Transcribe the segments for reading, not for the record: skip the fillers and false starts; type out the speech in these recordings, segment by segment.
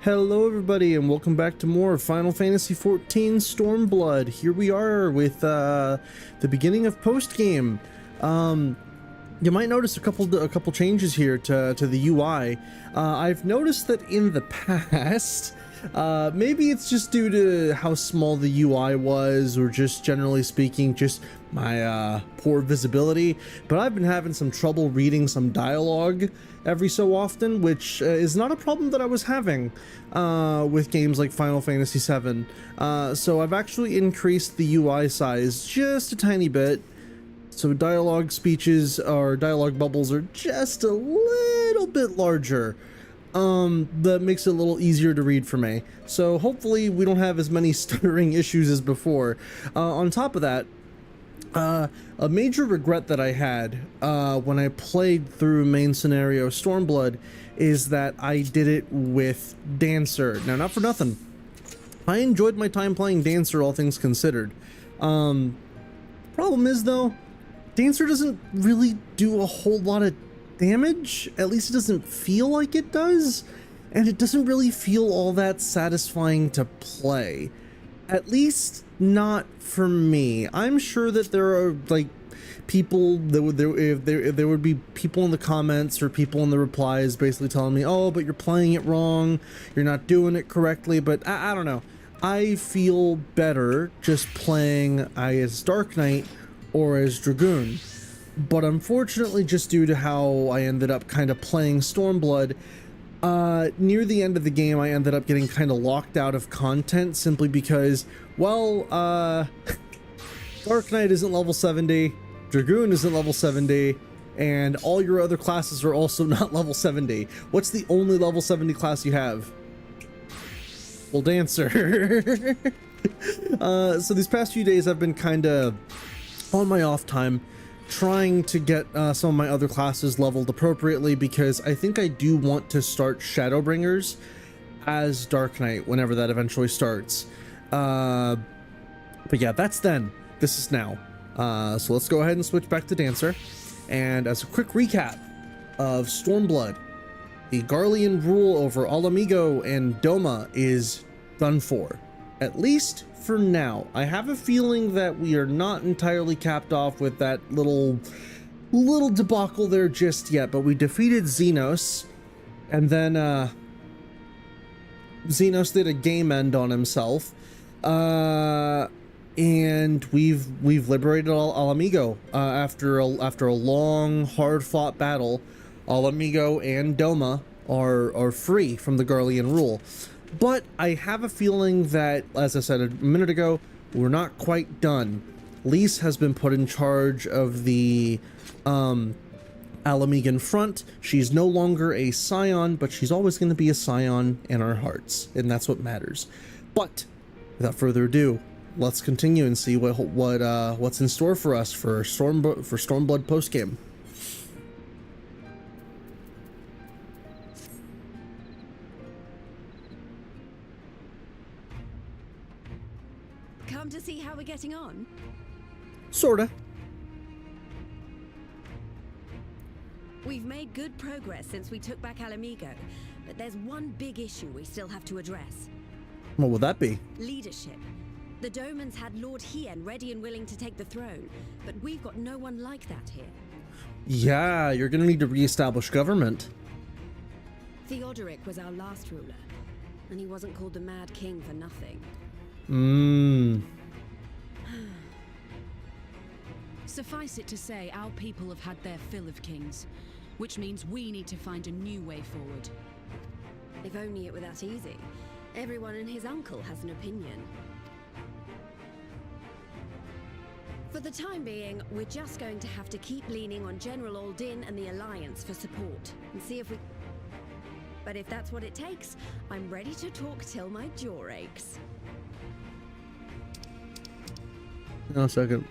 Hello everybody and welcome back to more Final Fantasy XIV Stormblood. Here we are with the beginning of post-game. You might notice a couple changes here to the UI. I've noticed that in the past, maybe it's just due to how small the UI was, or just generally speaking, just my poor visibility, but I've been having some trouble reading some dialogue every so often, which is not a problem that I was having with games like Final Fantasy VII. So I've actually increased the UI size just a tiny bit, so dialogue speeches or dialogue bubbles are just a little bit larger. That makes it a little easier to read for me. So hopefully we don't have as many stuttering issues as before. On top of that, a major regret that I had when I played through main scenario Stormblood is that I did it with Dancer. Now, not for nothing, I enjoyed my time playing Dancer, all things considered. Problem is though, Dancer doesn't really do a whole lot of damage. At least it doesn't feel like it does, and it doesn't really feel all that satisfying to play. At least not for me. I'm sure that there are like people that would if there would be people in the comments or people in the replies basically telling me, oh, but you're playing it wrong, you're not doing it correctly. But I don't know, I feel better just playing as Dark Knight or as Dragoon. But unfortunately, just due to how I ended up kind of playing Stormblood, near the end of the game, I ended up getting kind of locked out of content simply because, well, Dark Knight isn't level 70, Dragoon isn't level 70, and all your other classes are also not level 70. What's the only level 70 class you have? Well, Dancer. So these past few days I've been kind of on my off time trying to get some of my other classes leveled appropriately, because I think I do want to start ShadowBringers as Dark Knight whenever that eventually starts. But yeah, that's then. This is now. So let's go ahead and switch back to Dancer. And as a quick recap of Stormblood, the Garlean rule over Ala Mhigo and Doma is done for. At least for now. I have a feeling that we are not entirely capped off with that little debacle there just yet, but we defeated Zenos, and then Zenos did a game end on himself, and we've liberated Ala Mhigo after a long, hard-fought battle. Ala Mhigo and Doma are free from the Garlean rule. But I have a feeling that, as I said a minute ago, we're not quite done. Lise has been put in charge of the Ala Mhigan front. She's no longer a Scion, but she's always going to be a Scion in our hearts, and that's what matters. But without further ado, let's continue and see what's in store for us for Stormblood postgame. Come to see how we're getting on? Sorta. We've made good progress since we took back Ala Mhigo, but there's one big issue we still have to address. What would that be? Leadership. The Domans had Lord Hien ready and willing to take the throne, but we've got no one like that here. Yeah, you're gonna need to reestablish government. Theodoric was our last ruler, and he wasn't called the Mad King for nothing. Suffice it to say, our people have had their fill of kings, which means we need to find a new way forward. If only it were that easy. Everyone and his uncle has an opinion. For the time being, we're just going to have to keep leaning on General Aldin and the Alliance for support, and see if we... But if that's what it takes, I'm ready to talk till my jaw aches. No, a second.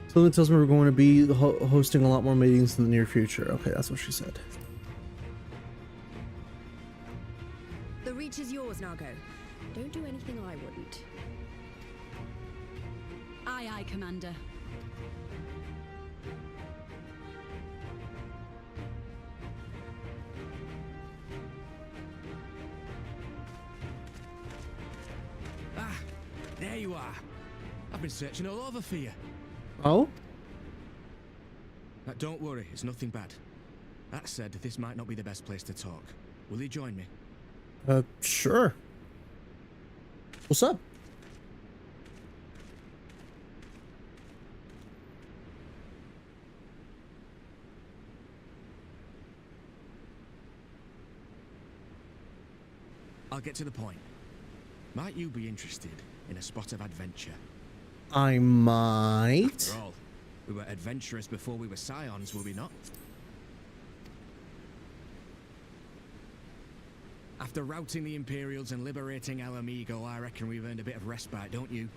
Something tells me we're going to be hosting a lot more meetings in the near future. Okay, that's what she said. The reach is yours, Nago. Don't do anything I wouldn't. Aye, aye, Commander. There you are. I've been searching all over for you. Oh? Now, don't worry, it's nothing bad. That said, this might not be the best place to talk. Will you join me? Sure. What's up? I'll get to the point. Might you be interested in a spot of adventure? I might. After all, we were adventurers before we were scions, were we not? After routing the Imperials and liberating Ala Mhigo, I reckon we've earned a bit of respite, don't you?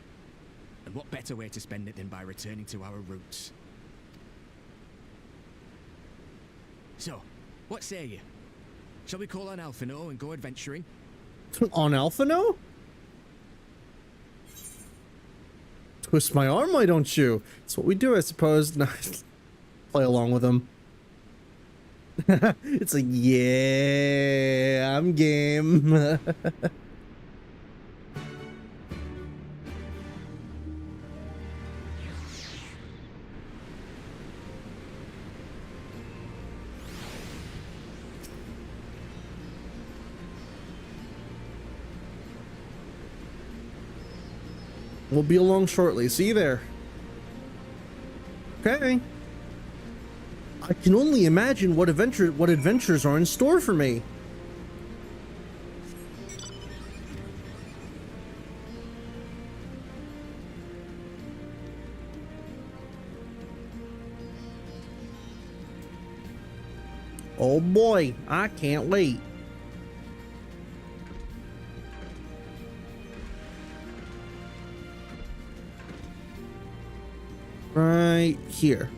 And what better way to spend it than by returning to our roots? So, what say you? Shall we call on Alphino and go adventuring? On Alphino? Twist my arm, why don't you? It's what we do, I suppose. No, play along with him. It's like, yeah, I'm game. We'll be along shortly. See you there. Okay. I can only imagine what adventures are in store for me. Oh boy, I can't wait. Right here.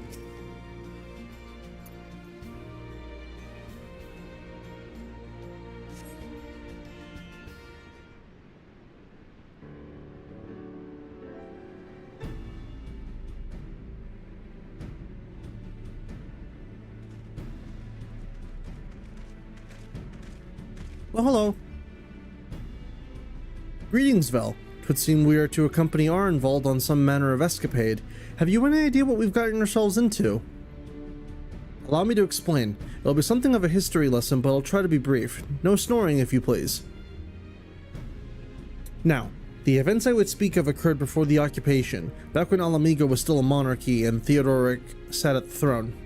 Well, hello. Greetings, Vel. 'Twould seem we are to accompany Arnvald on some manner of escapade. Have you any idea what we've gotten ourselves into? Allow me to explain. It'll be something of a history lesson, but I'll try to be brief. No snoring, if you please. Now, the events I would speak of occurred before the occupation, back when Ala Mhigo was still a monarchy and Theodoric sat at the throne.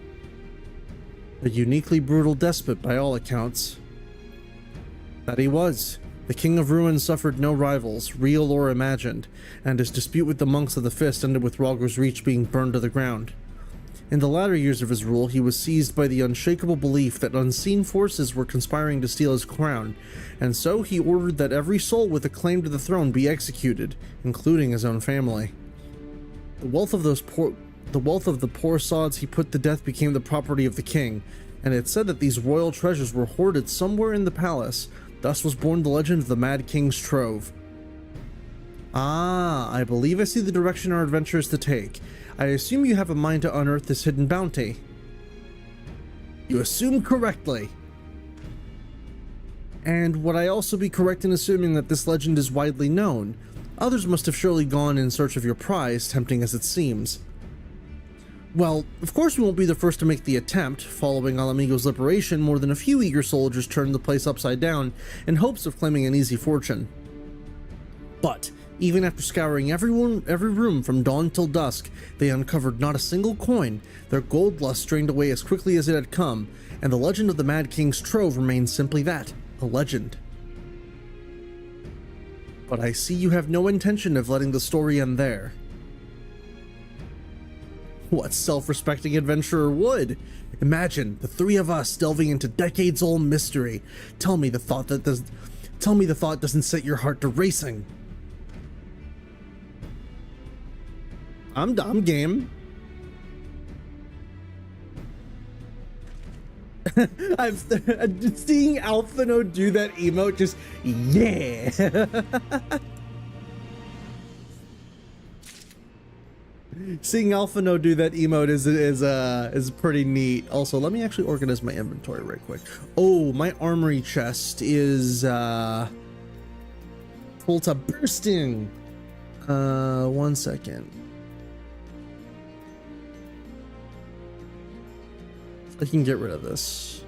A uniquely brutal despot by all accounts. That he was. The King of Ruin suffered no rivals, real or imagined, and his dispute with the monks of the Fist ended with Rhalgr's Reach being burned to the ground. In the latter years of his rule, he was seized by the unshakable belief that unseen forces were conspiring to steal his crown, and so he ordered that every soul with a claim to the throne be executed, including his own family. The wealth of the poor sods he put to death became the property of the king, and it's said that these royal treasures were hoarded somewhere in the palace. Thus was born the legend of the Mad King's Trove. Ah, I believe I see the direction our adventure is to take. I assume you have a mind to unearth this hidden bounty. You assume correctly. And would I also be correct in assuming that this legend is widely known? Others must have surely gone in search of your prize, tempting as it seems. Well, of course we won't be the first to make the attempt. Following Ala Mhigo's liberation, more than a few eager soldiers turned the place upside down in hopes of claiming an easy fortune. But even after scouring every room from dawn till dusk, they uncovered not a single coin. Their gold lust drained away as quickly as it had come, and the legend of the Mad King's Trove remains simply that, a legend. But I see you have no intention of letting the story end there. What self-respecting adventurer would? Imagine the three of us delving into decades-old mystery. Tell me the thought doesn't set your heart to racing. I'm game. I'm seeing Alphino do that emote. Just yeah. Seeing Alphino do that emote is pretty neat. Also, let me actually organize my inventory right quick. Oh, my armory chest is full to bursting. 1 second. I can get rid of this.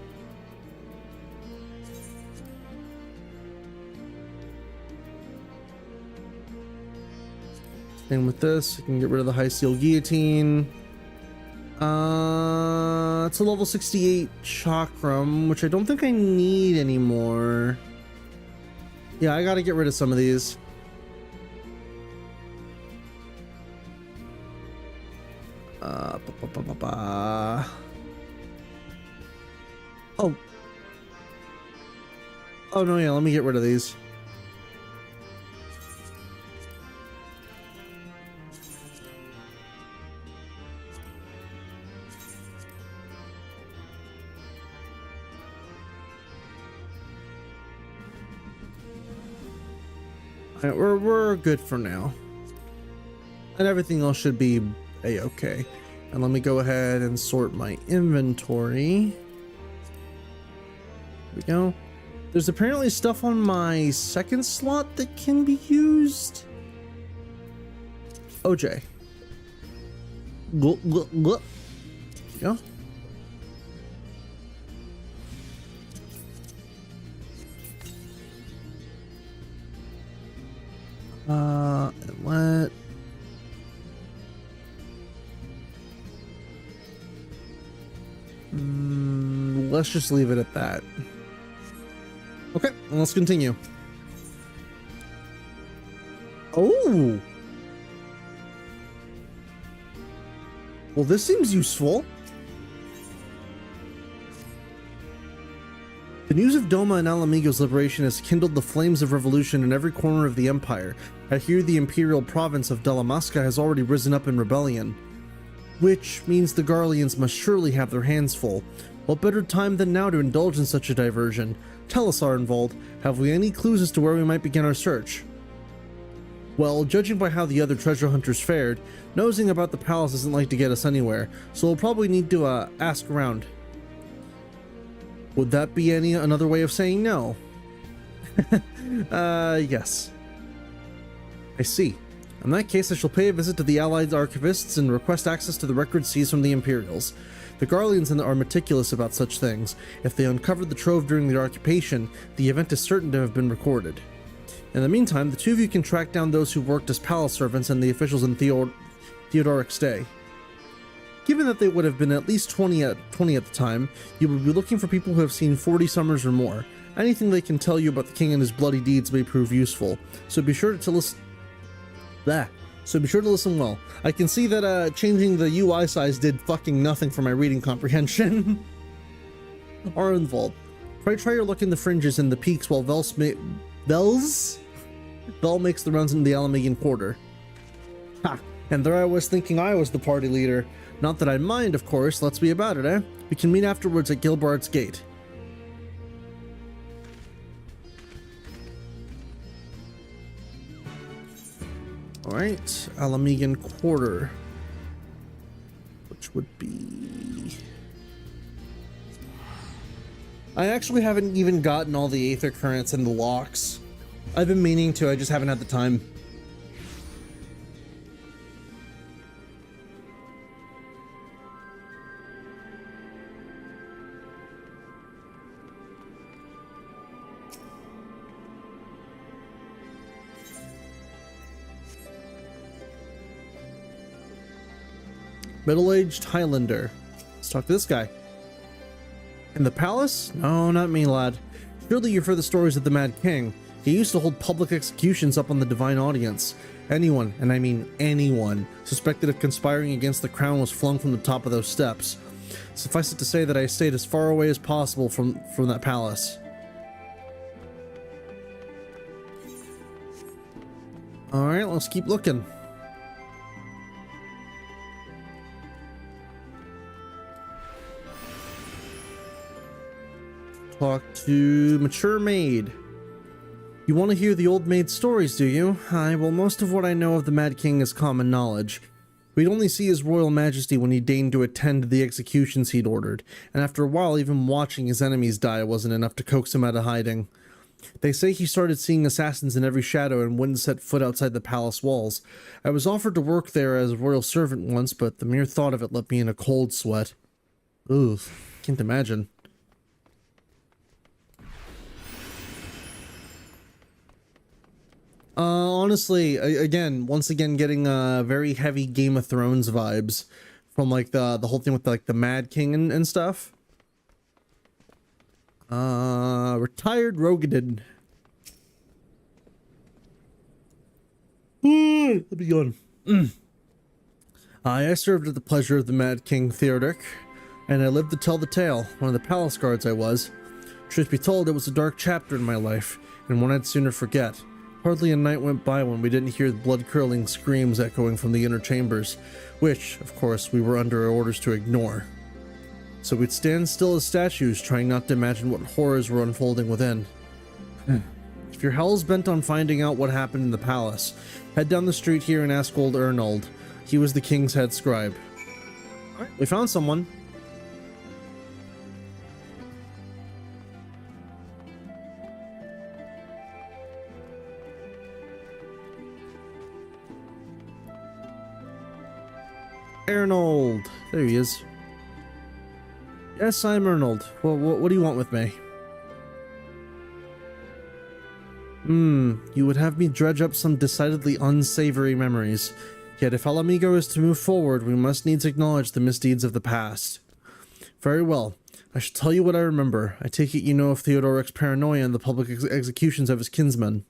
And with this, I can get rid of the high steel guillotine. It's a level 68 chakram, which I don't think I need anymore. Yeah, I gotta get rid of some of these. Oh. Oh no, yeah, let me get rid of these. Alright, we're good for now. And everything else should be a-okay. And let me go ahead and sort my inventory. Here we go. There's apparently stuff on my second slot that can be used. OJ. There you go. And let's just leave it at that. Okay, let's continue. Oh! Well, this seems useful. The news of Doma and Ala Mhigo's liberation has kindled the flames of revolution in every corner of the Empire. I hear the imperial province of Dalamasca has already risen up in rebellion. Which means the Garleans must surely have their hands full. What better time than now to indulge in such a diversion? Tell us, Arnvold, have we any clues as to where we might begin our search? Well, judging by how the other treasure hunters fared, nosing about the palace isn't like to get us anywhere, so we'll probably need to ask around. Would that be another way of saying no? Yes. I see. In that case, I shall pay a visit to the Allied archivists and request access to the records seized from the Imperials. The Garleans are meticulous about such things. If they uncovered the trove during the occupation, the event is certain to have been recorded. In the meantime, the two of you can track down those who worked as palace servants and the officials in Theodoric's day. Given that they would have been at least 20 at the time, you would be looking for people who have seen 40 summers or more. Anything they can tell you about the king and his bloody deeds may prove useful, so be sure to listen. So be sure to listen well. I can see that changing the UI size did fucking nothing for my reading comprehension. Arnvold, try your luck in the fringes and the peaks while Vel makes the runs into the Ala Mhigan quarter. Ha! And there I was thinking I was the party leader. Not that I mind, of course. Let's be about it, eh? We can meet afterwards at Gilbard's Gate. Alright, Ala Mhigan quarter. Which would be... I actually haven't even gotten all the Aether Currents and the locks. I've been meaning to, I just haven't had the time. Middle-aged Highlander. Let's talk to this guy. In the palace? No, not me, lad. Surely you've heard the stories of the Mad King. He used to hold public executions up on the Divine Audience. Anyone, and I mean anyone, suspected of conspiring against the crown was flung from the top of those steps. Suffice it to say that I stayed as far away as possible from that palace. Alright, let's keep looking. Talk to Mature Maid. You want to hear the old maid's stories, do you? Aye, well, most of what I know of the Mad King is common knowledge. We'd only see his royal majesty when he deigned to attend the executions he'd ordered, and after a while even watching his enemies die wasn't enough to coax him out of hiding. They say he started seeing assassins in every shadow and wouldn't set foot outside the palace walls. I was offered to work there as a royal servant once, but the mere thought of it left me in a cold sweat. Ooh, can't imagine. Honestly, once again, getting very heavy Game of Thrones vibes from like the whole thing with like the Mad King and stuff. Retired Rogadin. Let me go on. I served at the pleasure of the Mad King Theodoric, and I lived to tell the tale. One of the palace guards I was. Truth be told, it was a dark chapter in my life, and one I'd sooner forget. Hardly a night went by when we didn't hear the blood-curdling screams echoing from the inner chambers, which, of course, we were under orders to ignore. So we'd stand still as statues, trying not to imagine what horrors were unfolding within. If you're hell's bent on finding out what happened in the palace, head down the street here and ask old Arnold. He was the king's head scribe. Alright, we found someone. Arnold! There he is. Yes, I'm Arnold. Well, what do you want with me? You would have me dredge up some decidedly unsavory memories. Yet if Ala Mhigo is to move forward, we must needs acknowledge the misdeeds of the past. Very well. I shall tell you what I remember. I take it you know of Theodoric's paranoia and the public executions of his kinsmen.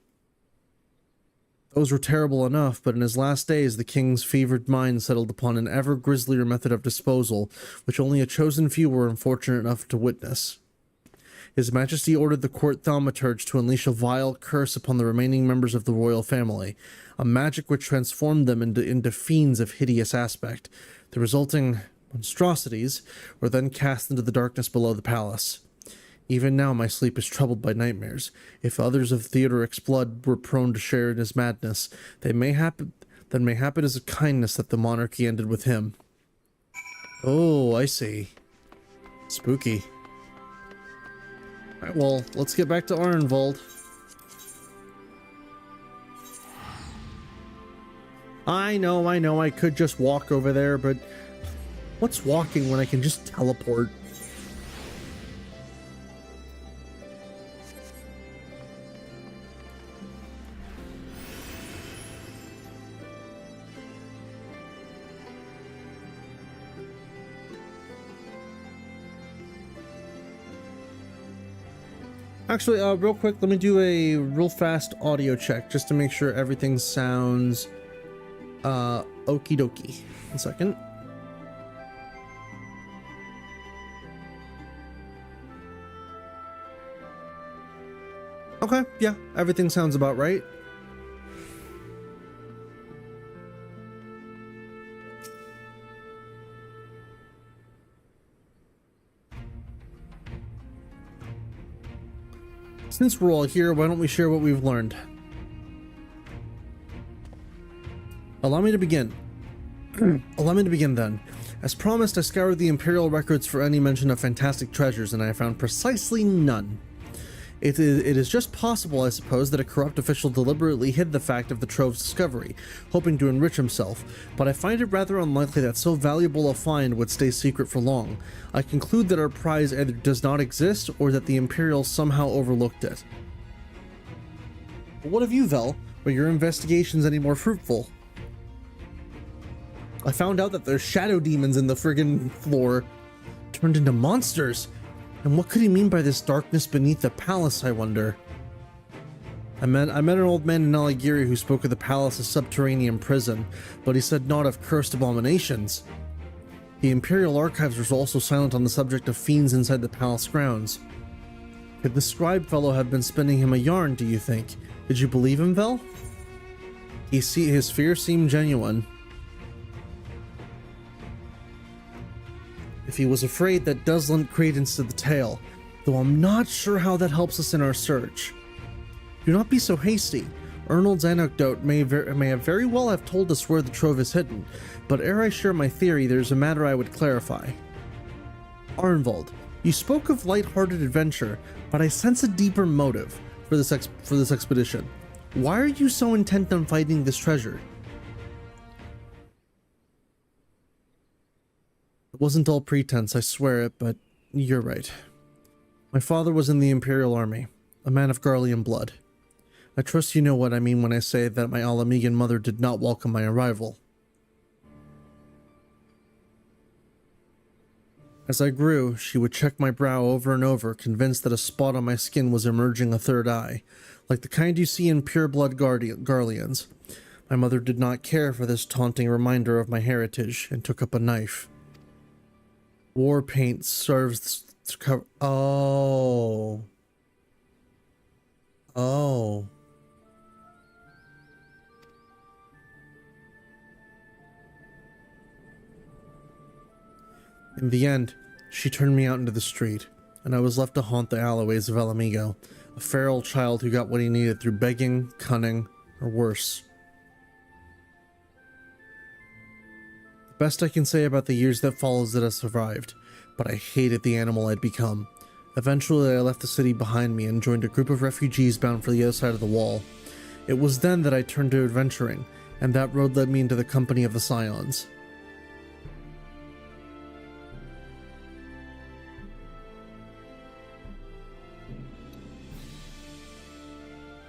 Those were terrible enough, but in his last days the king's fevered mind settled upon an ever grislier method of disposal, which only a chosen few were unfortunate enough to witness. His Majesty ordered the court thaumaturge to unleash a vile curse upon the remaining members of the royal family, a magic which transformed them into fiends of hideous aspect. The resulting monstrosities were then cast into the darkness below the palace. Even now my sleep is troubled by nightmares. If others of Theodoric's blood were prone to share in his madness, then mayhap as a kindness that the monarchy ended with him. Oh, I see. Spooky. Alright, well, let's get back to Arnvold. I know, I could just walk over there, but what's walking when I can just teleport? Actually, real quick, let me do a real fast audio check just to make sure everything sounds okie dokie. 1 second. Okay, yeah, everything sounds about right. Since we're all here, why don't we share what we've learned? Allow me to begin. Allow me to begin then. As promised, I scoured the Imperial records for any mention of fantastic treasures, and I found precisely none. It is just possible, I suppose, that a corrupt official deliberately hid the fact of the trove's discovery, hoping to enrich himself, but I find it rather unlikely that so valuable a find would stay secret for long. I conclude that our prize either does not exist, or that the Imperials somehow overlooked it. But what of you, Vel? Were your investigations any more fruitful? I found out that there's shadow demons in the friggin' floor, turned into monsters. And what could he mean by this darkness beneath the palace, I wonder? I met an old man in Aligiri who spoke of the palace as subterranean prison, but he said naught of cursed abominations. The Imperial archives were also silent on the subject of fiends inside the palace grounds. Could the scribe fellow have been spinning him a yarn, do you think? Did you believe him, Vel? His fear seemed genuine. If he was afraid, that does lend credence to the tale, though I'm not sure how that helps us in our search. Do not be so hasty. Arnold's anecdote may very well have told us where the trove is hidden, but ere I share my theory, there's a matter I would clarify. Arnvold, you spoke of light-hearted adventure, but I sense a deeper motive. for this expedition. Why are you so intent on finding this treasure? It wasn't all pretense, I swear it, but you're right. My father was in the Imperial Army, a man of Garlean blood. I trust you know what I mean when I say that my Ala Mhigan mother did not welcome my arrival. As I grew, she would check my brow over and over, convinced that a spot on my skin was emerging a third eye, like the kind you see in pure-blood Garleans. My mother did not care for this taunting reminder of my heritage, and took up a knife. War paint serves to cover... Oh. Oh. In the end, she turned me out into the street, and I was left to haunt the alleyways of Ala Mhigo, a feral child who got what he needed through begging, cunning, or worse. The best I can say about the years that followed is that I survived, but I hated the animal I'd become. Eventually, I left the city behind me and joined a group of refugees bound for the other side of the wall. It was then that I turned to adventuring, and that road led me into the company of the Scions.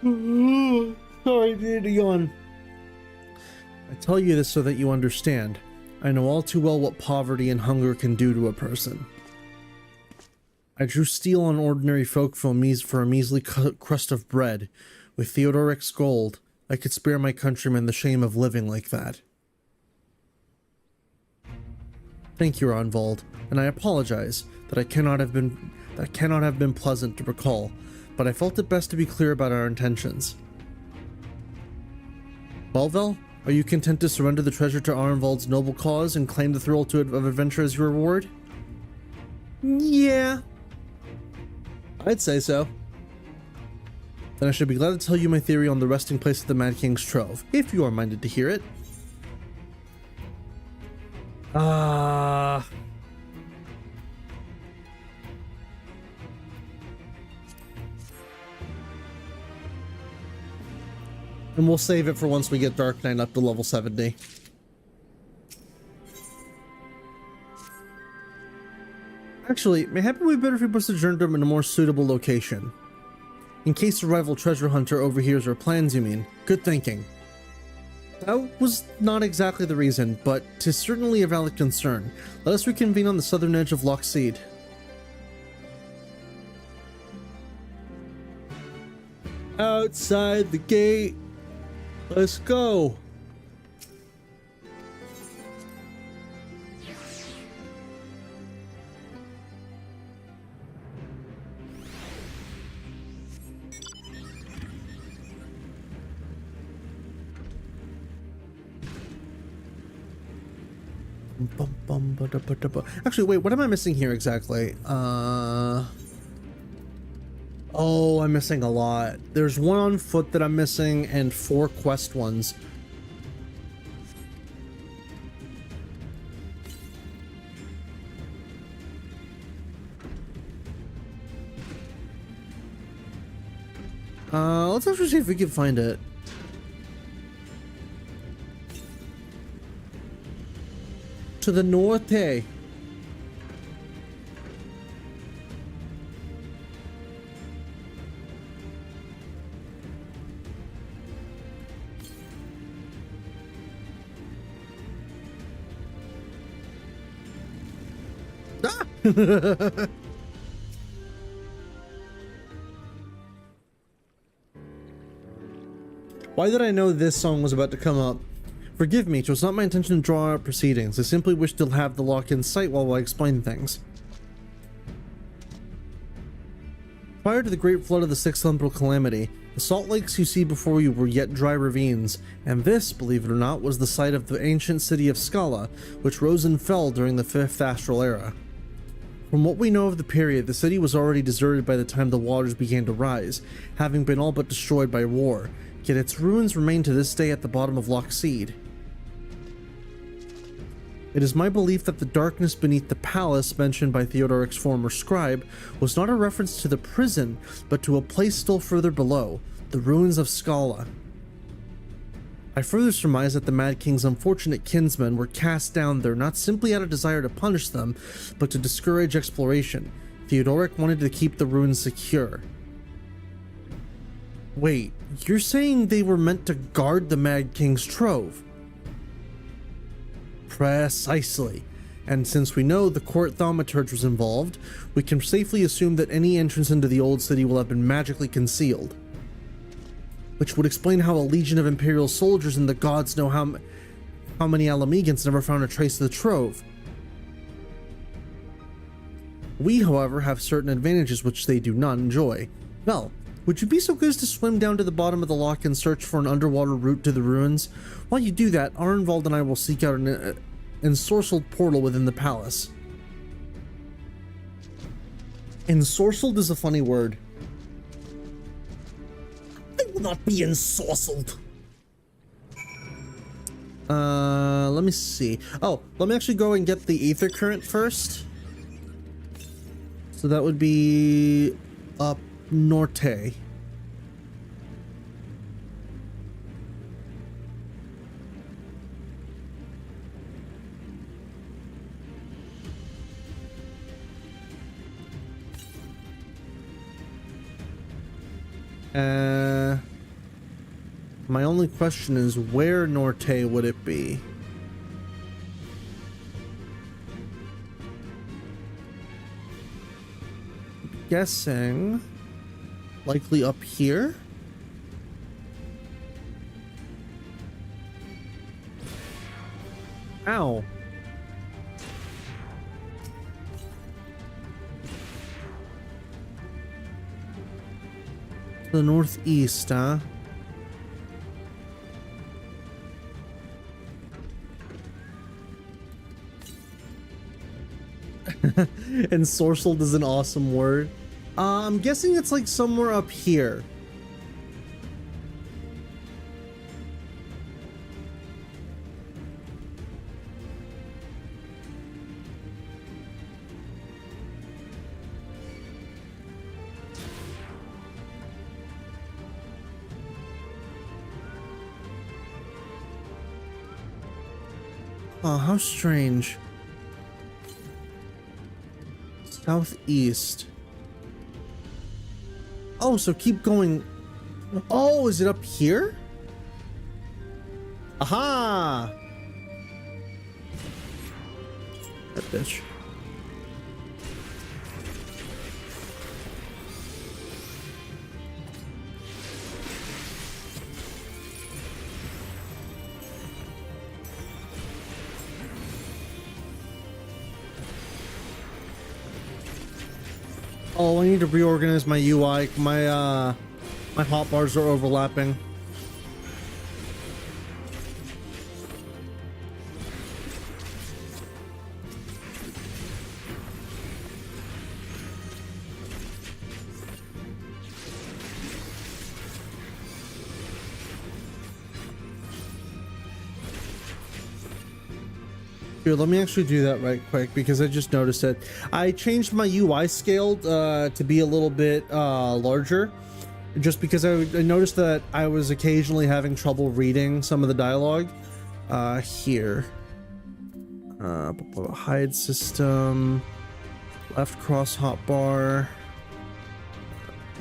Sorry, I needed to yawn. I tell you this so that you understand. I know all too well what poverty and hunger can do to a person. I drew steel on ordinary folk for a measly crust of bread. With Theodoric's gold, I could spare my countrymen the shame of living like that. Thank you, Ronvald, and I apologize that cannot have been pleasant to recall, but I felt it best to be clear about our intentions. Belvel, are you content to surrender the treasure to Arnvald's noble cause and claim the thrill of adventure as your reward? Yeah. I'd say so. Then I should be glad to tell you my theory on the resting place of the Mad King's Trove, if you are minded to hear it. And we'll save it for once we get Dark Knight up to level 70. Actually, maybe it would be better if we put Sojourn in a more suitable location. In case a rival treasure hunter overhears our plans, you mean? Good thinking. That was not exactly the reason, but 'tis certainly a valid concern. Let us reconvene on the southern edge of Loch Seed. Outside the gate. Let's go. Actually, wait, what am I missing here exactly? Oh, I'm missing a lot. There's one on foot that I'm missing and 4 quest ones. Let's actually see if we can find it. To the north, hey. Why did I know this song was about to come up? Forgive me, it was not my intention to draw out proceedings. I simply wished to have the lock in sight while I explain things. Prior to the great flood of the 6th Umbral Calamity, the salt lakes you see before you were yet dry ravines, and this, believe it or not, was the site of the ancient city of Scala, which rose and fell during the 5th Astral Era. From what we know of the period, the city was already deserted by the time the waters began to rise, having been all but destroyed by war, yet its ruins remain to this day at the bottom of Loch Seed. It is my belief that the darkness beneath the palace mentioned by Theodoric's former scribe was not a reference to the prison, but to a place still further below, the ruins of Squall. I further surmise that the Mad King's unfortunate kinsmen were cast down there not simply out of desire to punish them, but to discourage exploration. Theodoric wanted to keep the ruins secure. Wait, you're saying they were meant to guard the Mad King's trove? Precisely. And since we know the court thaumaturge was involved, we can safely assume that any entrance into the old city will have been magically concealed. Which would explain how a legion of Imperial soldiers and the gods know how many Ala Mhigans never found a trace of the trove. We, however, have certain advantages which they do not enjoy. Well, would you be so good as to swim down to the bottom of the lock and search for an underwater route to the ruins? While you do that, Arnvald and I will seek out an ensorcelled portal within the palace. Ensorcelled is a funny word. I will not be ensorcelled. Let me see. Oh, let me actually go and get the ether current first. So that would be up norte. My only question is, where norte would it be? Guessing likely up here. Ow. The northeast, huh? Ensorcelled is an awesome word. I'm guessing it's like somewhere up here. Oh, how strange. Southeast. Oh, so keep going. Oh, is it up here? Aha! That bitch. Oh, I need to reorganize my UI. My hotbars are overlapping. Here, let me actually do that right quick because I just noticed it. I changed my UI scale to be a little bit larger just because I noticed that I was occasionally having trouble reading some of the dialogue. Here. Hide system. Left cross hotbar.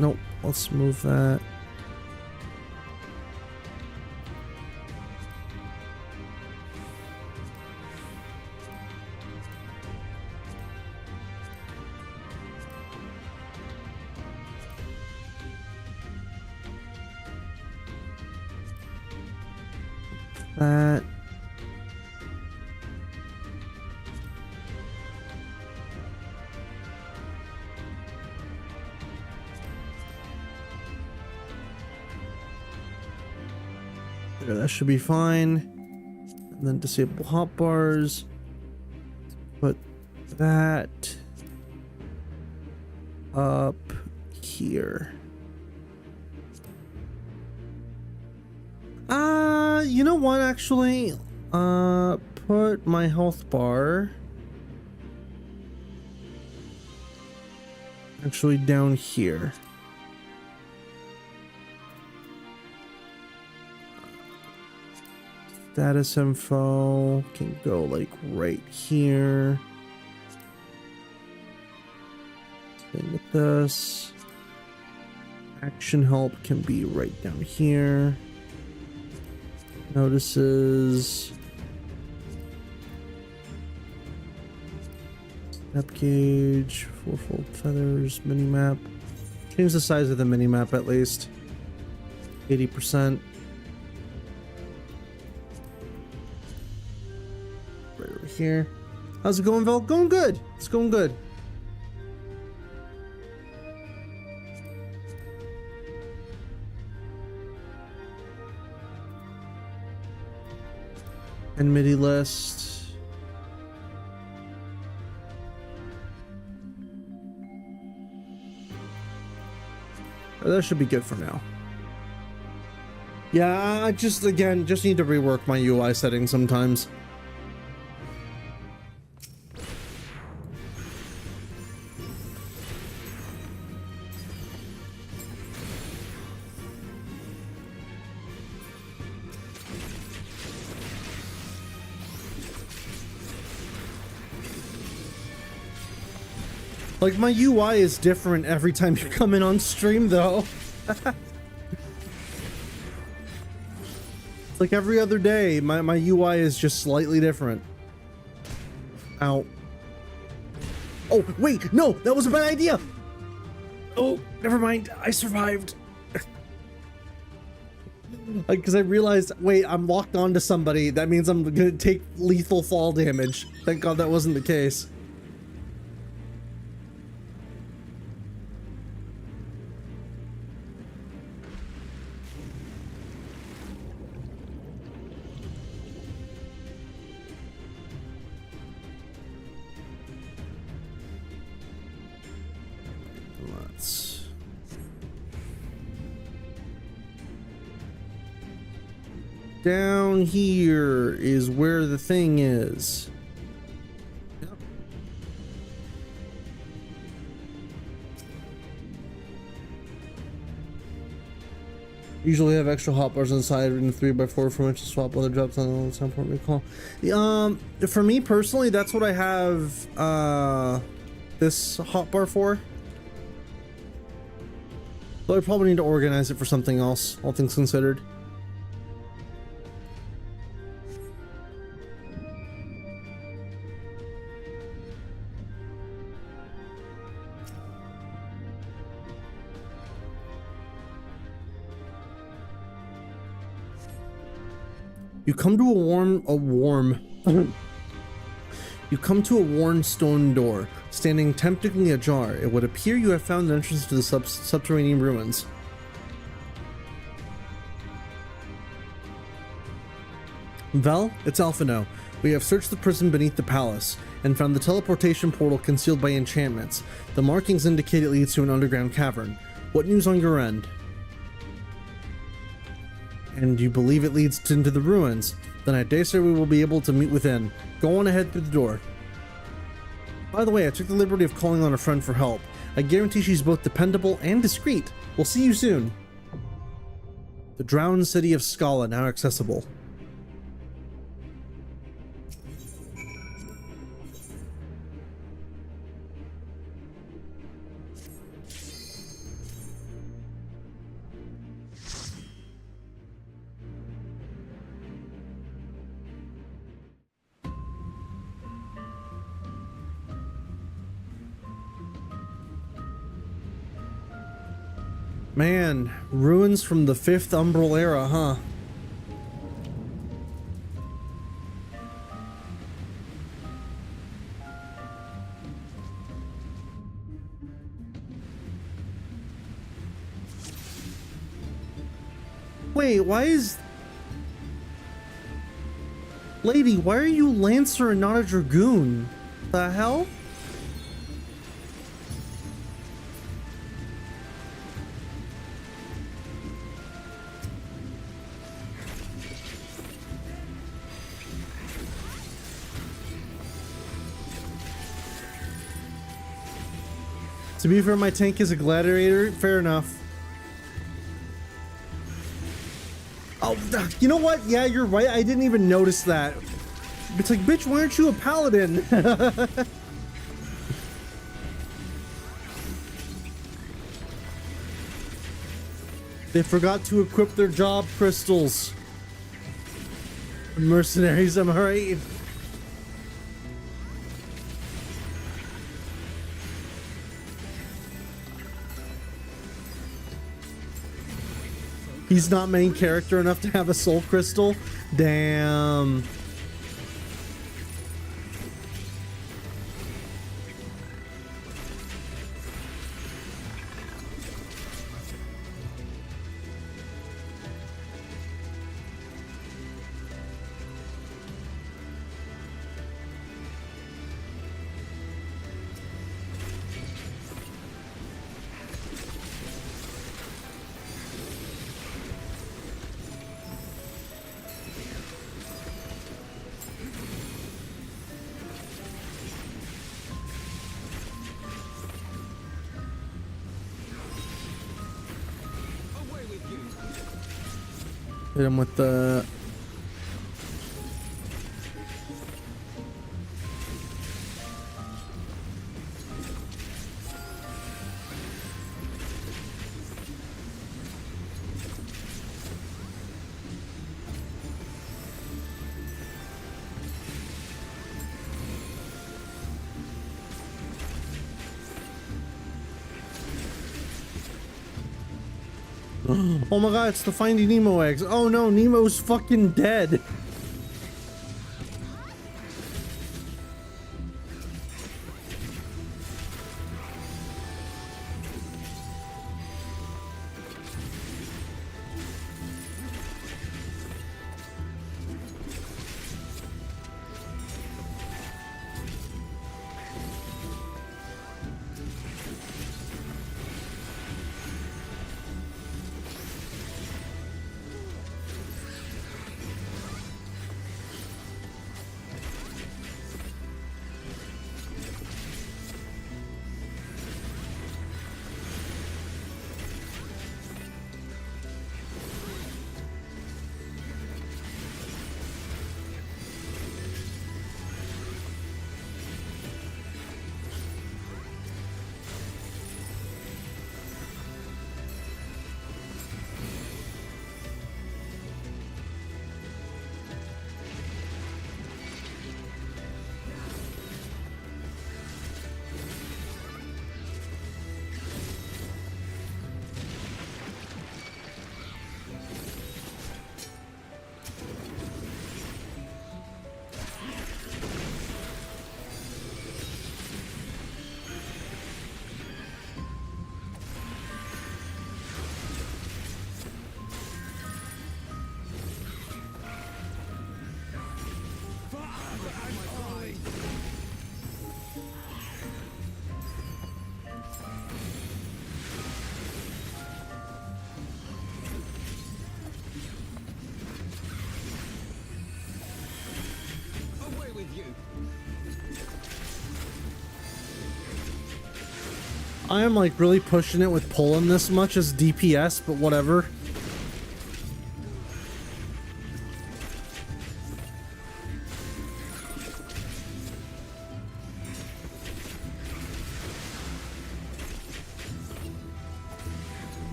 Nope, let's move that. That. There, that should be fine. And then disable hotbars. Put that up here. You know what, actually? put my health bar actually down here. Status info can go like right here. Same with this. Action help can be right down here. Notices. Step gauge, fourfold feathers, minimap. Change the size of the minimap at least. 80%. Right over here. How's it going, Vel? Going good. It's going good. And MIDI list. That should be good for now. Yeah, I just need to rework my UI settings sometimes. Like, my UI is different every time you come in on stream, though. It's like every other day, my UI is just slightly different. Ow. Oh, wait, no, that was a bad idea. Oh, never mind, I survived. Like, because I realized, wait, I'm locked onto somebody. That means I'm gonna take lethal fall damage. Thank God that wasn't the case. Down here is where the thing is. Yep. Usually have extra hotbars inside in the 3x4 from which to swap other drops on all the time for recall. For me personally, that's what I have this hotbar for. But I probably need to organize it for something else, all things considered. You come to You come to a worn stone door, standing temptingly ajar. It would appear you have found an entrance to the subterranean ruins. Vel, it's Alphino. We have searched the prison beneath the palace, and found the teleportation portal concealed by enchantments. The markings indicate it leads to an underground cavern. What news on your end? And you believe it leads into the ruins? Then I dare say we will be able to meet within. Go on ahead through the door. By the way, I took the liberty of calling on a friend for help. I guarantee she's both dependable and discreet. We'll see you soon. The drowned city of Squall now accessible. Man, ruins from the 5th Umbral era, huh? Wait, why is... Lady, why are you Lancer and not a Dragoon? The hell? To be fair, my tank is a gladiator. Fair enough. Oh, you know what? Yeah, you're right. I didn't even notice that. It's like, bitch, why aren't you a paladin? They forgot to equip their job crystals. Mercenaries, am I right? He's not main character enough to have a soul crystal? Damn. Hit him with the... Oh my god, it's the Finding Nemo eggs. Oh no, Nemo's fucking dead. I am like really pushing it with pulling this much as DPS, but whatever.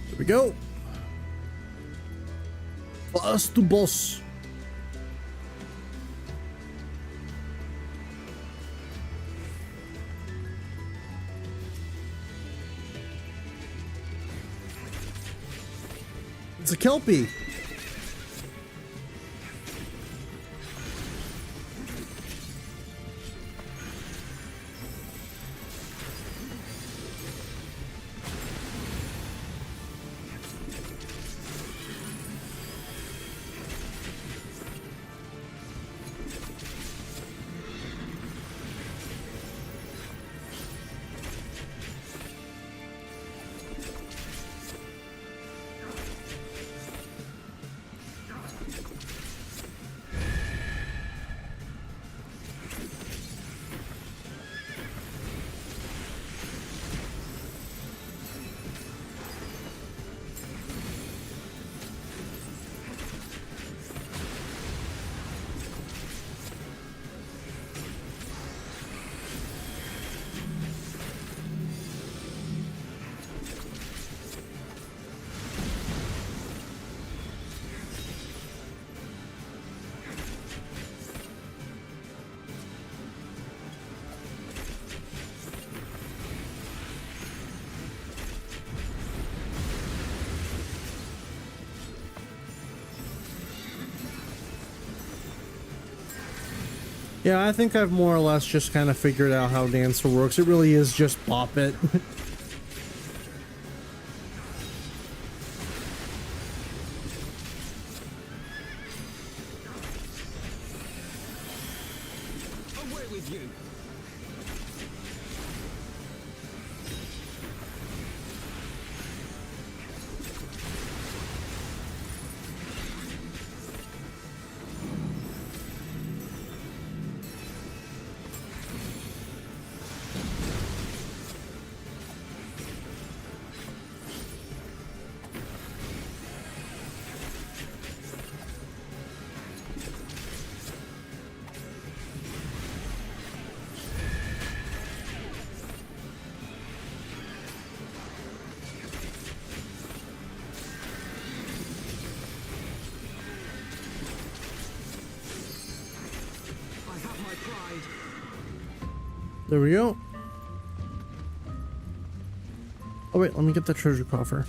Here we go. First to boss. It's a Kelpie. Yeah, I think I've more or less just kind of figured out how Dancer works. It really is just bop it. Away with you. There we go. Oh wait, let me get the treasure coffer.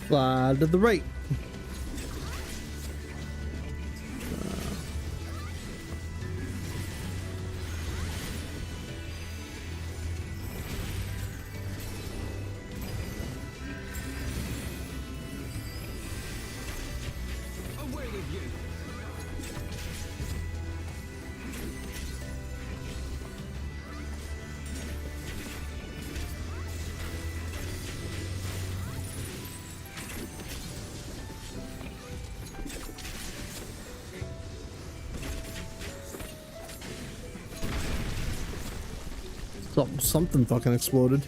Slide to the right. Away with you. Something fucking exploded.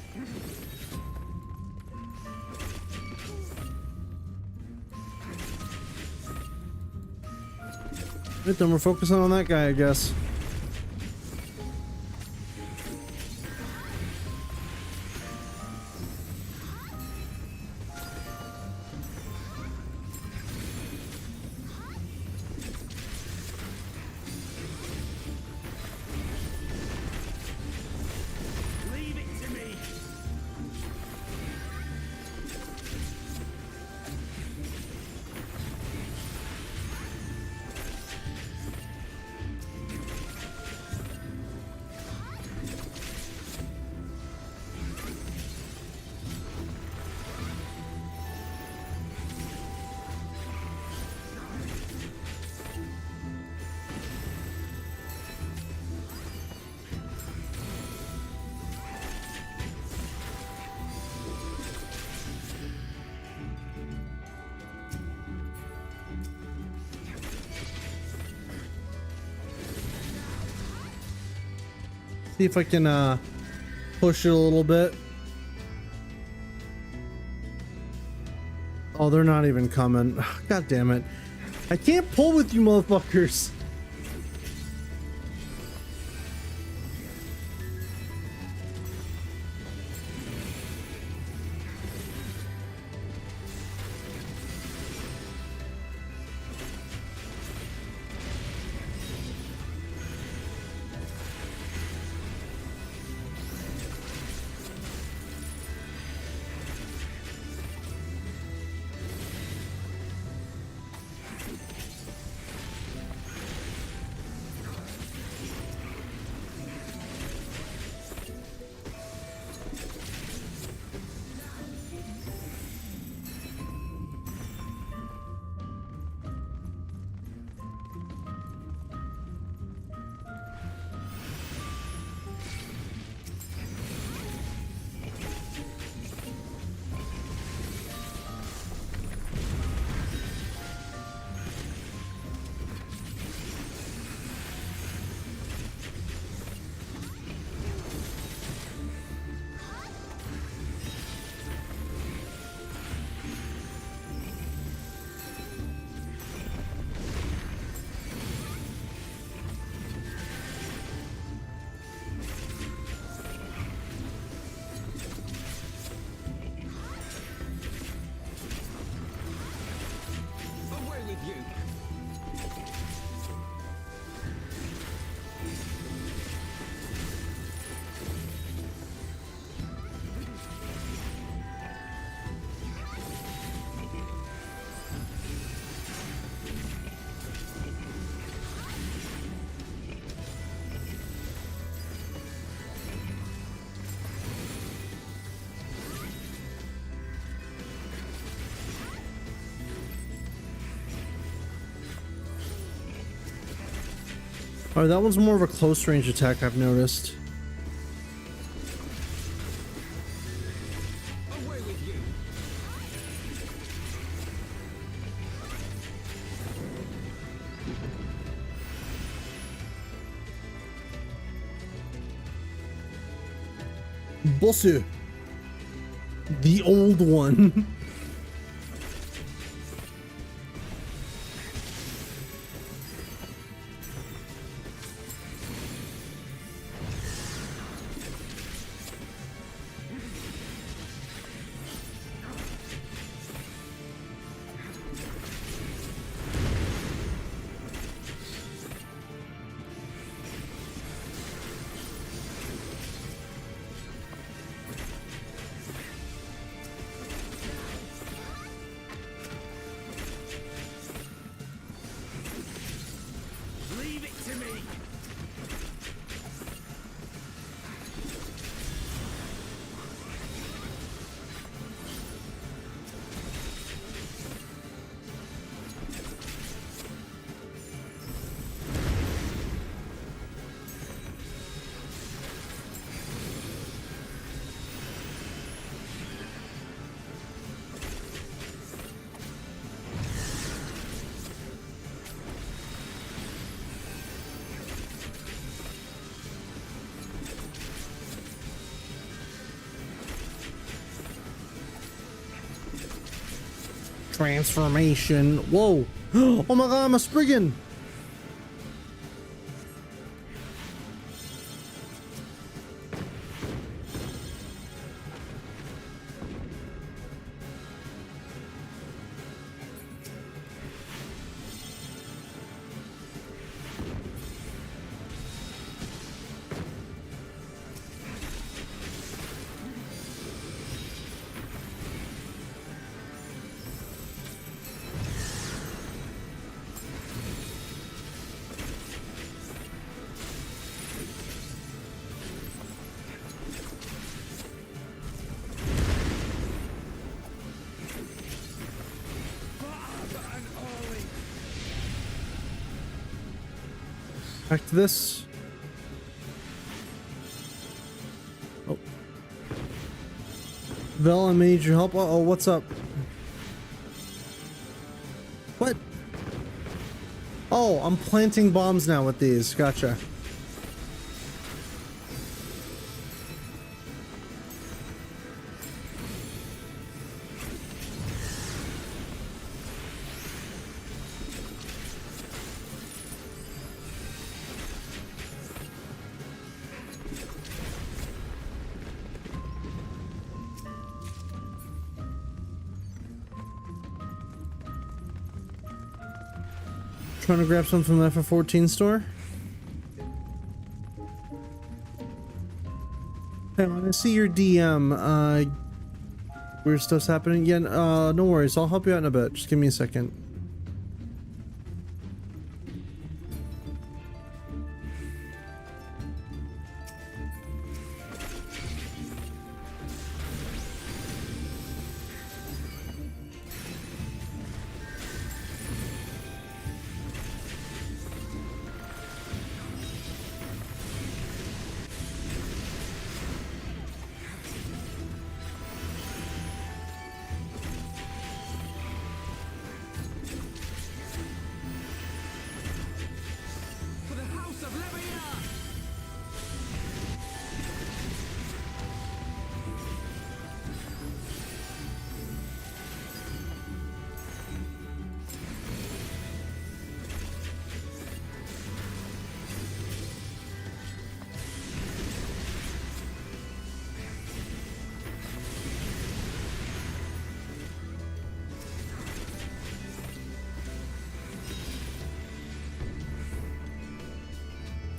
Right, then we're focusing on that guy, I guess. See if I can push it a little bit. Oh, they're not even coming. God damn it. I can't pull with you motherfuckers. you. Oh, that one's more of a close range attack, I've noticed. Away with you. Bossu. The old one. Leave it to me. Transformation. Whoa. Oh my god, I'm a Spriggan. Back to this. Oh. Vel, I need your help. Uh-oh, what's up? What? Oh, I'm planting bombs now with these. Gotcha. Trying to grab some from the FF14 store. Hey, when I see your DM, weird stuff's happening again. No worries, I'll help you out in a bit. Just give me a second.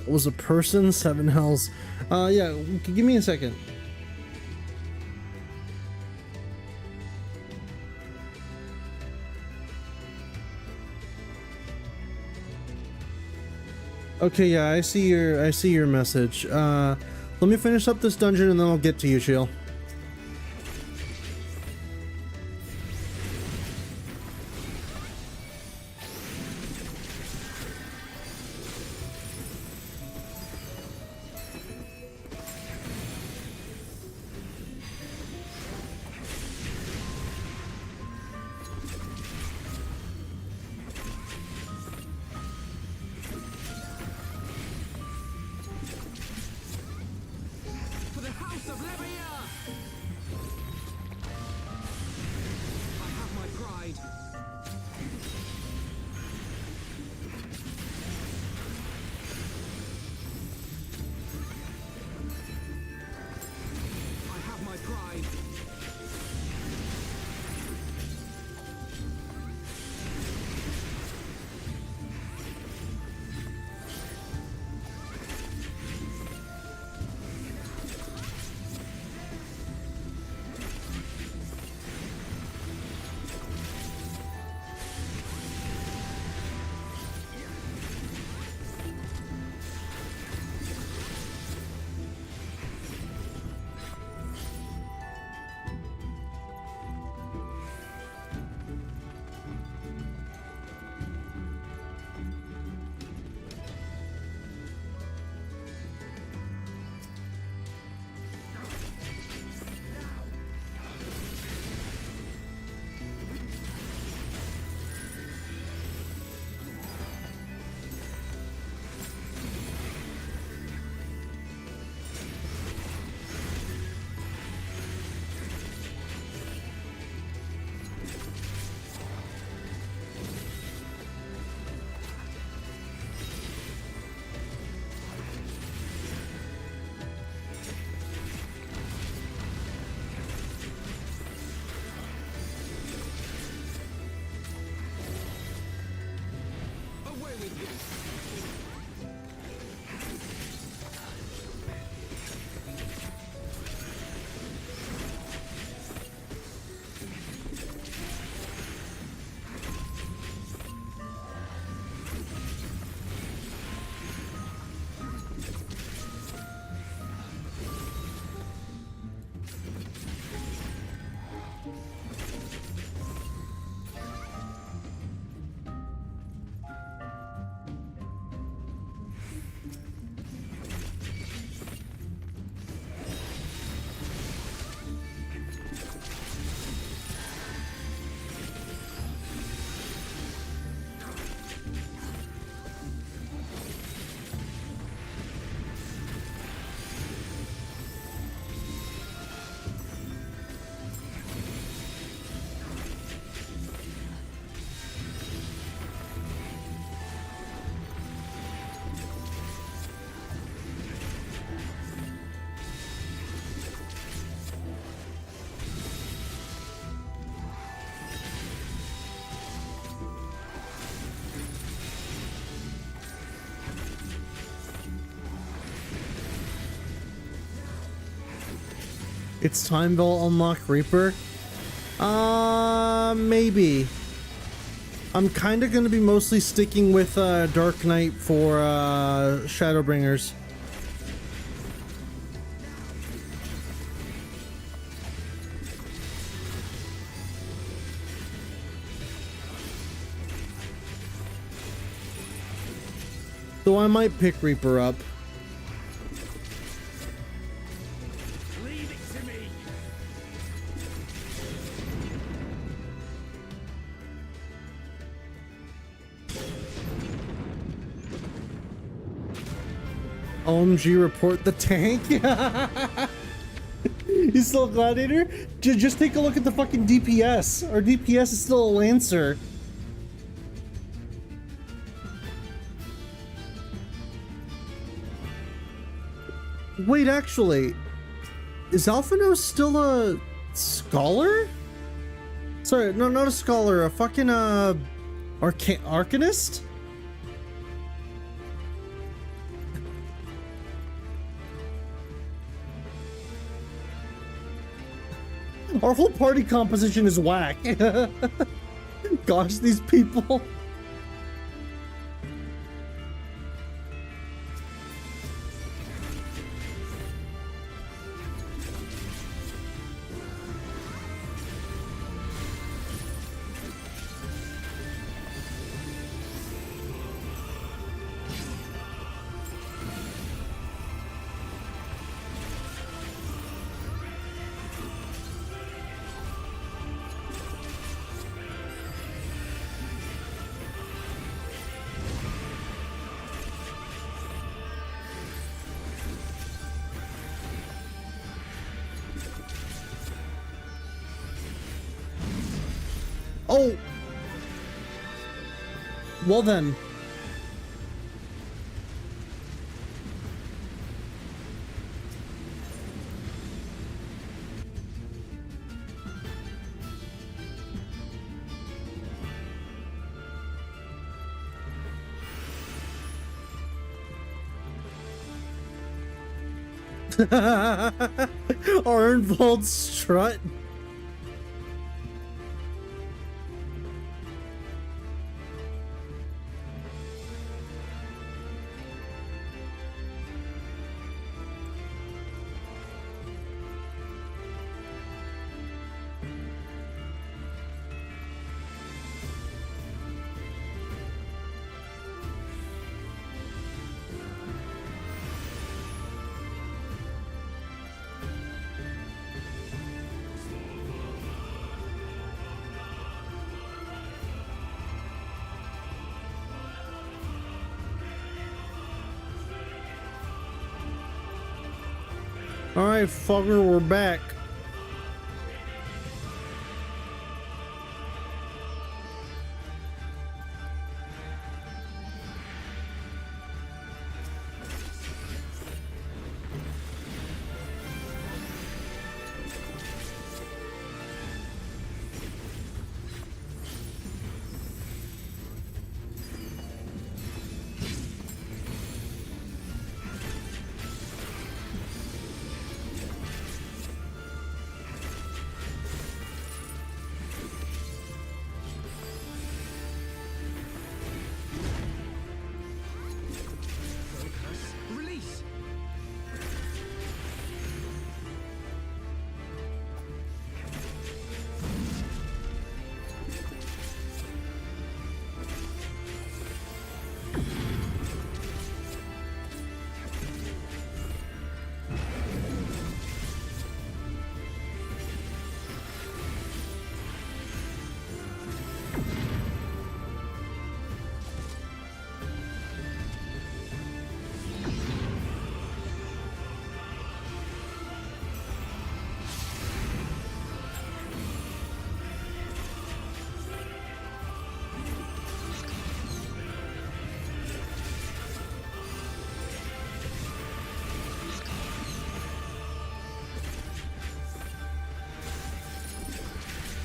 was a person. 7 hells. Yeah, give me a second. Okay, yeah, I see your message. Let me finish up this dungeon and then I'll get to you, Chill. It's time they'll unlock Reaper? Maybe. I'm kind of going to be mostly sticking with Dark Knight for ShadowBringers. Though I might pick Reaper up. OMG, report the tank. He's still a gladiator? Just take a look at the fucking DPS. Our DPS is still a Lancer. Wait, actually, is Alphanos still a scholar? Sorry, no, not a scholar, a fucking arcanist? Our whole party composition is whack. Gosh, these people. Oh! Well then. Arnvold strut. Alright, fucker, we're back.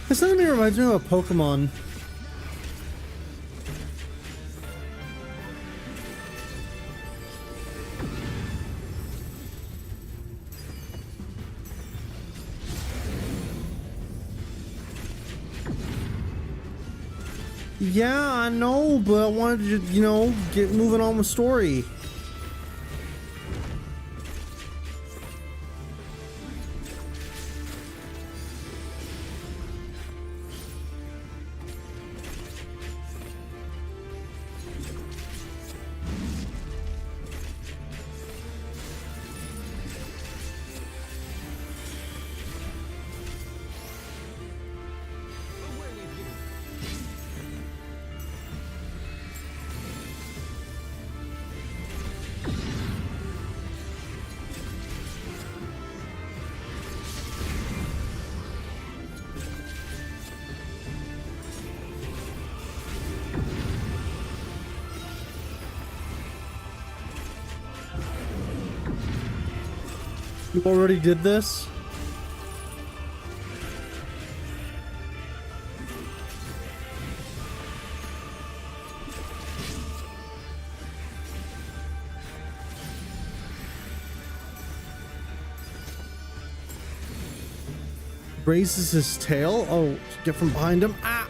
This enemy reminds me of a Pokemon. Yeah, I know, but I wanted to, you know, get moving on with story. You already did this? Raises his tail. Oh, get from behind him. Ah!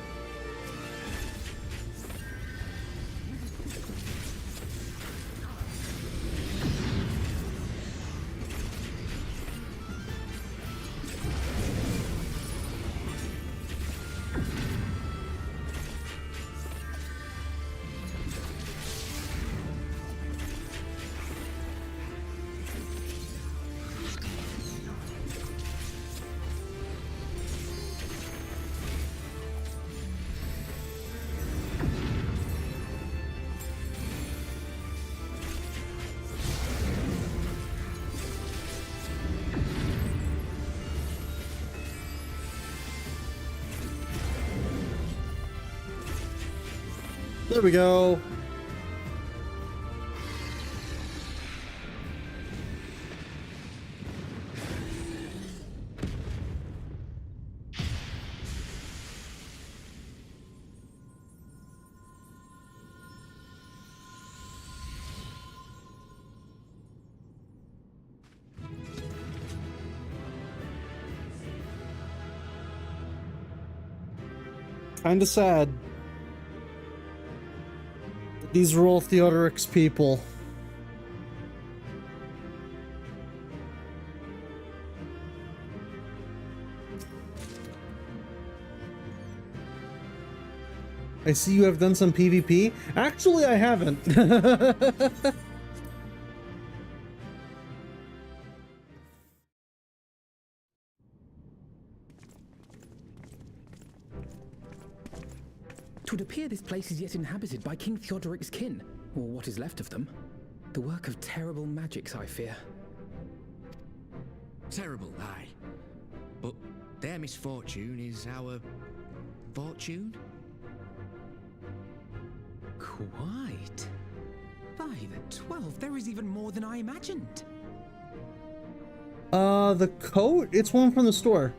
There we go. Kinda sad. These are all Theodoric's people. I see you have done some PvP. Actually, I haven't. It would appear this place is yet inhabited by King Theodoric's kin, or what is left of them. The work of terrible magics, I fear. Terrible, aye. But their misfortune is our fortune? Quite. By the 12, there is even more than I imagined. The coat? It's one from the store.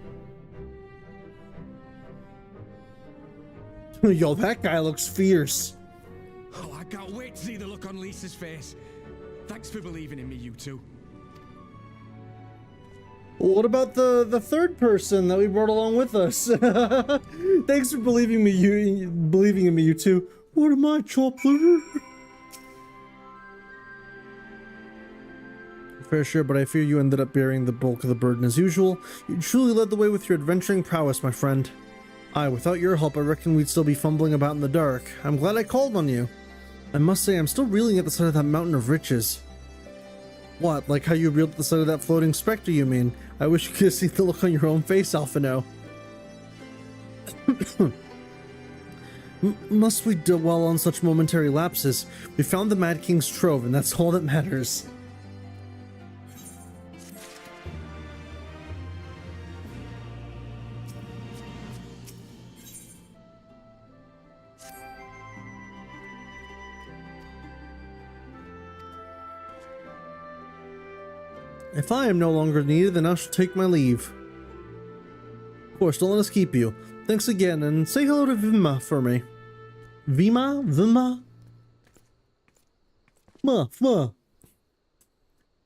Yo, that guy looks fierce. Oh, I can't wait to see the look on Lisa's face. Thanks for believing in me, you two. What about the third person that we brought along with us? Thanks for believing in me, you two. What am I, Chopper? Fair share, but I fear you ended up bearing the bulk of the burden as usual. You truly led the way with your adventuring prowess, my friend. Aye, without your help, I reckon we'd still be fumbling about in the dark. I'm glad I called on you. I must say, I'm still reeling at the sight of that mountain of riches. What, like how you reeled at the sight of that floating specter, you mean? I wish you could have seen the look on your own face, Alphino. Must we dwell on such momentary lapses? We found the Mad King's trove, and that's all that matters. If I am no longer needed, then I shall take my leave. Of course, don't let us keep you. Thanks again, and say hello to Vima for me. Vima? Vima? Ma.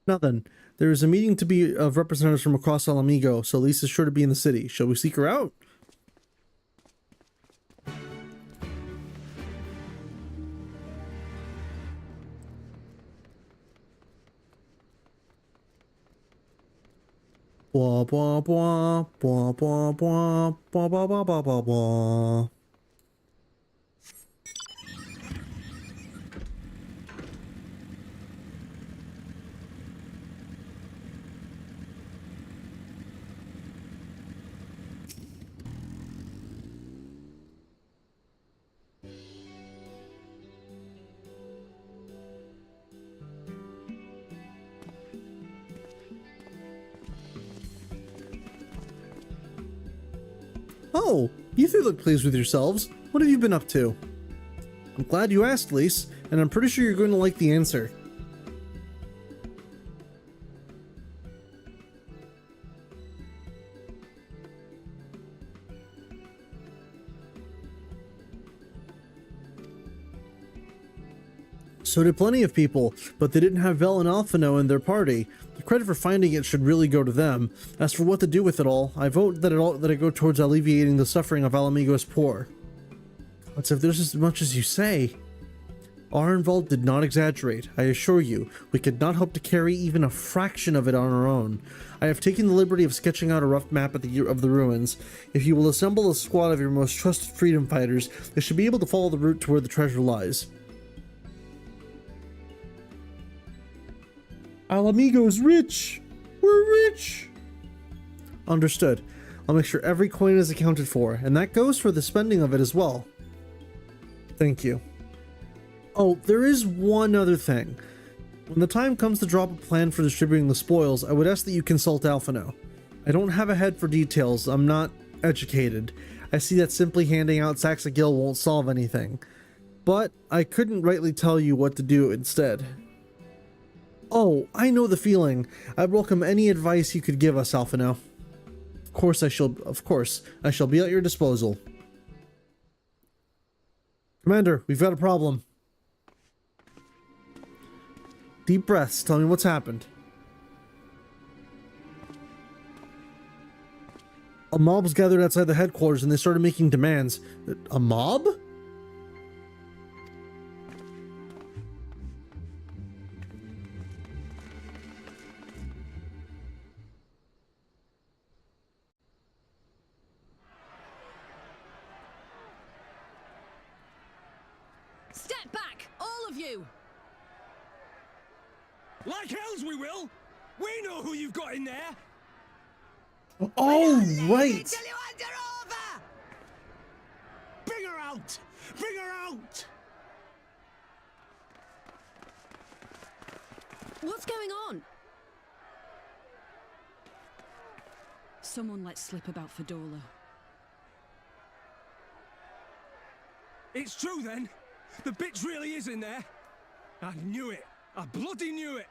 Now then, there is a meeting to be of representatives from across Ala Mhigo, so Lisa's sure to be in the city. Shall we seek her out? Blah blah blah blah blah blah blah blah blah blah blah blah. Oh, you three look pleased with yourselves. What have you been up to? I'm glad you asked, Lise, and I'm pretty sure you're going to like the answer. So did plenty of people, but they didn't have Vel and Alphino in their party. The credit for finding it should really go to them. As for what to do with it all, I vote that it go towards alleviating the suffering of Ala Mhigo's poor. But if there's as much as you say... Arnvald did not exaggerate. I assure you, we could not hope to carry even a fraction of it on our own. I have taken the liberty of sketching out a rough map of the ruins. If you will assemble a squad of your most trusted freedom fighters, they should be able to follow the route to where the treasure lies. Ala Mhigo's rich! We're rich! Understood. I'll make sure every coin is accounted for, and that goes for the spending of it as well. Thank you. Oh, there is one other thing. When the time comes to drop a plan for distributing the spoils, I would ask that you consult Alphino. I don't have a head for details, I'm not educated. I see that simply handing out sacks of gil won't solve anything. But I couldn't rightly tell you what to do instead. Oh, I know the feeling. I'd welcome any advice you could give us, Alphino. Of course I shall be at your disposal. Commander, we've got a problem. Deep breaths, tell me what's happened. A mob was gathered outside the headquarters and they started making demands. A mob? Step back, all of you! Like hells we will! We know who you've got in there! Oh, right! Till you hand her over! Bring her out! Bring her out! What's going on? Someone let slip about Fedorla. It's true then! The bitch really is in there! I knew it! I bloody knew it!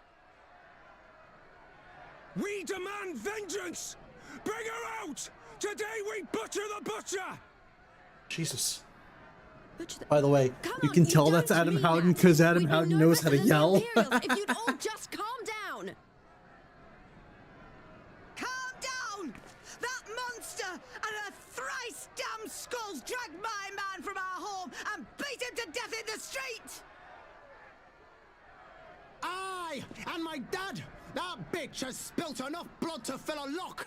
We demand vengeance! Bring her out! Today we butcher the butcher! Jesus. Butcher the... By the way, Come you on, can you tell don't that's Adam mean Howden that. because Adam We'd be Howden no knows how to better than the yell. Imperials if you'd all just calm down! Calm down! That monster and her thrice damned skulls dragged my man from our home and beat him to death in the street! Aye, and my dad! That bitch has spilt enough blood to fill a lock!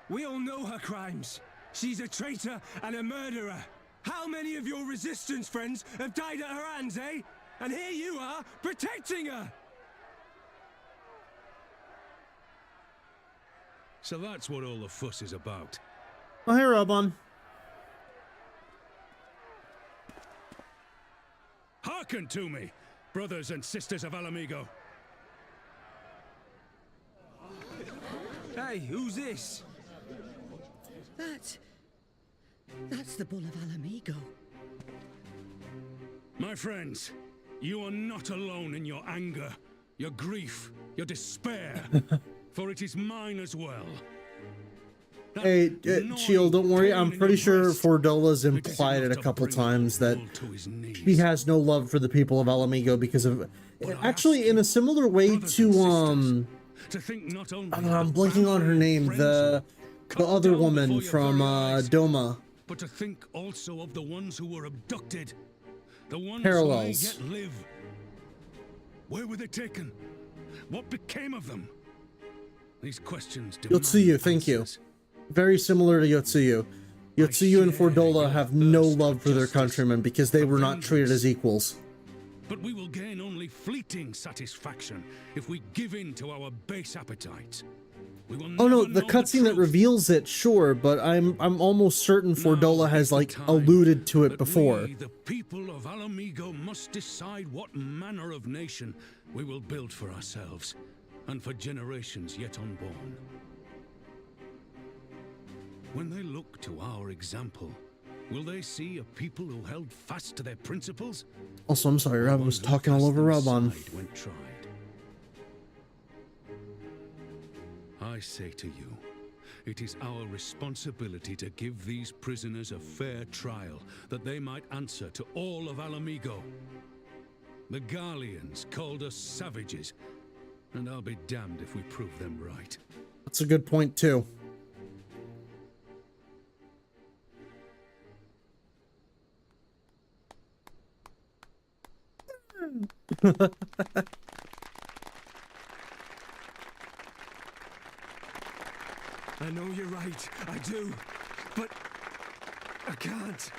We all know her crimes. She's a traitor and a murderer. How many of your resistance friends have died at her hands, eh? And here you are, protecting her! So that's what all the fuss is about. Oh, hey, Robon. Hearken to me, brothers and sisters of Ala Mhigo. Hey, who's this? That's the bull of Ala Mhigo. My friends, you are not alone in your anger, your grief, your despair, for it is mine as well. That Hey, Shield, don't worry. gnawing I'm pain in pretty your sure breast, Fordola's it is implied it enough a to couple bring times that bull to his knees. he has no love for the people of Ala Mhigo because of... Actually, in a similar way brothers and to, to think not only I'm of blanking on her family name, and friends the cut other down woman before your from, very eyes, Doma. but to think also of the ones who were abducted, the ones Parallels. who may yet live. Where were they taken? What became of them? These questions demand Yotsuyu, thank you. answers. Very similar to Yotsuyu. Yotsuyu and share Fordola your have no thirst love for their justice, countrymen because they for were not treated vengeance. as equals. But we will gain only fleeting satisfaction if we give in to our base appetites. We will Oh no, never the know cutscene that truth. reveals it, sure, but I'm almost certain Now Fordola has is the like time alluded to it that before. We, the people of Ala Mhigo, must decide what manner of nation we will build for ourselves and for generations yet unborn. When they look to our example, will they see a people who held fast to their principles? Also, I'm sorry, or Rob one was who talking all cast over them Robon. aside when tried? I say to you, It is our responsibility to give these prisoners a fair trial, that they might answer to all of Ala Mhigo. The Garleans called us savages, and I'll be damned if we prove them right. That's a good point, too. I know you're right, I do, but I can't.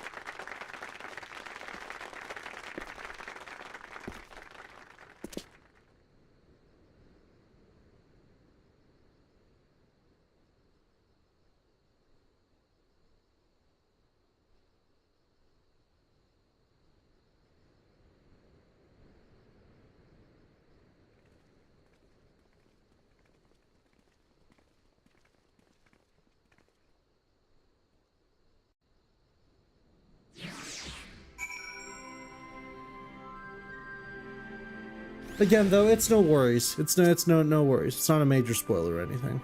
Again, though, it's no worries. It's no worries. It's not a major spoiler or anything.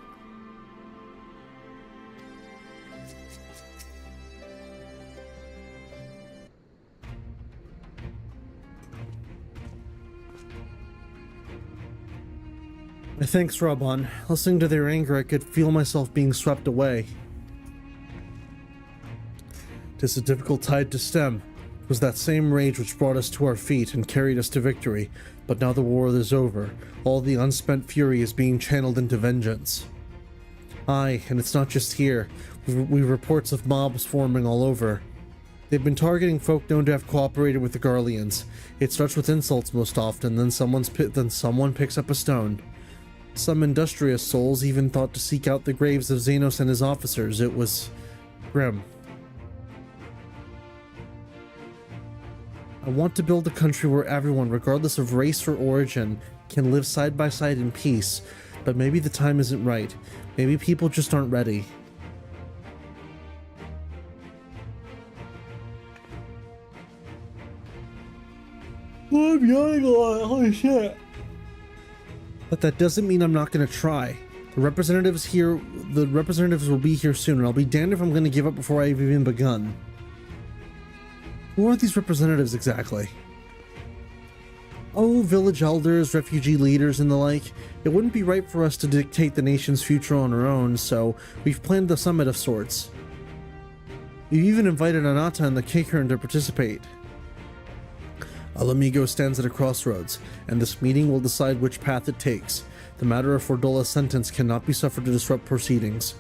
Thanks, Robon. Listening to their anger, I could feel myself being swept away. 'Tis a difficult tide to stem. It was that same rage which brought us to our feet and carried us to victory, but now the war is over. All the unspent fury is being channeled into vengeance. Aye, and it's not just here. We've reports of mobs forming all over. They've been targeting folk known to have cooperated with the Garleans. It starts with insults most often, then someone picks up a stone. Some industrious souls even thought to seek out the graves of Zenos and his officers. It was grim. I want to build a country where everyone, regardless of race or origin, can live side by side in peace, but maybe the time isn't right. Maybe people just aren't ready. Oh, I'm yawning a lot, holy shit. But that doesn't mean I'm not gonna try. The representatives will be here soon, and I'll be damned if I'm gonna give up before I've even begun. Who are these representatives exactly? Oh, village elders, refugee leaders, and the like. It wouldn't be right for us to dictate the nation's future on our own, so we've planned a summit of sorts. We've even invited Anata and the Kikern to participate. Ala Mhigo stands at a crossroads, and this meeting will decide which path it takes. The matter of Fordola's sentence cannot be suffered to disrupt proceedings.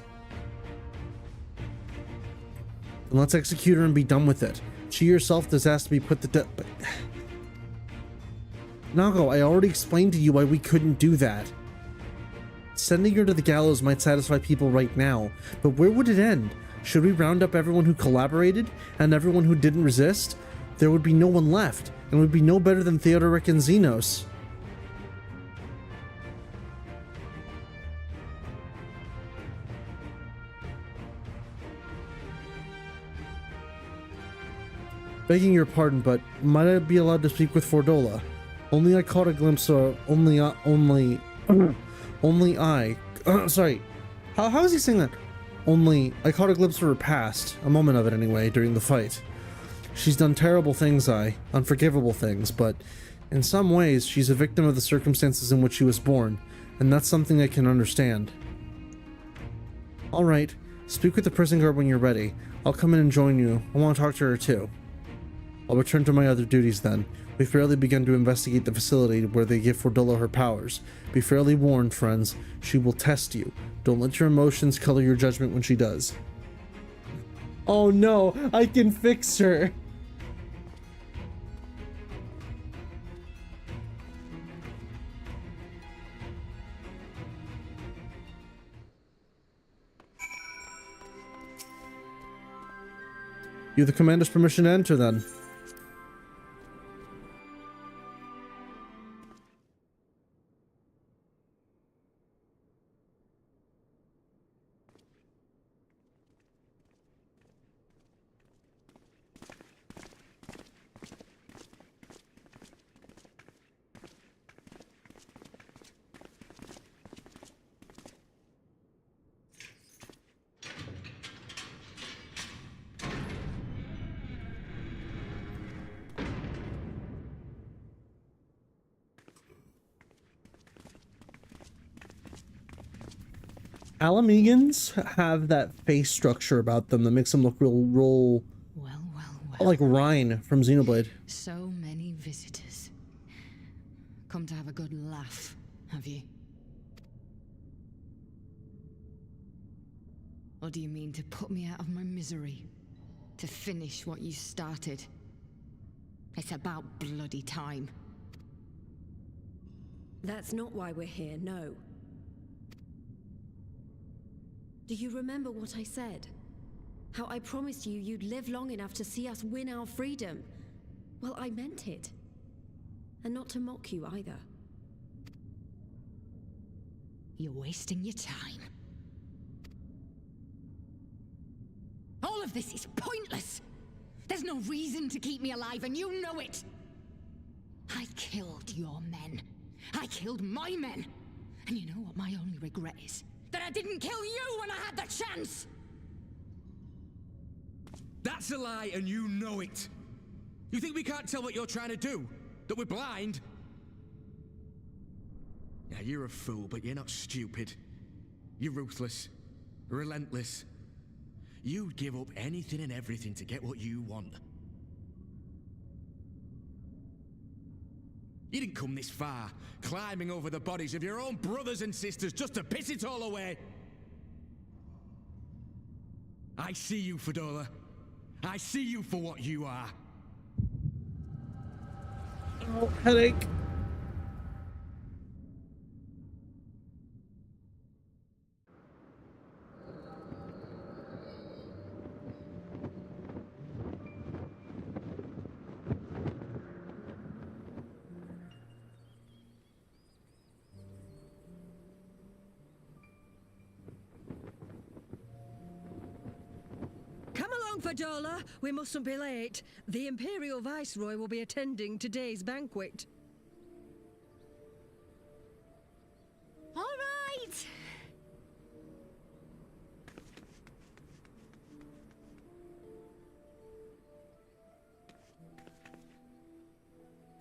Then let's execute her and be done with it. She herself does ask to be put to death, but... Nago, I already explained to you why we couldn't do that. Sending her to the gallows might satisfy people right now, but where would it end? Should we round up everyone who collaborated, and everyone who didn't resist? There would be no one left, and would be no better than Theodoric and Zenos. Begging your pardon, but might I be allowed to speak with Fordola? Only I caught a glimpse of... sorry. How is he saying that? Only I caught a glimpse of her past. A moment of it anyway, during the fight. She's done terrible things, unforgivable things, but in some ways, she's a victim of the circumstances in which she was born, and that's something I can understand. Alright, speak with the prison guard when you're ready. I'll come in and join you. I want to talk to her too. I'll return to my other duties then. We've barely begun to investigate the facility where they give Fordola her powers. Be fairly warned, friends. She will test you. Don't let your emotions color your judgment when she does. Oh no, I can fix her! You have the commander's permission to enter then. Ala Mhigans have that face structure about them that makes them look real like Rhine from Xenoblade. So many visitors. Come to have a good laugh, have you? Or do you mean to put me out of my misery? To finish what you started? It's about bloody time. That's not why we're here, no. Do you remember what I said? How I promised you you'd live long enough to see us win our freedom? Well, I meant it. And not to mock you either. You're wasting your time. All of this is pointless! There's no reason to keep me alive, and you know it! I killed your men. I killed my men. And you know what my only regret is? That I didn't kill you when I had the chance! That's a lie, and you know it. You think we can't tell what you're trying to do? That we're blind? Yeah, you're a fool, but you're not stupid. You're ruthless. Relentless. You'd give up anything and everything to get what you want. You didn't come this far, climbing over the bodies of your own brothers and sisters just to piss it all away. I see you, Fedora. I see you for what you are. Oh, headache. Fadola, we mustn't be late. The Imperial Viceroy will be attending today's banquet. All right!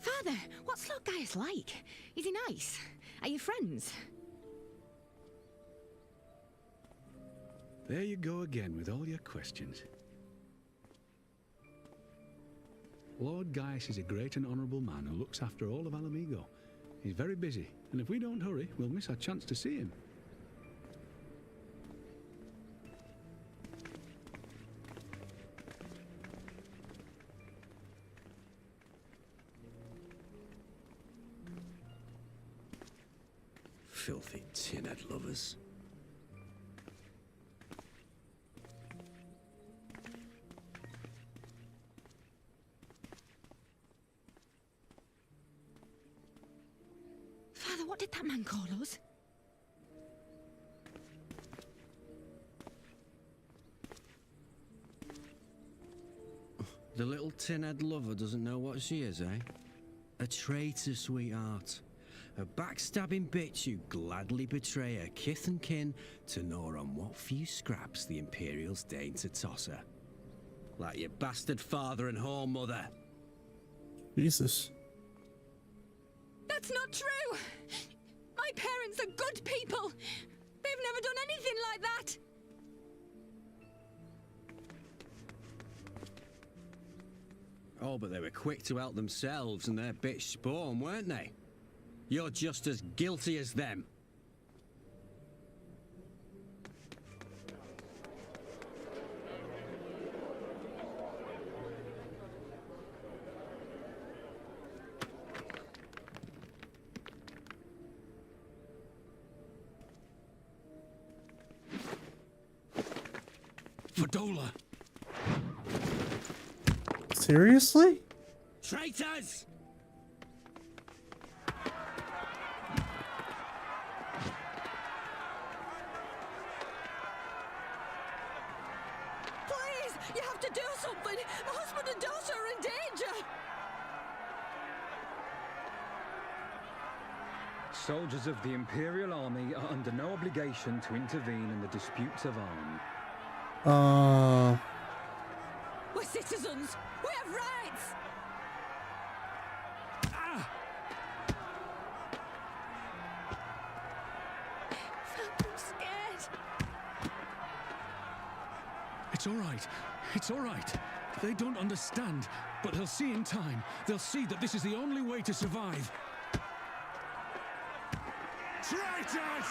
Father, what's Lord Gaius like? Is he nice? Are you friends? There you go again with all your questions. Lord Gaius is a great and honourable man who looks after all of Ala Mhigo. He's very busy, and if we don't hurry, we'll miss our chance to see him. Filthy tin-head lovers. Father, what did that man call us? The little tin-head lover doesn't know what she is, eh? A traitor, sweetheart. A backstabbing bitch who'd gladly betray her kith and kin to gnaw on what few scraps the Imperials deign to toss her. Like your bastard father and whore mother. Jesus. That's not true! My parents are good people! They've never done anything like that! Oh, but they were quick to help themselves and their bitch spawn, weren't they? You're just as guilty as them. Fedora! Seriously? Traitors! Please, you have to do something. My husband and daughter are in danger. Soldiers of the Imperial Army are under no obligation to intervene in the disputes of arms. We're citizens. We have rights. I'm scared. It's all right. It's all right. They don't understand, but they'll see in time. They'll see that this is the only way to survive. Traitors!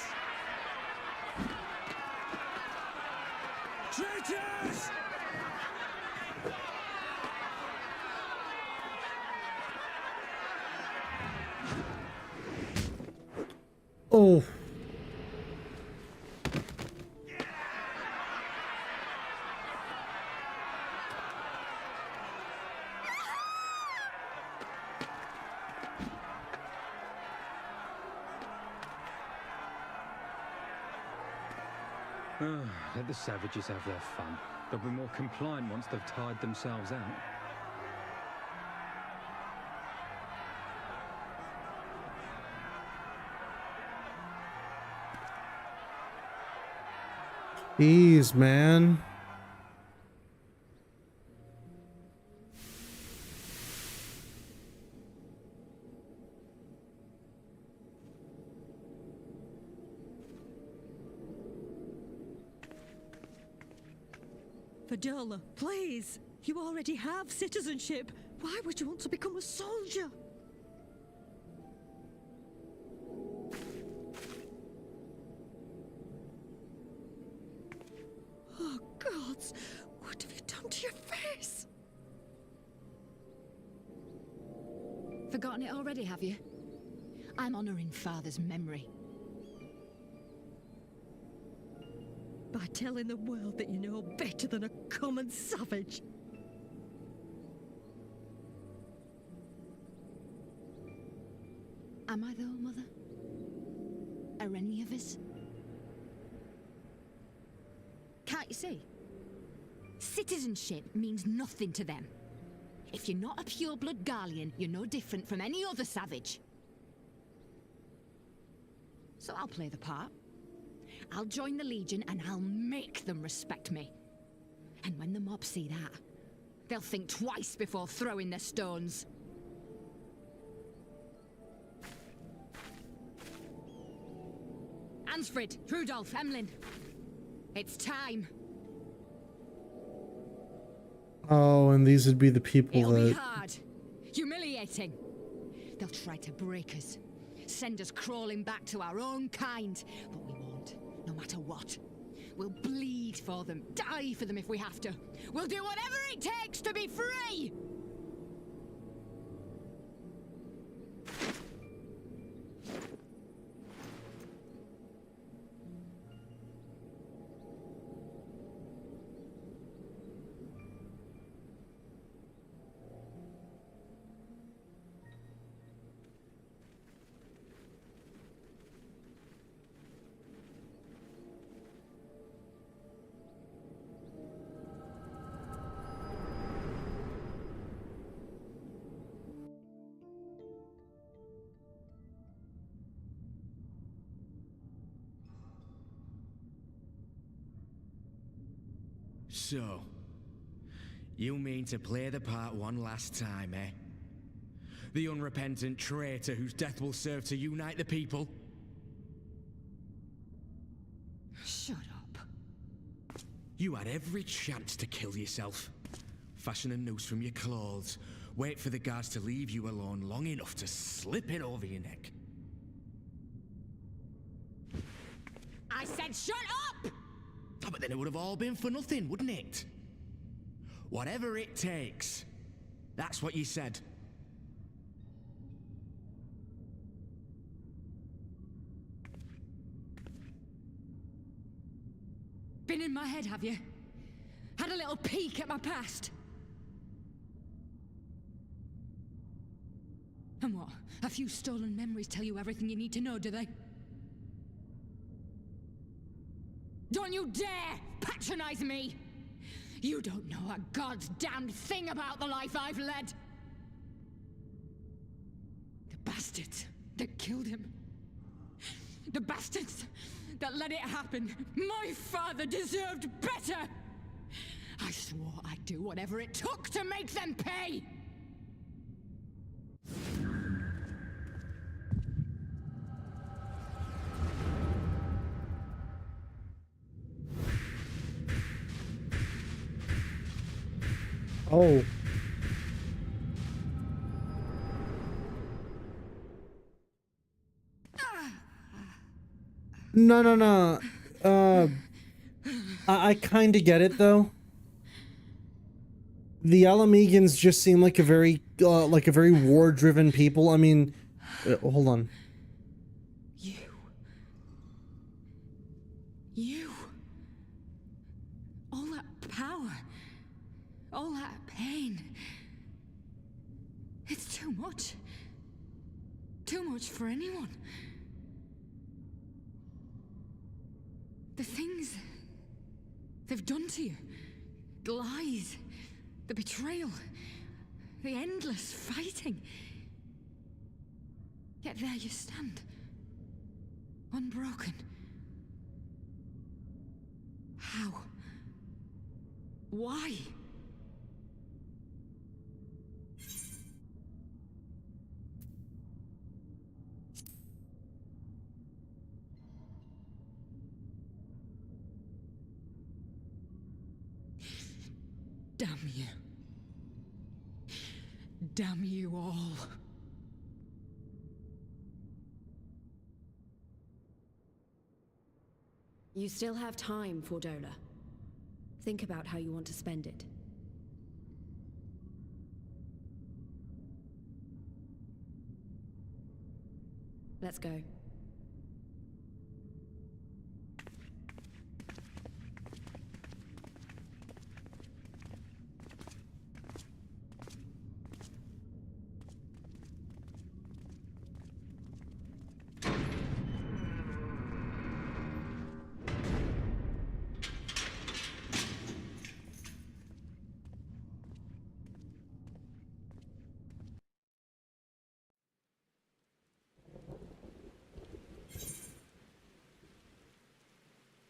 Traitors! Oh. Let the savages have their fun. They'll be more compliant once they've tired themselves out. Jeez, man. Fadela, please. You already have citizenship. Why would you want to become a soldier? Oh, gods. What have you done to your face? Forgotten it already, have you? I'm honoring Father's memory. By telling the world that you know better than a common savage. Am I though, Mother? Are any of us? Can't you see? Citizenship means nothing to them. If you're not a pure-blood Garlean, you're no different from any other savage. So I'll play the part. I'll join the Legion and I'll make them respect me. And when the mob see that, they'll think twice before throwing their stones. Ansfrid, Rudolph, Emlyn. It's time. Oh, and these would be the people It'll that... be hard. Humiliating. They'll try to break us. Send us crawling back to our own kind. But we won't, no matter what. We'll bleed for them, die for them if we have to. We'll do whatever it takes to be free! So, you mean to play the part one last time, eh? The unrepentant traitor whose death will serve to unite the people? Shut up. You had every chance to kill yourself. Fashion a noose from your clothes. Wait for the guards to leave you alone long enough to slip it over your neck. I said shut up! Oh, but then it would have all been for nothing, wouldn't it? Whatever it takes. That's what you said. Been in my head, have you? Had a little peek at my past? And what? A few stolen memories tell you everything you need to know, do they? Don't you dare patronize me! You don't know a god's damned thing about the life I've led! The bastards that killed him. The bastards that let it happen. My father deserved better! I swore I'd do whatever it took to make them pay! Oh. No. I kind of get it though. The Ala Mhigans just seem like a very war-driven people. I mean, hold on. You. All that power. All that pain. It's too much. Too much for anyone. The things they've done to you. The lies. The betrayal. The endless fighting. Yet there you stand. Unbroken. How? Why? Damn you. Damn you all. You still have time, Fordola. Think about how you want to spend it. Let's go.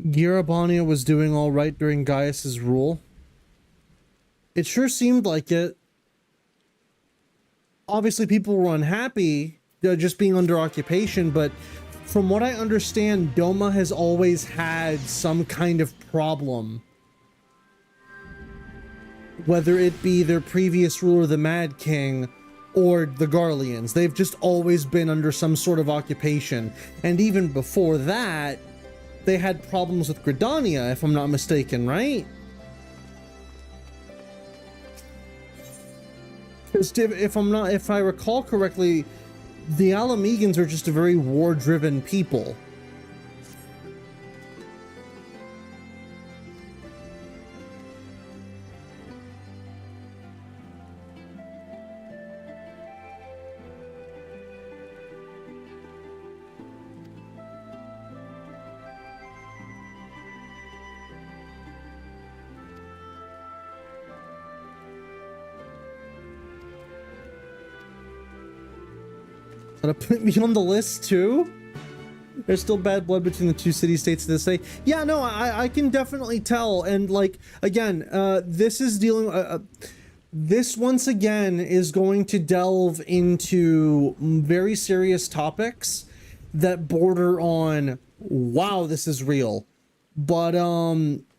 Garabania was doing all right during Gaius's rule. It sure seemed like it. Obviously, people were unhappy just being under occupation, but from what I understand, Doma has always had some kind of problem. Whether it be their previous ruler, the Mad King, or the Garleans. They've just always been under some sort of occupation. And even before that, they had problems with Gridania, if I'm not mistaken, right? Because if I recall correctly, the Ala Mhigans are just a very war-driven people. Gonna put me on the list too? There's still bad blood between the two city-states to this day. Yeah, no, I can definitely tell. And like, again, this is dealing... this once again is going to delve into very serious topics that border on, wow, this is real. But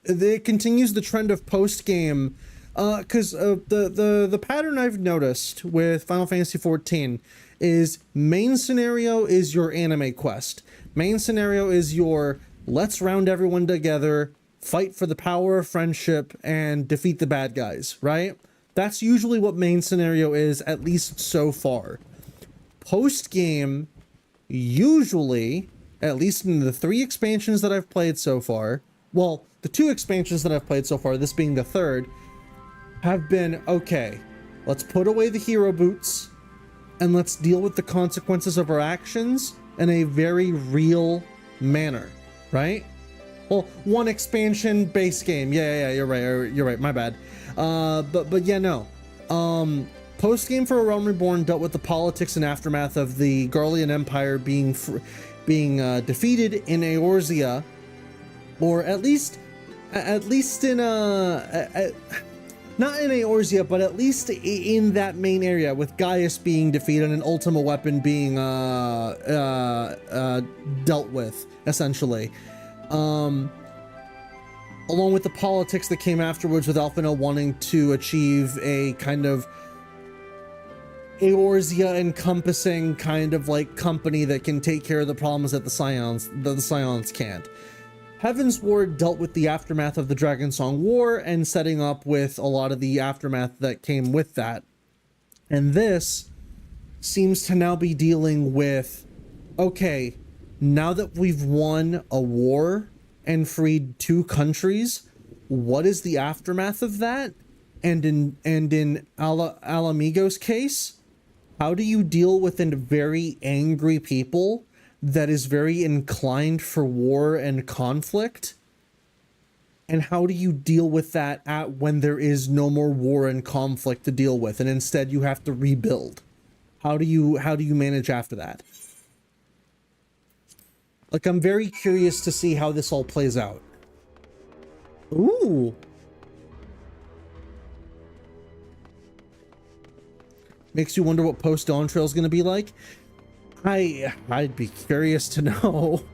it continues the trend of post-game, because the pattern I've noticed with Final Fantasy XIV is main scenario is your anime quest. Main scenario is your let's round everyone together, fight for the power of friendship, and defeat the bad guys, right? That's usually what main scenario is, at least so far. Post-game, usually, at least in the 3 expansions that I've played so far, well, the 2 expansions that I've played so far, this being the 3rd, have been, okay, let's put away the hero boots, and let's deal with the consequences of our actions in a very real manner, right? Well, 1 expansion base game. Yeah, you're right, my bad. But yeah, no. Post game for A Realm Reborn dealt with the politics and aftermath of the Garlean Empire being defeated in Eorzea, or at least in not in Eorzea, but at least in that main area, with Gaius being defeated and an Ultima weapon being dealt with, essentially. along with the politics that came afterwards with Alphino wanting to achieve a kind of Eorzea encompassing kind of like company that can take care of the problems that the Scions can't. Heaven's Ward dealt with the aftermath of the Dragonsong War and setting up with a lot of the aftermath that came with that. And this seems to now be dealing with, okay, now that we've won a war and freed 2 countries, what is the aftermath of that? And in Ala Mhigo's case, how do you deal with a very angry people that is very inclined for war and conflict? And how do you deal with that when there is no more war and conflict to deal with, and instead you have to rebuild? How do you manage after that? Like, I'm very curious to see how this all plays out. Ooh. Makes you wonder what post Dawntrail is going to be like. I'd be curious to know.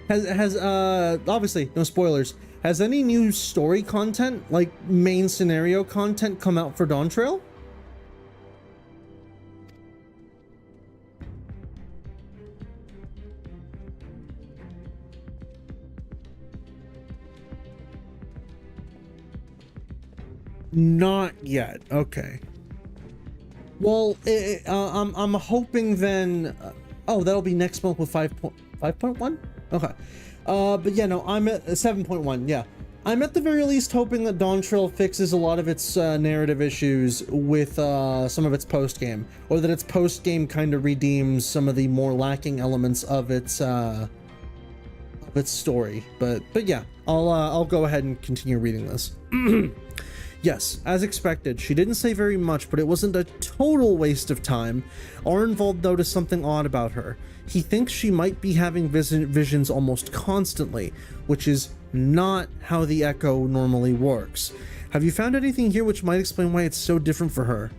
Has obviously no spoilers. Has any new story content, like main scenario content, come out for Dawntrail? Not yet. Okay. Well, I'm hoping then. Oh, that'll be next month with 5.1. Okay. But yeah, no, I'm at 7.1. Yeah, I'm at the very least hoping that Dawntrail fixes a lot of its narrative issues with some of its post game, or that its post game kind of redeems some of the more lacking elements of its story. But yeah, I'll go ahead and continue reading this. Yes, as expected, she didn't say very much, but it wasn't a total waste of time. Arnvald noticed something odd about her. He thinks she might be having visions almost constantly, which is not how the Echo normally works. Have you found anything here which might explain why it's so different for her?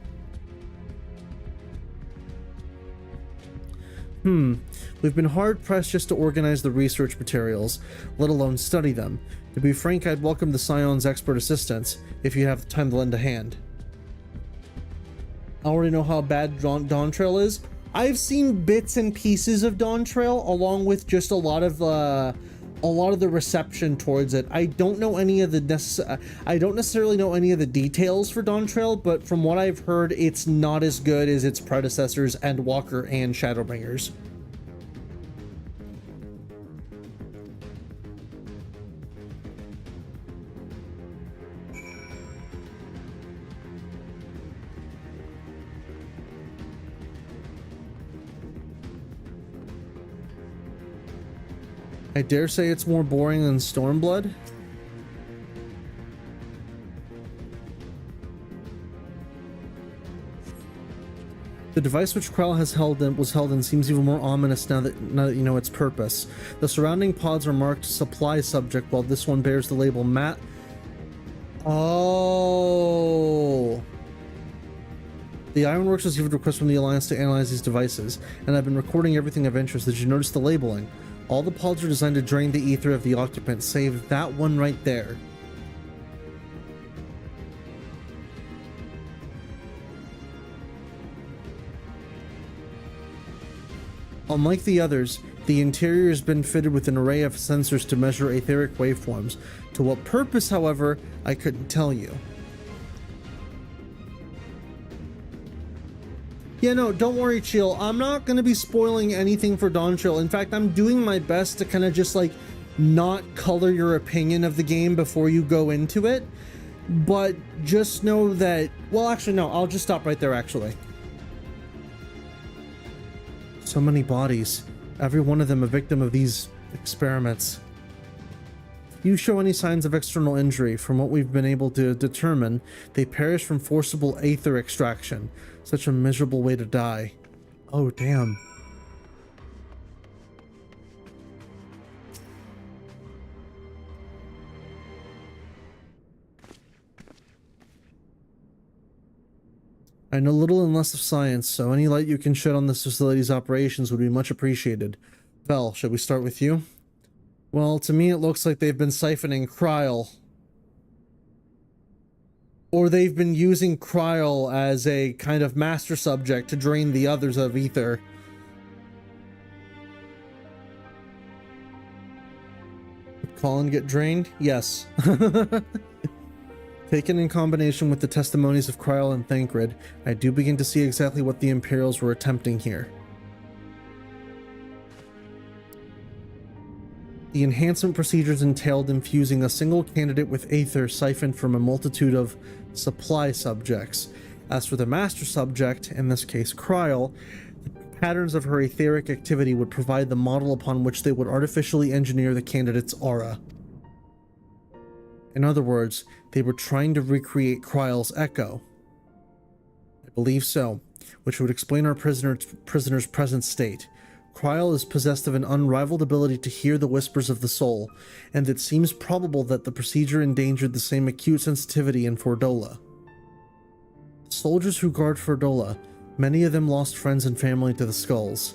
We've been hard-pressed just to organize the research materials, let alone study them. To be frank, I'd welcome the Scion's expert assistance, if you have the time to lend a hand. I already know how bad Dawntrail is. I've seen bits and pieces of Dawntrail, along with just a lot of the reception towards it. I don't know any of the I don't necessarily know any of the details for Dawntrail, but from what I've heard, it's not as good as its predecessors, Endwalker and ShadowBringers. I dare say it's more boring than Stormblood. The device which Krell has was held in seems even more ominous now that you know its purpose. The surrounding pods are marked supply subject, while this one bears the label Matt. Oh. The Ironworks received a request from the Alliance to analyze these devices, and I've been recording everything of interest. Did you notice the labeling? All the pods are designed to drain the ether of the occupant, save that one right there. Unlike the others, the interior has been fitted with an array of sensors to measure etheric waveforms. To what purpose, however, I couldn't tell you. Yeah, no, don't worry, Chill. I'm not going to be spoiling anything for Dawntrail. In fact, I'm doing my best to kind of just, like, not color your opinion of the game before you go into it. But just know that... Well, actually, no. I'll just stop right there, actually. So many bodies. Every one of them a victim of these experiments. If you show any signs of external injury, from what we've been able to determine, they perish from forcible aether extraction. Such a miserable way to die. Oh, damn. I know little and less of science, so any light you can shed on this facility's operations would be much appreciated. Vel, should we start with you? Well, to me it looks like they've been siphoning Kryl. Or they've been using Kryl as a kind of master subject to drain the others of ether. Did Colin get drained? Yes. Taken in combination with the testimonies of Kryl and Thancred, I do begin to see exactly what the Imperials were attempting here. The enhancement procedures entailed infusing a single candidate with aether siphoned from a multitude of supply subjects. As for the master subject, in this case Kryl, the patterns of her etheric activity would provide the model upon which they would artificially engineer the candidate's aura. In other words, they were trying to recreate Kryl's echo. I believe so, which would explain our prisoner's present state. Kryl is possessed of an unrivaled ability to hear the whispers of the soul, and it seems probable that the procedure endangered the same acute sensitivity in Fordola. Soldiers who guard Fordola, many of them lost friends and family to the skulls.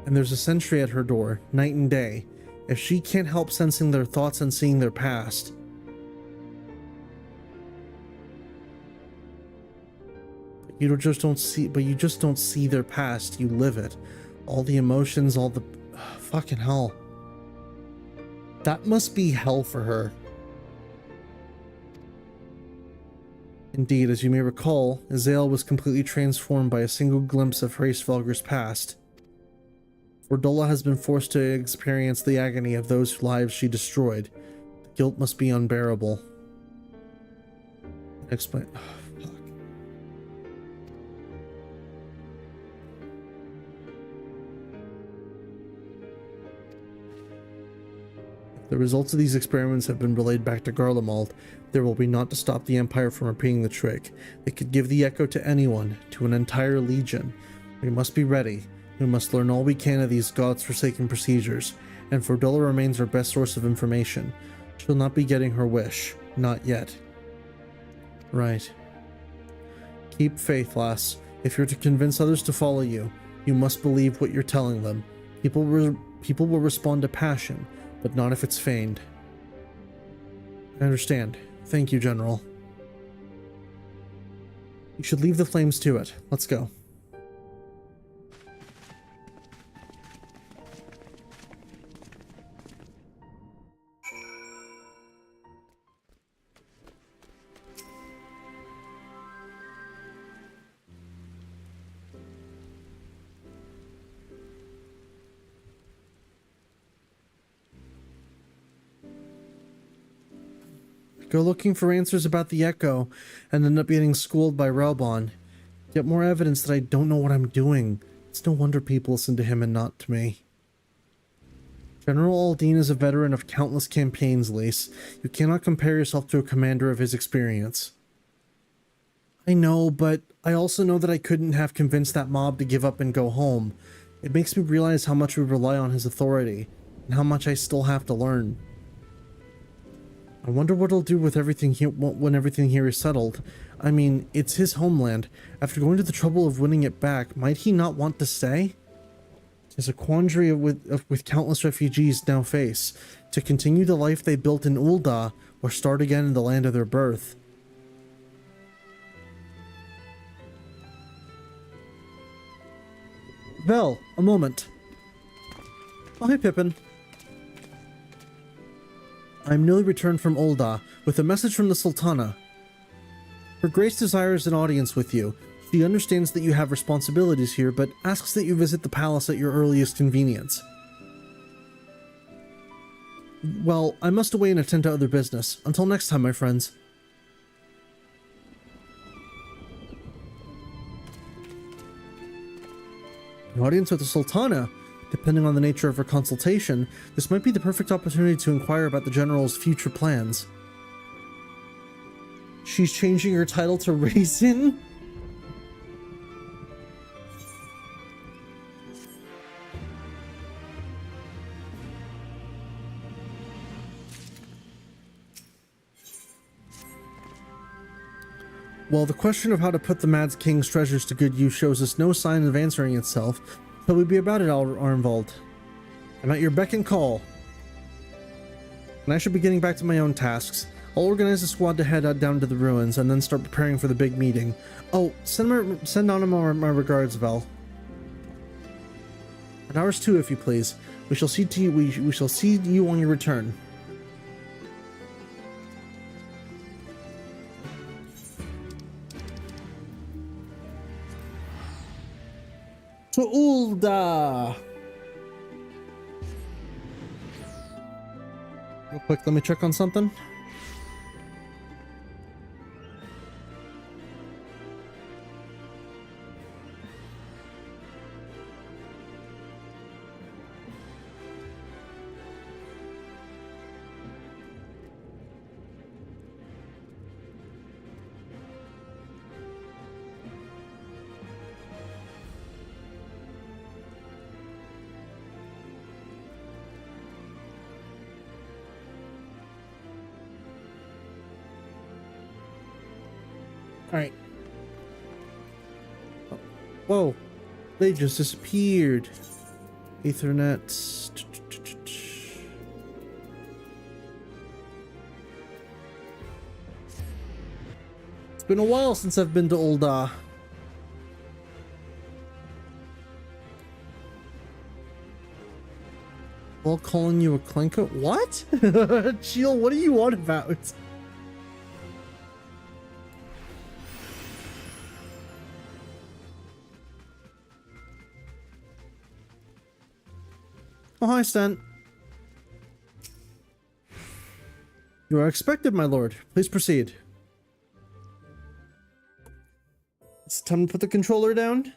And there's a sentry at her door, night and day. If she can't help sensing their thoughts and seeing their past... You just don't see their past, you live it. All the emotions, all the... fucking hell. That must be hell for her. Indeed, as you may recall, Azael was completely transformed by a single glimpse of Hraesvelgur's past. Fordola has been forced to experience the agony of those lives she destroyed. The guilt must be unbearable. Explain... The results of these experiments have been relayed back to Garlean. There will be naught to stop the Empire from repeating the trick. They could give the echo to anyone, to an entire legion. We must be ready. We must learn all we can of these gods-forsaken procedures, and Fordola remains our best source of information. She'll not be getting her wish. Not yet. Right. Keep faith, lass. If you're to convince others to follow you, you must believe what you're telling them. People will respond to passion, but not if it's feigned. I understand. Thank you, General. You should leave the flames to it. Let's go. Go looking for answers about the Echo, and end up getting schooled by Relbon. Get more evidence that I don't know what I'm doing. It's no wonder people listen to him and not to me. General Aldine is a veteran of countless campaigns, Lise. You cannot compare yourself to a commander of his experience. I know, but I also know that I couldn't have convinced that mob to give up and go home. It makes me realize how much we rely on his authority, and how much I still have to learn. I wonder what he'll do with everything when everything here is settled. I mean, it's his homeland. After going to the trouble of winning it back, might he not want to stay? There's a quandary with countless refugees now face. To continue the life they built in Ul'dah, or start again in the land of their birth. Vel, a moment. Oh, hey, Pippin. I'm newly returned from Ul'dah with a message from the Sultana. Her Grace desires an audience with you. She understands that you have responsibilities here, but asks that you visit the palace at your earliest convenience. Well, I must away and attend to other business. Until next time, my friends. An audience with the Sultana? Depending on the nature of her consultation, this might be the perfect opportunity to inquire about the General's future plans. She's changing her title to Raisin? While the question of how to put the Mad King's treasures to good use shows us no sign of answering itself, till we be about it, Arnvald. I'm at your beck and call. and I should be getting back to my own tasks. I'll organize a squad to head down to the ruins and then start preparing for the big meeting. Oh, send on my regards, Vel. And ours too, if you please. We shall see to you. We shall see you on your return. To Ul'dah. Real quick, let me check on something. Alright. Whoa. They just disappeared. Ethernet. It's been a while since I've been to Ul'dah. While calling you a Klenko? What? Chill, what are you on about? Oh, hi, Stan. You are expected, my lord. Please proceed. It's time to put the controller down.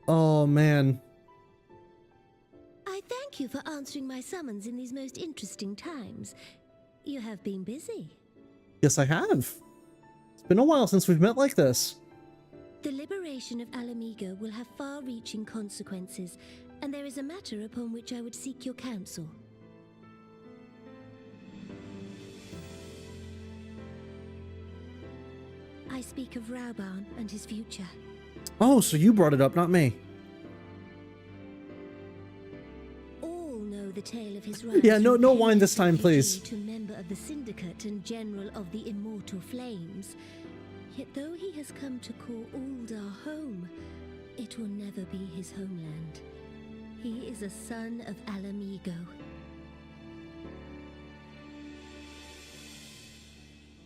Oh, man. I thank you for answering my summons in these most interesting times. You have been busy. Yes, I have. It's been a while since we've met like this. The liberation of Ala Mhigo will have far-reaching consequences, and there is a matter upon which I would seek your counsel. I speak of Rauban and his future. Oh, so you brought it up, not me. All know the tale of his rise. Yeah, no wine this time, please. To member of the Syndicate and General of the Immortal Flames. Yet though he has come to call Ul'dah home, it will never be his homeland. He is a son of Ala Mhigo.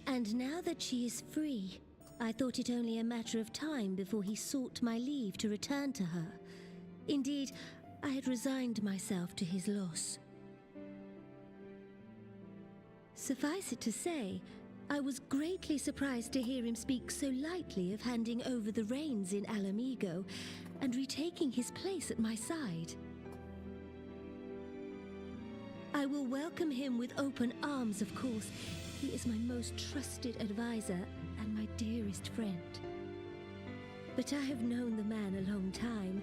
And now that she is free, I thought it only a matter of time before he sought my leave to return to her. Indeed, I had resigned myself to his loss. Suffice it to say, I was greatly surprised to hear him speak so lightly of handing over the reins in Ala Mhigo and retaking his place at my side. I will welcome him with open arms, of course. He is my most trusted advisor and my dearest friend. But I have known the man a long time,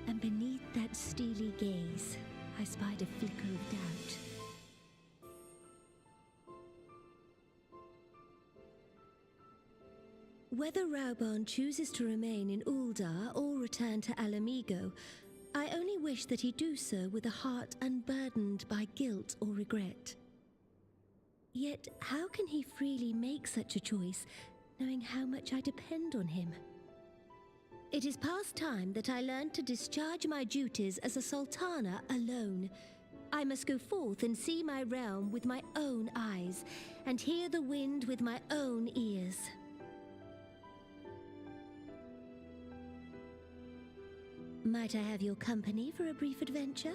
and beneath that steely gaze, I spied a flicker of doubt. Whether Rauban chooses to remain in Ul'dah or return to Ala Mhigo, I only wish that he do so with a heart unburdened by guilt or regret. Yet, how can he freely make such a choice, knowing how much I depend on him? It is past time that I learned to discharge my duties as a sultana alone. I must go forth and see my realm with my own eyes, and hear the wind with my own ears. Might I have your company for a brief adventure?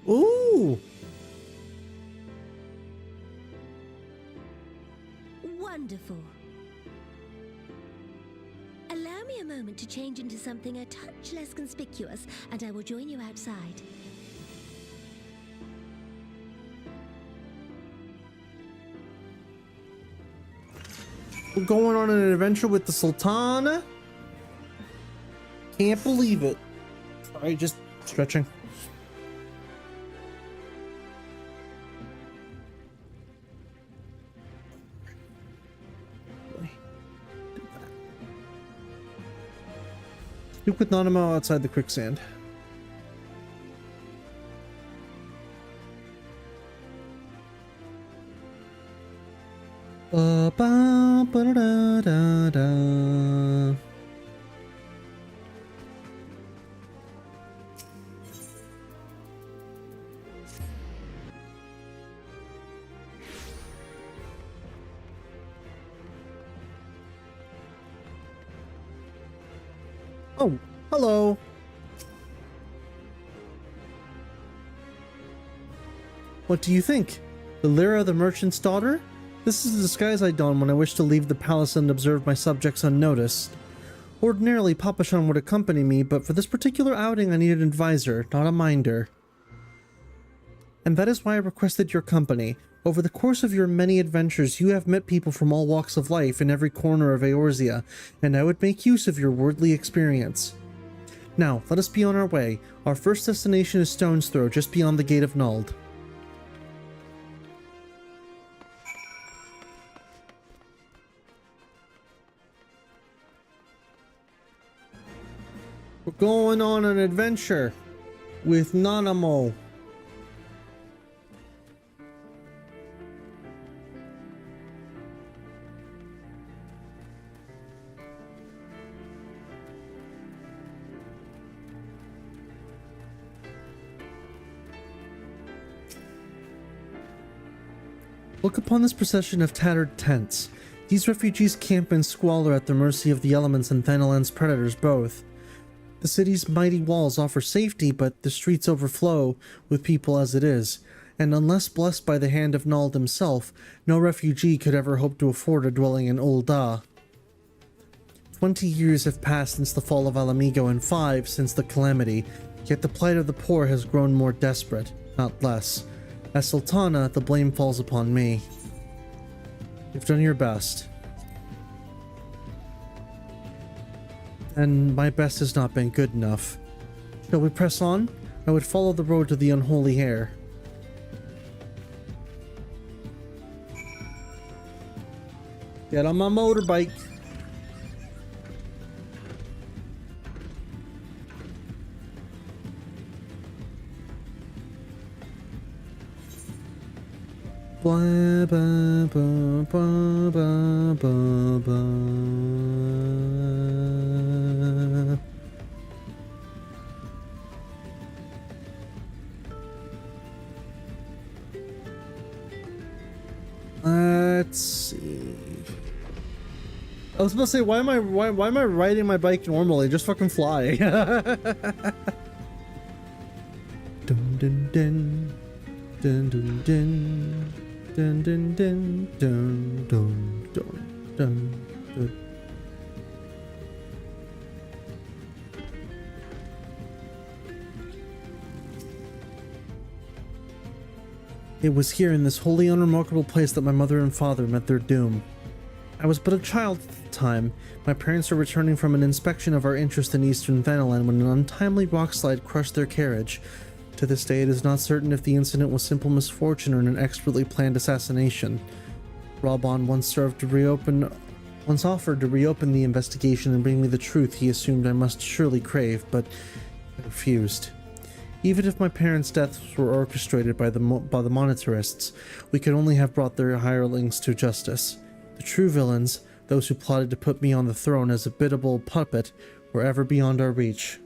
Ooh! Wonderful. Allow me a moment to change into something a touch less conspicuous, and I will join you outside. We're going on an adventure with the Sultana? Can't believe it. Sorry, just stretching. Speak with Nanamo outside the quicksand. da da. Oh, hello. What do you think? The Lyra, the merchant's daughter? This is the disguise I don when I wish to leave the palace and observe my subjects unnoticed. Ordinarily, Papashan would accompany me, but for this particular outing I need an advisor, not a minder. And that is why I requested your company. Over the course of your many adventures, you have met people from all walks of life in every corner of Eorzea, and I would make use of your worldly experience. Now, let us be on our way. Our first destination is Stone's Throw, just beyond the Gate of Nald. We're going on an adventure with Nanamo. Look upon this procession of tattered tents. These refugees camp in squalor at the mercy of the elements and Thanalan's predators both. The city's mighty walls offer safety, but the streets overflow with people as it is, and unless blessed by the hand of Nald himself, no refugee could ever hope to afford a dwelling in Ul'dah. 20 years have passed since the fall of Ala Mhigo and 5 since the calamity, yet the plight of the poor has grown more desperate, not less. As Sultana, the blame falls upon me. You've done your best. And my best has not been good enough. Shall we press on? I would follow the road to the unholy air. Get on my motorbike. Blah, blah, blah, blah, blah, blah, blah. Let's see. I was about to say, why am I riding my bike normally? Just fucking fly. Dun dun dun dun dun dun. Dun dun dun dun dun dun dun dun. It was here in this holy unremarkable place that my mother and father met their doom. I was but a child at the time. My parents were returning from an inspection of our interest in eastern Thanalan when an untimely rockslide crushed their carriage. To this day, it is not certain if the incident was simple misfortune or an expertly planned assassination. Raban once offered to reopen the investigation and bring me the truth he assumed I must surely crave, but I refused. Even if my parents' deaths were orchestrated by the monetarists, we could only have brought their hirelings to justice. The true villains, those who plotted to put me on the throne as a biddable puppet, were ever beyond our reach.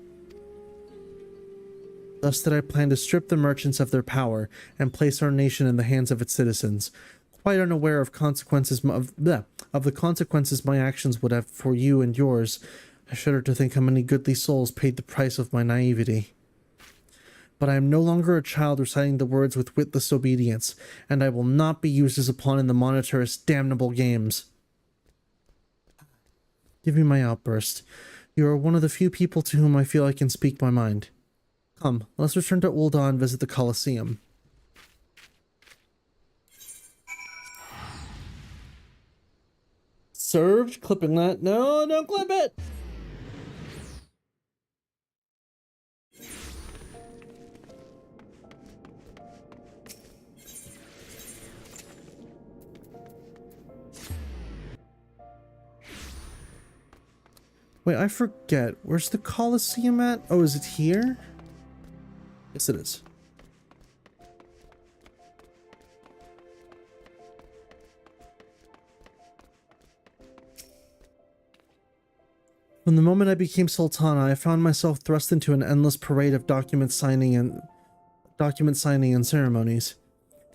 Thus did I plan to strip the merchants of their power and place our nation in the hands of its citizens, quite unaware of the consequences my actions would have for you and yours. I shudder to think how many goodly souls paid the price of my naivety. But I am no longer a child reciting the words with witless obedience, and I will not be used as a pawn in the monetarist damnable games. Give me my outburst. You are one of the few people to whom I feel I can speak my mind. Come, let's return to Ul'dah and visit the Colosseum. Served? Clipping that? No, don't clip it! Wait, I forget. Where's the Colosseum at? Oh, is it here? Yes, it is. From the moment I became Sultana, I found myself thrust into an endless parade of document signing and ceremonies.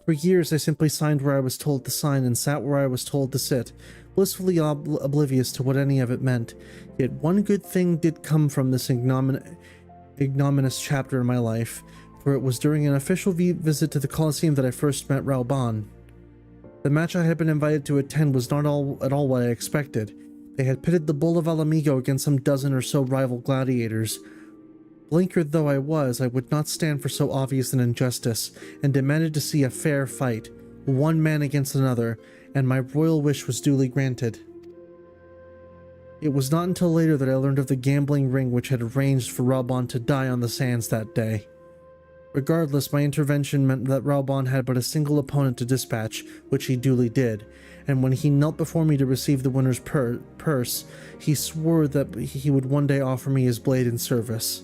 For years, I simply signed where I was told to sign and sat where I was told to sit, blissfully oblivious to what any of it meant. Yet one good thing did come from this ignominious chapter in my life, for it was during an official visit to the Colosseum that I first met Raoban. The match I had been invited to attend was not at all what I expected. They had pitted the Bull of Ala Mhigo against some dozen or so rival gladiators. Blinkered though I was, I would not stand for so obvious an injustice, and demanded to see a fair fight, one man against another, and my royal wish was duly granted. It was not until later that I learned of the gambling ring which had arranged for Raoban to die on the sands that day. Regardless, my intervention meant that Raoban had but a single opponent to dispatch, which he duly did, and when he knelt before me to receive the winner's purse, he swore that he would one day offer me his blade in service.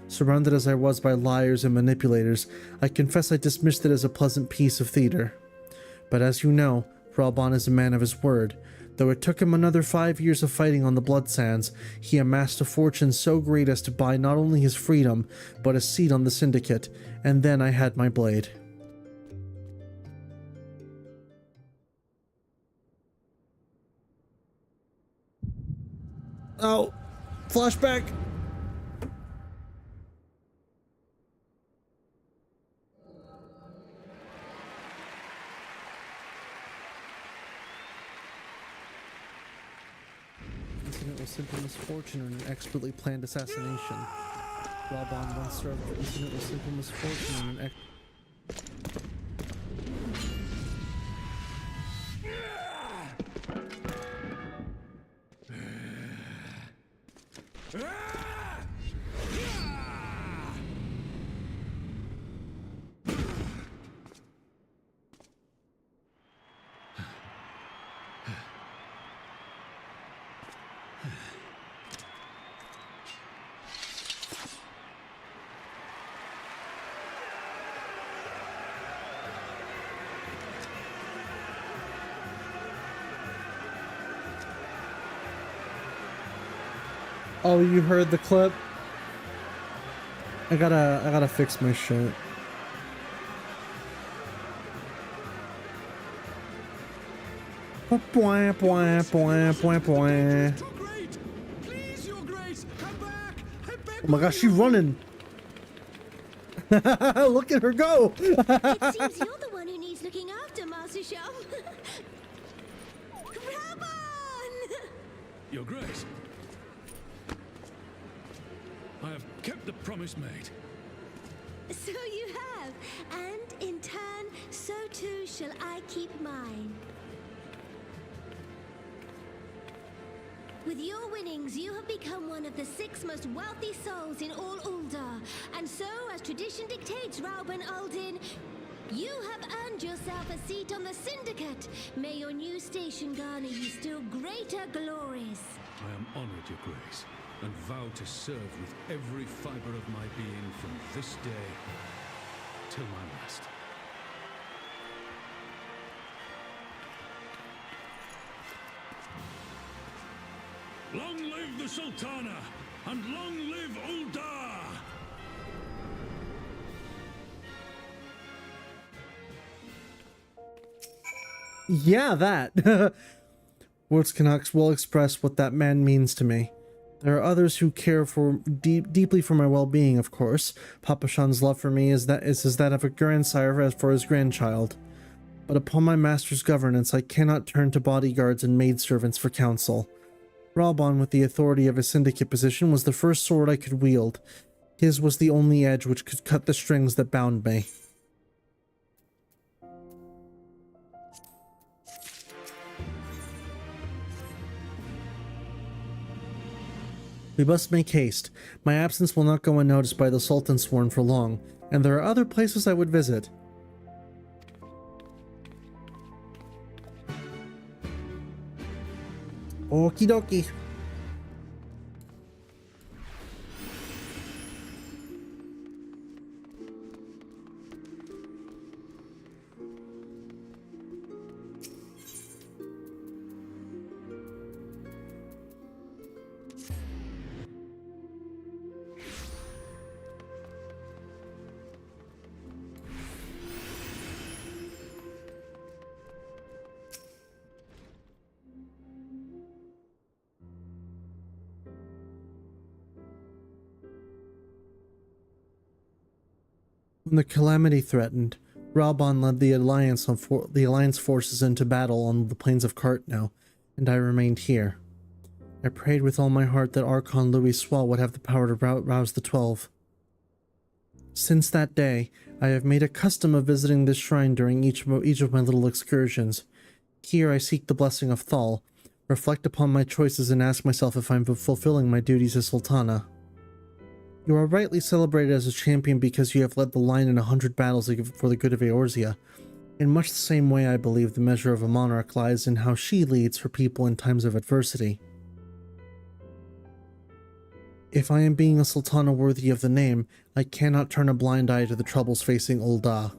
Surrounded as I was by liars and manipulators, I confess I dismissed it as a pleasant piece of theater. But as you know, Raoban is a man of his word. Though it took him another 5 years of fighting on the blood sands, he amassed a fortune so great as to buy not only his freedom, but a seat on the syndicate, and then I had my blade. Oh, flashback! Incident was simple misfortune or an expertly planned assassination. Raoban once served for incident was simple misfortune or an Oh, you heard the clip? I gotta fix my shit. Oh my gosh, she's running. Look at her go. It seems you're the one who needs looking after, Master Shah. Raoban! Your Grace, I have kept the promise made. So you have, and in turn, so too shall I keep mine. With your winnings, you have become one of the 6 most wealthy souls in all Uldar, and so, as tradition dictates, Raoban Aldin, you have earned yourself a seat on the Syndicate. May your new station garner you still greater glories. I am honored, Your Grace, and vow to serve with every fiber of my being from this day till my last. Long live the Sultana, and long live Uldar! Yeah, that. Words cannot well express what that man means to me. There are others who care deeply for my well-being, of course. Papa Shan's love for me is that of a grandsire as for his grandchild. But upon my master's governance, I cannot turn to bodyguards and maidservants for counsel. Raoban, with the authority of a syndicate position, was the first sword I could wield. His was the only edge which could cut the strings that bound me. We must make haste. My absence will not go unnoticed by the Sultan Sworn for long, and there are other places I would visit. Okie dokie. When the calamity threatened, Ralban led the Alliance forces into battle on the plains of Cartno, and I remained here. I prayed with all my heart that Archon Louis Squall would have the power to rouse the 12. Since that day, I have made a custom of visiting this shrine during each of my little excursions. Here I seek the blessing of Thal, reflect upon my choices, and ask myself if I'm fulfilling my duties as Sultana. You are rightly celebrated as a champion because you have led the line in 100 battles for the good of Eorzea. In much the same way, I believe the measure of a monarch lies in how she leads her people in times of adversity. If I am being a Sultana worthy of the name, I cannot turn a blind eye to the troubles facing Ul'dah.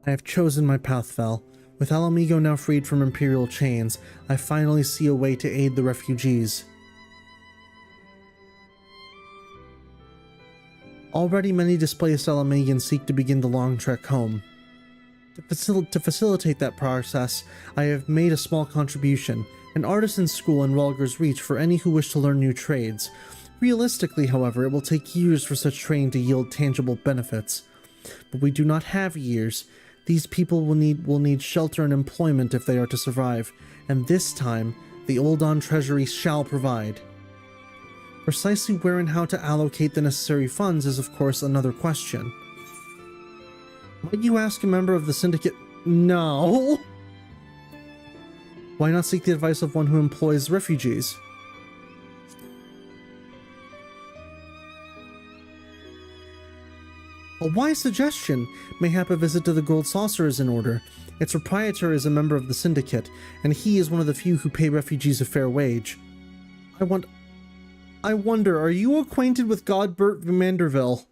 I have chosen my path, Val. With Ala Mhigo now freed from Imperial chains, I finally see a way to aid the refugees. Already many displaced Ala Mhigans seek to begin the long trek home. To facilitate that process, I have made a small contribution, an artisan school in Rhalgr's Reach for any who wish to learn new trades. Realistically, however, it will take years for such training to yield tangible benefits. But we do not have years. These people will need shelter and employment if they are to survive, and this time, the Ul'dah Treasury shall provide. Precisely where and how to allocate the necessary funds is, of course, another question. Might you ask a member of the Syndicate? No! Why not seek the advice of one who employs refugees? A wise suggestion. Mayhap a visit to the Gold Saucer is in order. Its proprietor is a member of the Syndicate, and he is one of the few who pay refugees a fair wage. I wonder, are you acquainted with Godbert Manderville?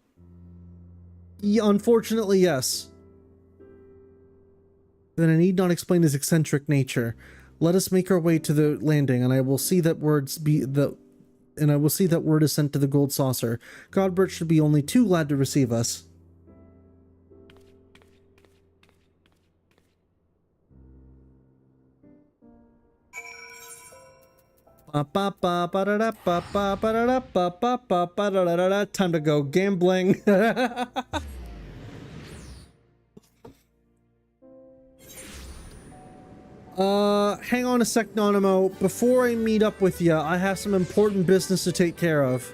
Unfortunately, yes. Then I need not explain his eccentric nature. Let us make our way to the landing, and I will see that word is sent to the Gold Saucer. Godbert should be only too glad to receive us. Time to go gambling. Hang on a sec, Nonimo. Before I meet up with you, I have some important business to take care of.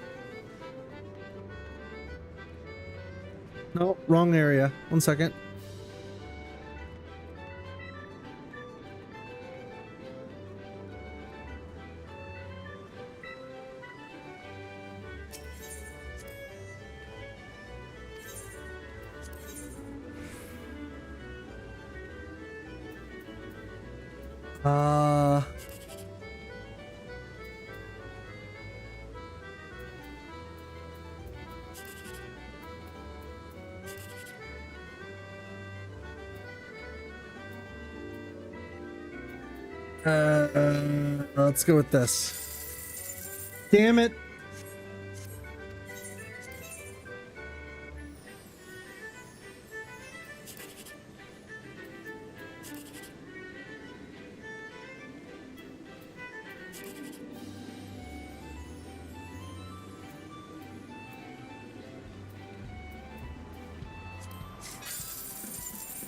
No, wrong area. 1 second. Let's go with this. Damn it.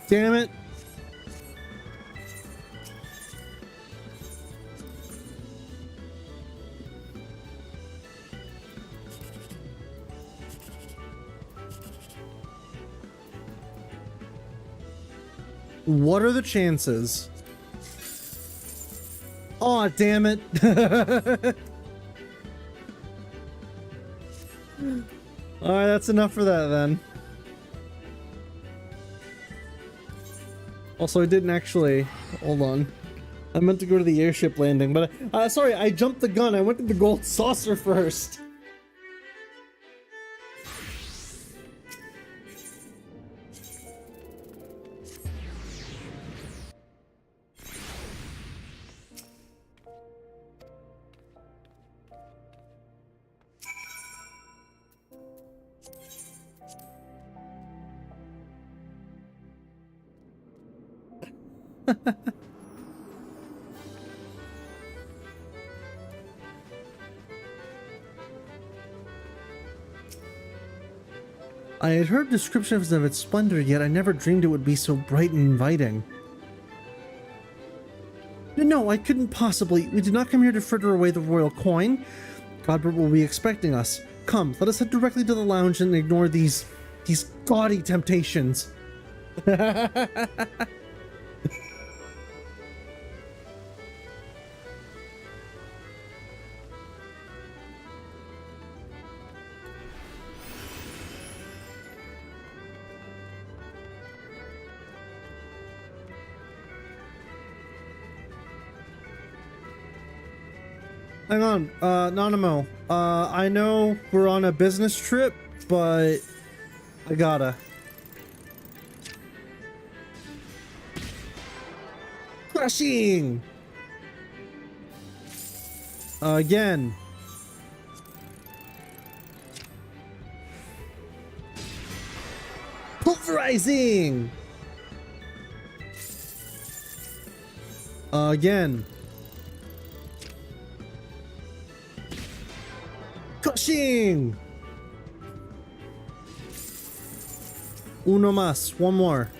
Damn it. What are the chances? Aw, damn it. Alright, that's enough for that then. Also, I didn't actually... Hold on. I meant to go to the airship landing, but... sorry, I jumped the gun. I went to the Gold Saucer first. I had heard descriptions of its splendor, yet I never dreamed it would be so bright and inviting. No, I couldn't possibly. We did not come here to fritter away the royal coin. Godbert will be expecting us. Come, let us head directly to the lounge and ignore these gaudy temptations. Hang on, Nanamo. I know we're on a business trip, but I gotta. Crushing! Again. Pulverizing! Again. Crushing! Uno más. One more.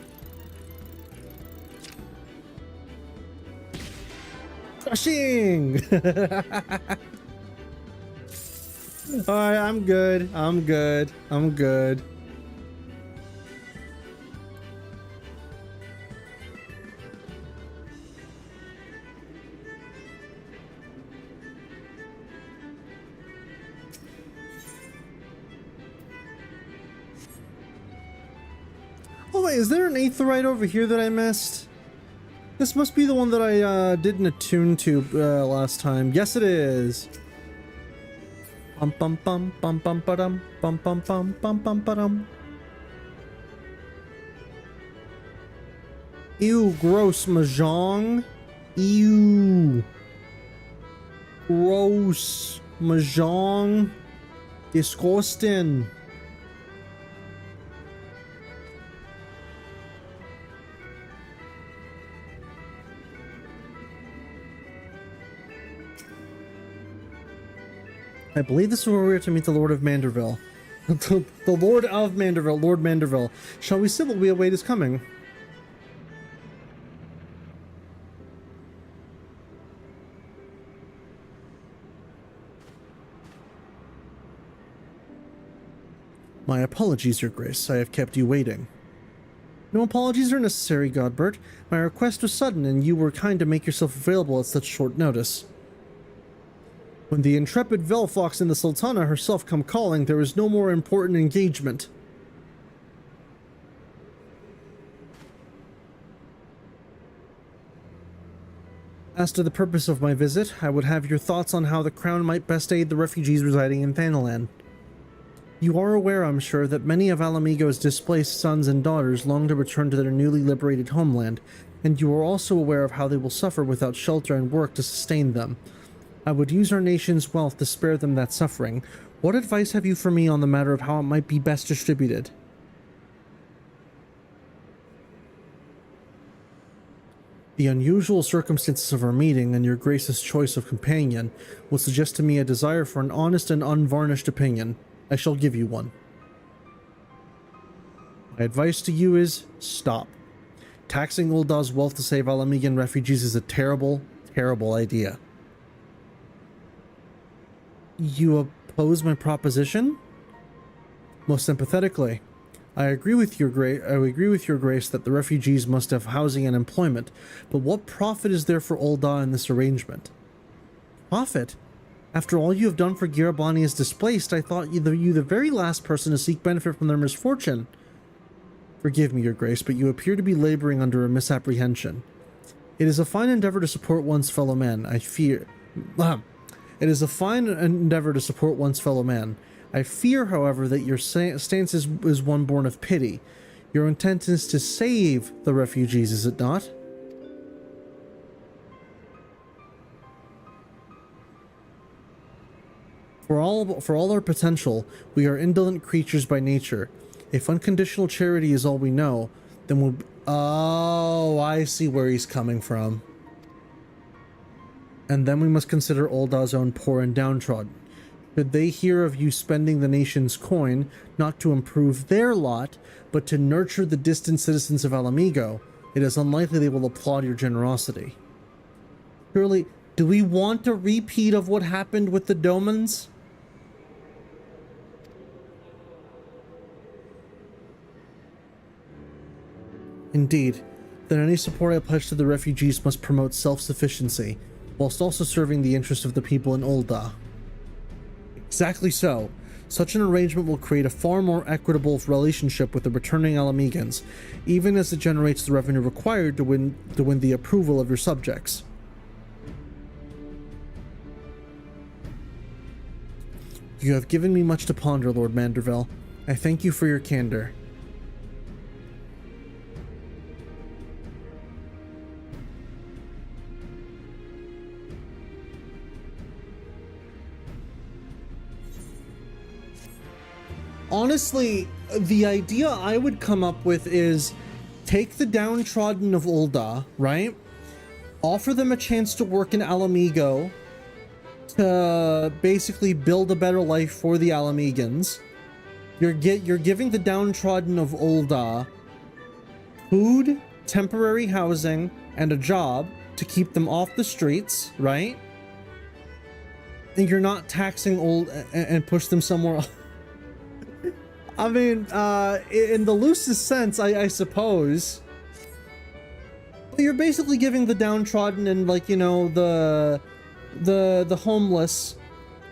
Crushing! Alright, I'm good. I'm good. I'm good. Oh wait, is there an aetheryte over here that I missed? This must be the one that I didn't attune to last time. Yes, it is. Bum bum bum bum bum ba-dum bum bum bum bum bum ba-dum. Ew, gross mahjong. Ew. Gross mahjong. Disgusting. I believe this is where we are to meet the Lord of Manderville. The Lord of Manderville, Lord Manderville. Shall we sit while we await his coming? My apologies, Your Grace. I have kept you waiting. No apologies are necessary, Godbert. My request was sudden, and you were kind to make yourself available at such short notice. When the intrepid Velfox and the Sultana herself come calling, there is no more important engagement. As to the purpose of my visit, I would have your thoughts on how the Crown might best aid the refugees residing in Thanalan. You are aware, I'm sure, that many of Ala Mhigo's displaced sons and daughters long to return to their newly liberated homeland, and you are also aware of how they will suffer without shelter and work to sustain them. I would use our nation's wealth to spare them that suffering. What advice have you for me on the matter of how it might be best distributed? The unusual circumstances of our meeting and your Grace's choice of companion would suggest to me a desire for an honest and unvarnished opinion. I shall give you one. My advice to you is, stop. Taxing Ul'dah's wealth to save Ala Mhigan refugees is a terrible, terrible idea. You oppose my proposition? Most sympathetically, I agree with your Grace that the refugees must have housing and employment, but what profit is there for Ul'dah in this arrangement? Profit? After all you have done for Girabani is displaced, I thought you the very last person to seek benefit from their misfortune. Forgive me, Your Grace, but you appear to be laboring under a misapprehension. It is a fine endeavor to support one's fellow man, I fear. It is a fine endeavor to support one's fellow man. I fear, however, that your stance is one born of pity. Your intent is to save the refugees, is it not? For all our potential, we are indolent creatures by nature. If unconditional charity is all we know, then we'll... Oh, I see where he's coming from. And then we must consider Ul'dah's own poor and downtrodden. Should they hear of you spending the nation's coin, not to improve their lot, but to nurture the distant citizens of Ala Mhigo, it is unlikely they will applaud your generosity. Surely, do we want a repeat of what happened with the Domans? Indeed. Then any support I pledge to the refugees must promote self-sufficiency, whilst also serving the interests of the people in Ul'dah. Exactly so. Such an arrangement will create a far more equitable relationship with the returning Ala Mhigans, even as it generates the revenue required to win the approval of your subjects. You have given me much to ponder, Lord Manderville. I thank you for your candor. Honestly, the idea I would come up with is take the downtrodden of Ul'dah, right? Offer them a chance to work in Ala Mhigo to basically build a better life for the Ala Mhigans. You're giving the downtrodden of Ul'dah food, temporary housing, and a job to keep them off the streets, right? And you're not taxing and push them somewhere else. I mean, in the loosest sense, I suppose. But you're basically giving the downtrodden and, like, you know, the homeless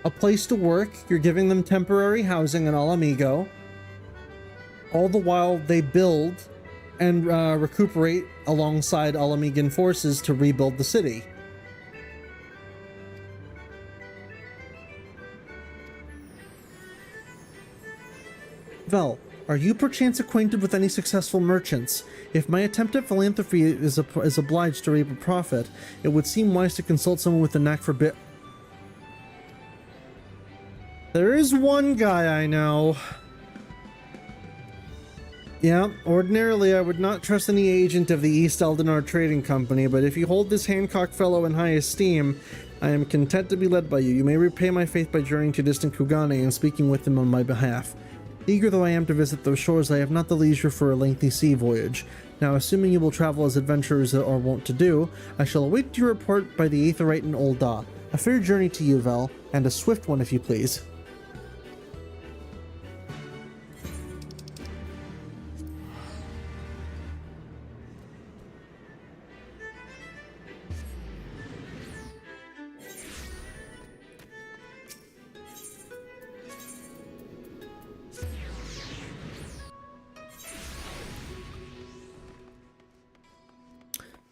a place to work. You're giving them temporary housing in Ala Mhigo. All the while they build and recuperate alongside Ala Mhigan forces to rebuild the city. Vel, are you perchance acquainted with any successful merchants? If my attempt at philanthropy is obliged to reap a profit, it would seem wise to consult someone with a knack for There is one guy I know. Yeah, ordinarily I would not trust any agent of the East Eldinar Trading Company, but if you hold this Hancock fellow in high esteem, I am content to be led by you. You may repay my faith by journeying to distant Kugane and speaking with them on my behalf. Eager though I am to visit those shores, I have not the leisure for a lengthy sea voyage. Now, assuming you will travel as adventurers are wont to do, I shall await your report by the Aetheryte in Ul'dah. A fair journey to you, Vel, and a swift one if you please.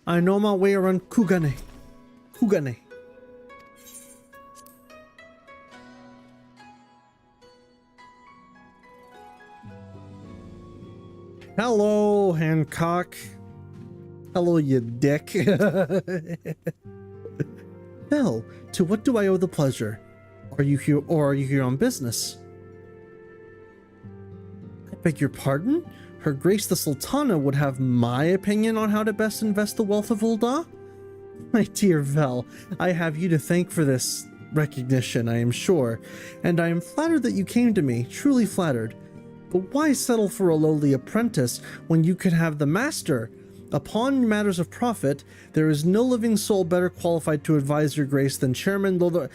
I know my way around Kugane. Hello, Hancock. Hello, you dick. Well, to what do I owe the pleasure? Are you here on business? I beg your pardon? Her Grace the Sultana would have my opinion on how to best invest the wealth of Ul'dah? My dear Vel, I have you to thank for this recognition, I am sure, and I am flattered that you came to me, truly flattered. But why settle for a lowly apprentice when you could have the master? Upon matters of profit, there is no living soul better qualified to advise your Grace than Chairman Lother...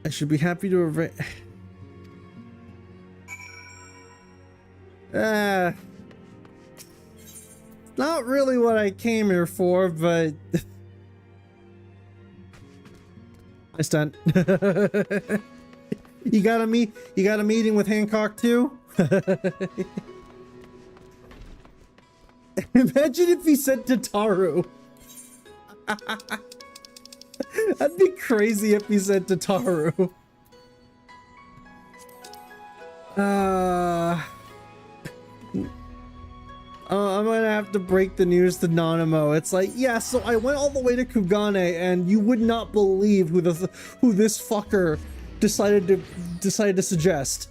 I should be happy to arrange... not really what I came here for, but... I stunt. You got a meeting with Hancock too? Imagine if he said Tataru. That'd be crazy if he said Tataru. I'm gonna have to break the news to Nanamo. It's like, yeah, so I went all the way to Kugane, and you would not believe who this fucker decided to suggest.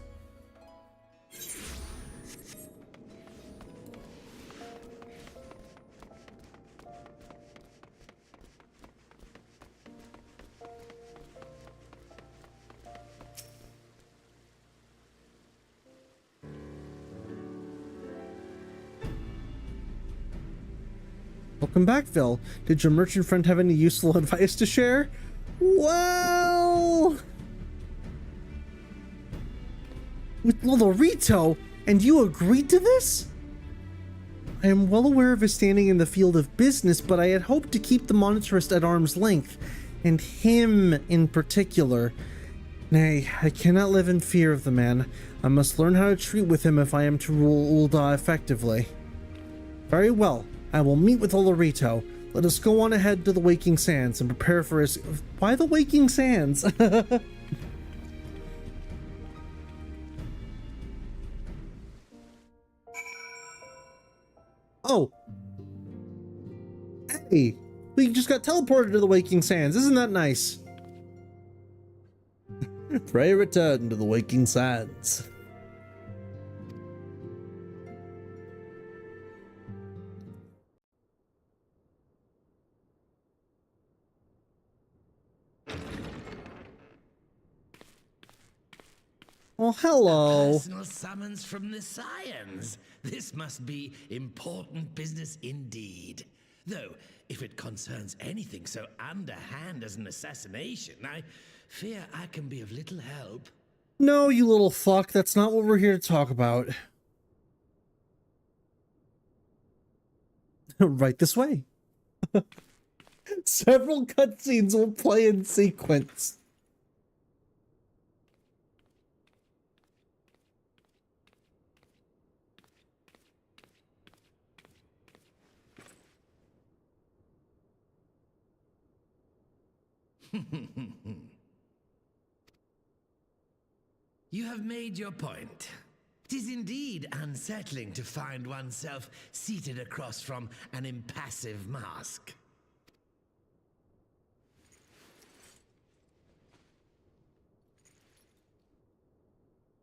Welcome back, Phil. Did your merchant friend have any useful advice to share? Well... with Lolorito, and you agreed to this? I am well aware of his standing in the field of business, but I had hoped to keep the monetarist at arm's length, and him in particular. Nay, I cannot live in fear of the man. I must learn how to treat with him if I am to rule Ul'dah effectively. Very well, I will meet with Lolorito. Let us go on ahead to the Waking Sands and prepare for his... Why the Waking Sands? Oh. Hey, we just got teleported to the Waking Sands. Isn't that nice? Pray return to the Waking Sands. Well, hello. Personal summons from the Scions. This must be important business indeed. Though, if it concerns anything so underhand as an assassination, I fear I can be of little help. No, you little fuck. That's not what we're here to talk about. Right this way. Several cutscenes will play in sequence. You have made your point. 'Tis indeed unsettling to find oneself seated across from an impassive mask.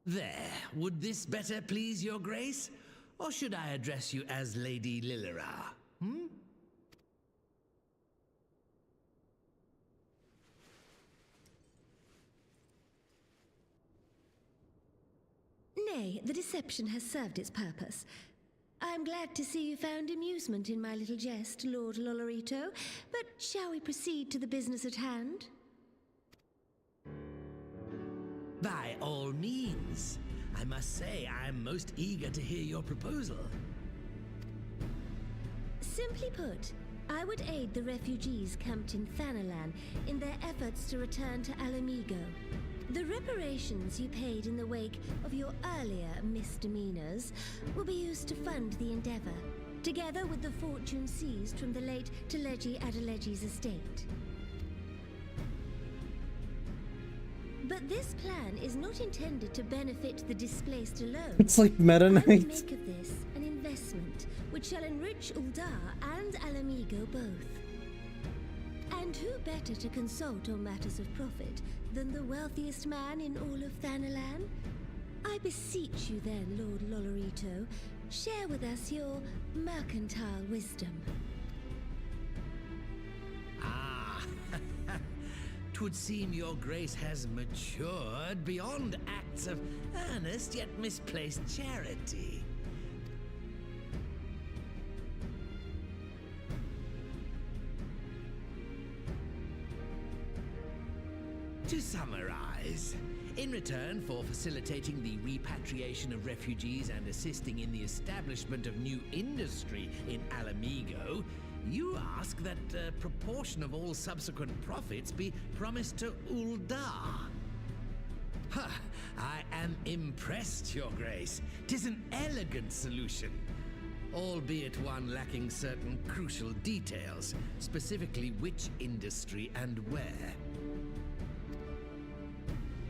There, would this better please your grace? Or should I address you as Lady Lilira? Nay, the deception has served its purpose. I am glad to see you found amusement in my little jest, Lord Lolorito, but shall we proceed to the business at hand? By all means. I must say I am most eager to hear your proposal. Simply put, I would aid the refugees camped in Thanalan in their efforts to return to Ala Mhigo. The reparations you paid in the wake of your earlier misdemeanors will be used to fund the endeavor, together with the fortune seized from the late Teleji Adeleji's estate. But this plan is not intended to benefit the displaced alone. It's like Meta Knight. I will make of this an investment which shall enrich Ul'dah and Ala Mhigo both. And who better to consult on matters of profit than the wealthiest man in all of Thanalan? I beseech you then, Lord Lolorito, share with us your mercantile wisdom. Ah, 'twould seem your grace has matured beyond acts of earnest yet misplaced charity. To summarize, in return for facilitating the repatriation of refugees and assisting in the establishment of new industry in Ala Mhigo, you ask that a proportion of all subsequent profits be promised to Ul'dah. I am impressed, Your Grace. 'Tis an elegant solution, albeit one lacking certain crucial details, specifically which industry and where.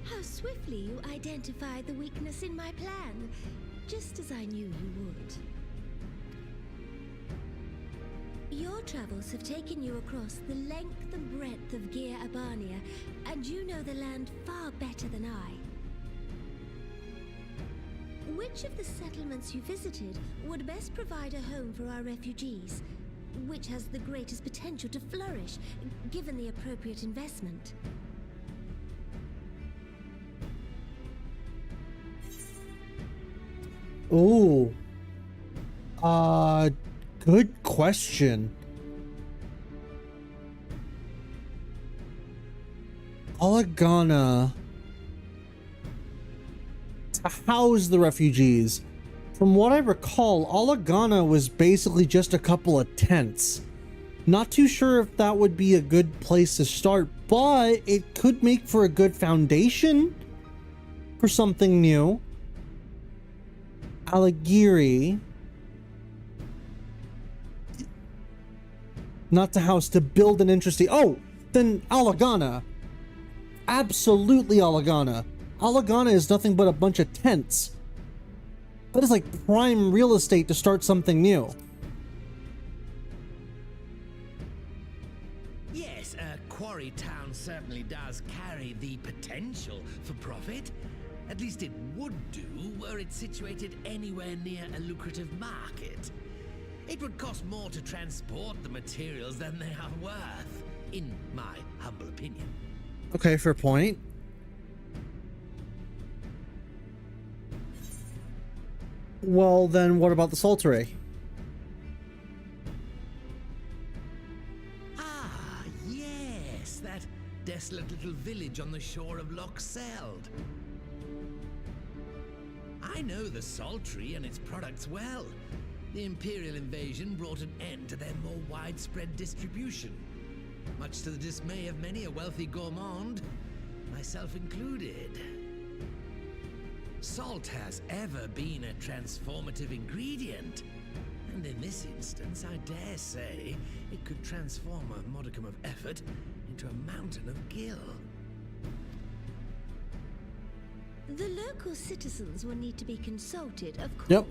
How swiftly you identified the weakness in my plan, just as I knew you would. Your travels have taken you across the length and breadth of Gir Abania, and you know the land far better than I. Which of the settlements you visited would best provide a home for our refugees? Which has the greatest potential to flourish, given the appropriate investment? Oh. Good question. Ala Ghana to house the refugees. From what I recall, Ala Ghana was basically just a couple of tents. Not too sure if that would be a good place to start, but it could make for a good foundation for something new. Alagiri. Not to house, to build an interesting... Oh, then Ala Ghana. Absolutely Ala Ghana. Ala Ghana is nothing but a bunch of tents. That is like prime real estate to start something new. Yes, Quarry Town certainly does carry the potential for profit. At least it would do were it situated anywhere near a lucrative market. It would cost more to transport the materials than they are worth, in my humble opinion. Okay, fair point. Well, then what about the Salteray? Ah, yes, that desolate little village on the shore of Loch Seld. I know the Salteray and its products well. The Imperial invasion brought an end to their more widespread distribution, much to the dismay of many a wealthy gourmand, myself included. Salt has ever been a transformative ingredient, and in this instance, I dare say, it could transform a modicum of effort into a mountain of gill. The local citizens will need to be consulted, of course. Yep.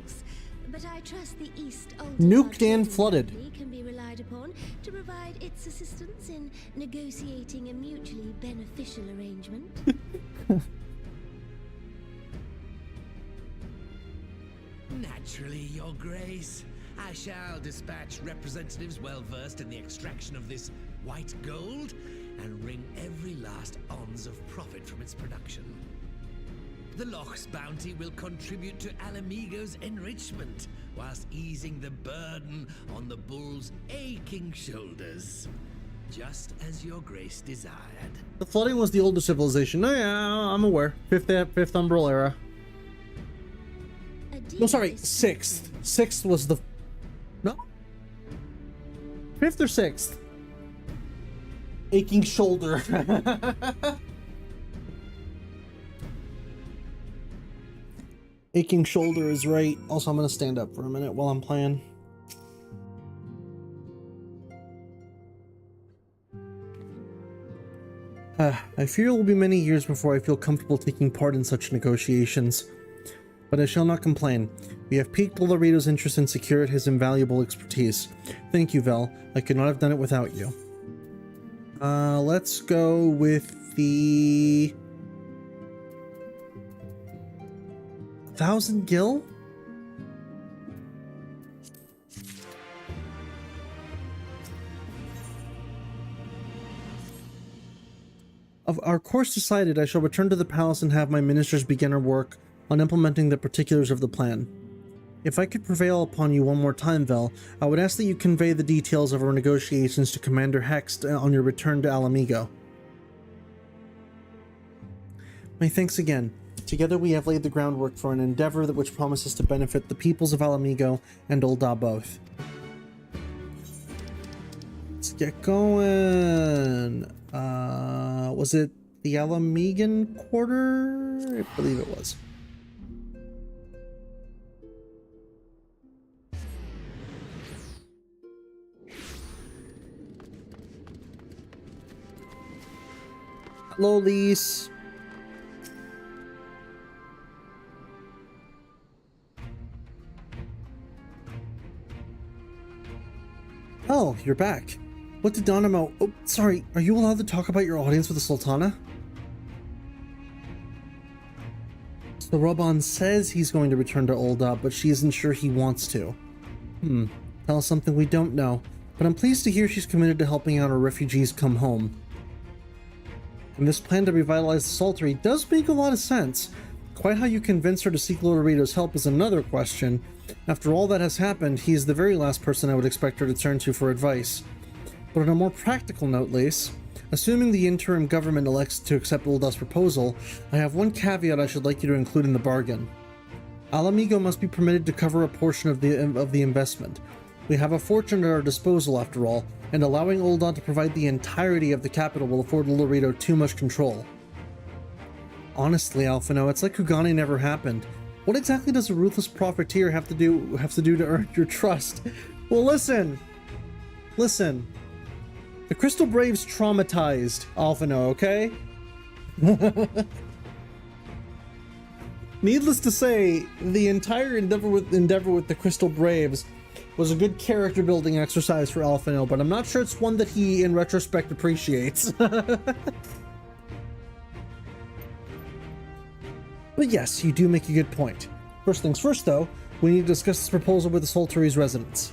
But I trust the East Old Nuked and flooded. can be relied upon to provide its assistance in negotiating a mutually beneficial arrangement. Naturally, Your Grace. I shall dispatch representatives well versed in the extraction of this white gold and wring every last ounce of profit from its production. The Loch's bounty will contribute to Ala Mhigo's enrichment, whilst easing the burden on the bull's aching shoulders. Just as Your Grace desired. The flooding was the older civilization. Oh yeah, I'm aware. Fifth Umbral era. No, sorry, sixth. Sixth was the... No? Fifth or sixth? Aching shoulder. Aching shoulder is right. Also, I'm gonna stand up for a minute while I'm playing. I fear it will be many years before I feel comfortable taking part in such negotiations. But I shall not complain. We have piqued Laredo's interest and secured his invaluable expertise. Thank you, Vel. I could not have done it without you. Let's go with the... 1,000 gil? Of our course decided, I shall return to the palace and have my ministers begin our work on implementing the particulars of the plan. If I could prevail upon you one more time, Vel, I would ask that you convey the details of our negotiations to Commander Hext on your return to Ala Mhigo. My thanks again. Together we have laid the groundwork for an endeavor which promises to benefit the peoples of Ala Mhigo and Ul'dah both. Let's get going. Was it the Ala Mhigan quarter? I believe it was. Hello, Lise. Oh, you're back. What did Donamo... Oh, sorry. Are you allowed to talk about your audience with the Sultana? So Robon says he's going to return to Ul'dah, but she isn't sure he wants to. Tell us something we don't know. But I'm pleased to hear she's committed to helping out our refugees come home. And this plan to revitalize the Salteray does make a lot of sense. Quite how you convince her to seek Lord Laredo's help is another question. After all that has happened, he's the very last person I would expect her to turn to for advice. But on a more practical note, Lace, Assuming the interim government elects to accept Ulda's proposal, I have one caveat I should like you to include in the bargain. Ala Mhigo must be permitted to cover a portion of the investment. We have a fortune at our disposal after all, and allowing Ulda to provide the entirety of the capital will afford Laredo too much control. Honestly, Alphino, it's like Kugane never happened. What exactly does a ruthless profiteer have to do to earn your trust? Well, listen. The Crystal Braves traumatized Alphino, okay? Needless to say, the entire endeavor with the Crystal Braves was a good character building exercise for Alphino, but I'm not sure it's one that he, in retrospect, appreciates. But yes, you do make a good point. First things first, though, we need to discuss this proposal with the Soltary's residents.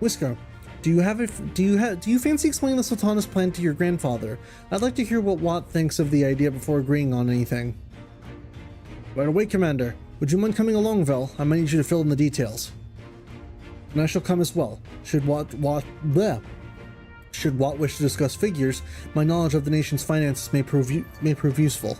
Whisker, do you fancy explaining the Sultana's plan to your grandfather? I'd like to hear what Watt thinks of the idea before agreeing on anything. Right away, Commander. Would you mind coming along, Vel? I might need you to fill in the details. And I shall come as well. Should Watt wish to discuss figures, my knowledge of the nation's finances may prove useful.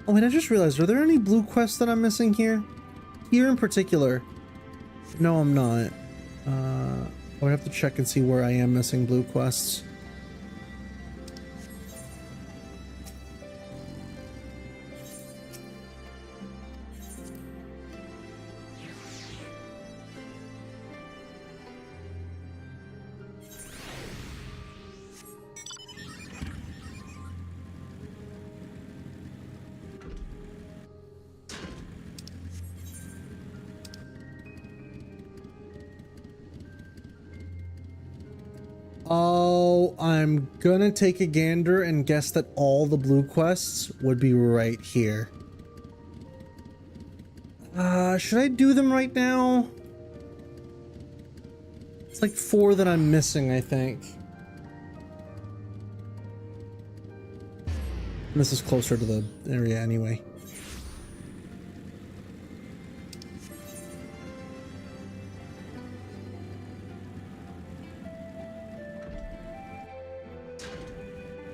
Oh wait, I just realized, are there any blue quests that I'm missing here? Here in particular? No, I'm not. I would have to check and see where I am missing blue quests. Oh, I'm gonna take a gander and guess that all the blue quests would be right here. Should I do them right now? It's like 4 that I'm missing, I think. This is closer to the area anyway.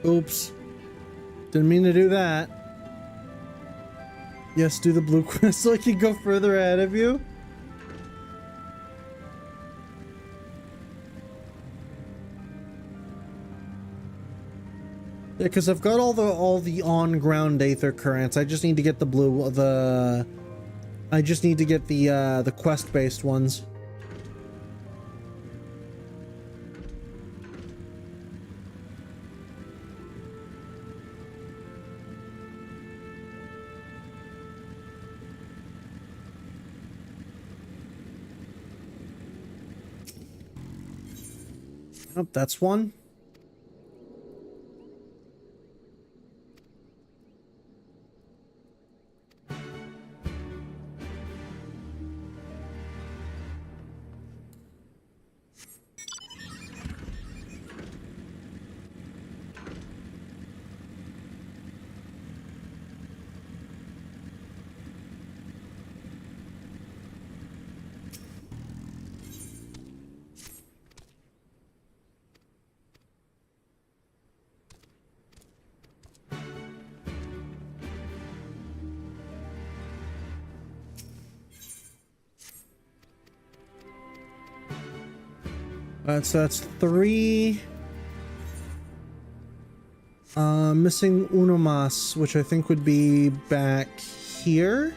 Oops. Didn't mean to do that. Yes, do the blue quest so I can go further ahead of you. Yeah, because I've got all the on-ground Aether currents. I just need to get the I just need to get the quest-based ones. Oh, that's one. So that's 3. Missing uno más, which I think would be back here.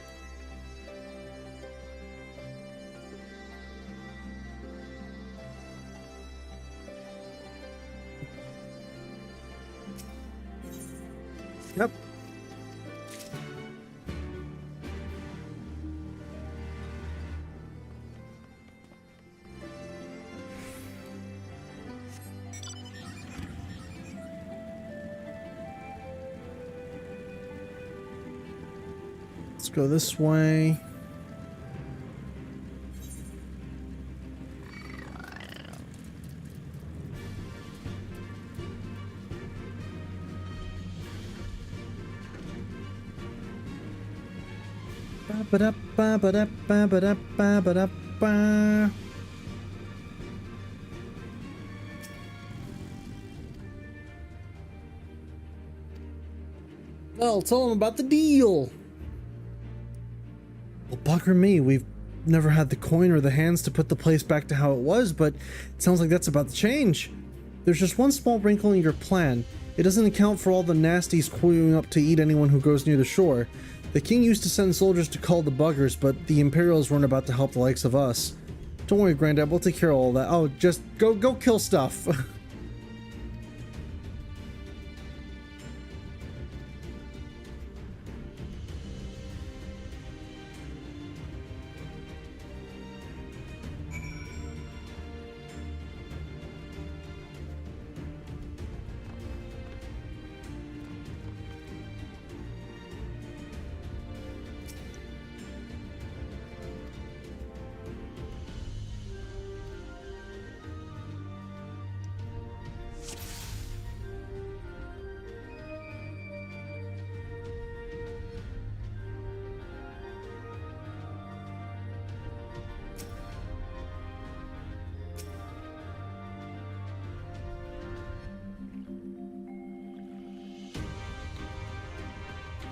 Yep. Let's go this way. Ba-da-ba-ba-da-ba-ba-da-ba-ba-da-ba. Well, tell them about the deal. Well, bugger me, we've never had the coin or the hands to put the place back to how it was, but it sounds like that's about to change. There's just one small wrinkle in your plan. It doesn't account for all the nasties queuing up to eat anyone who goes near the shore. The king used to send soldiers to cull the buggers, but the Imperials weren't about to help the likes of us. Don't worry, Granddad, we'll take care of all that. Oh, just go kill stuff.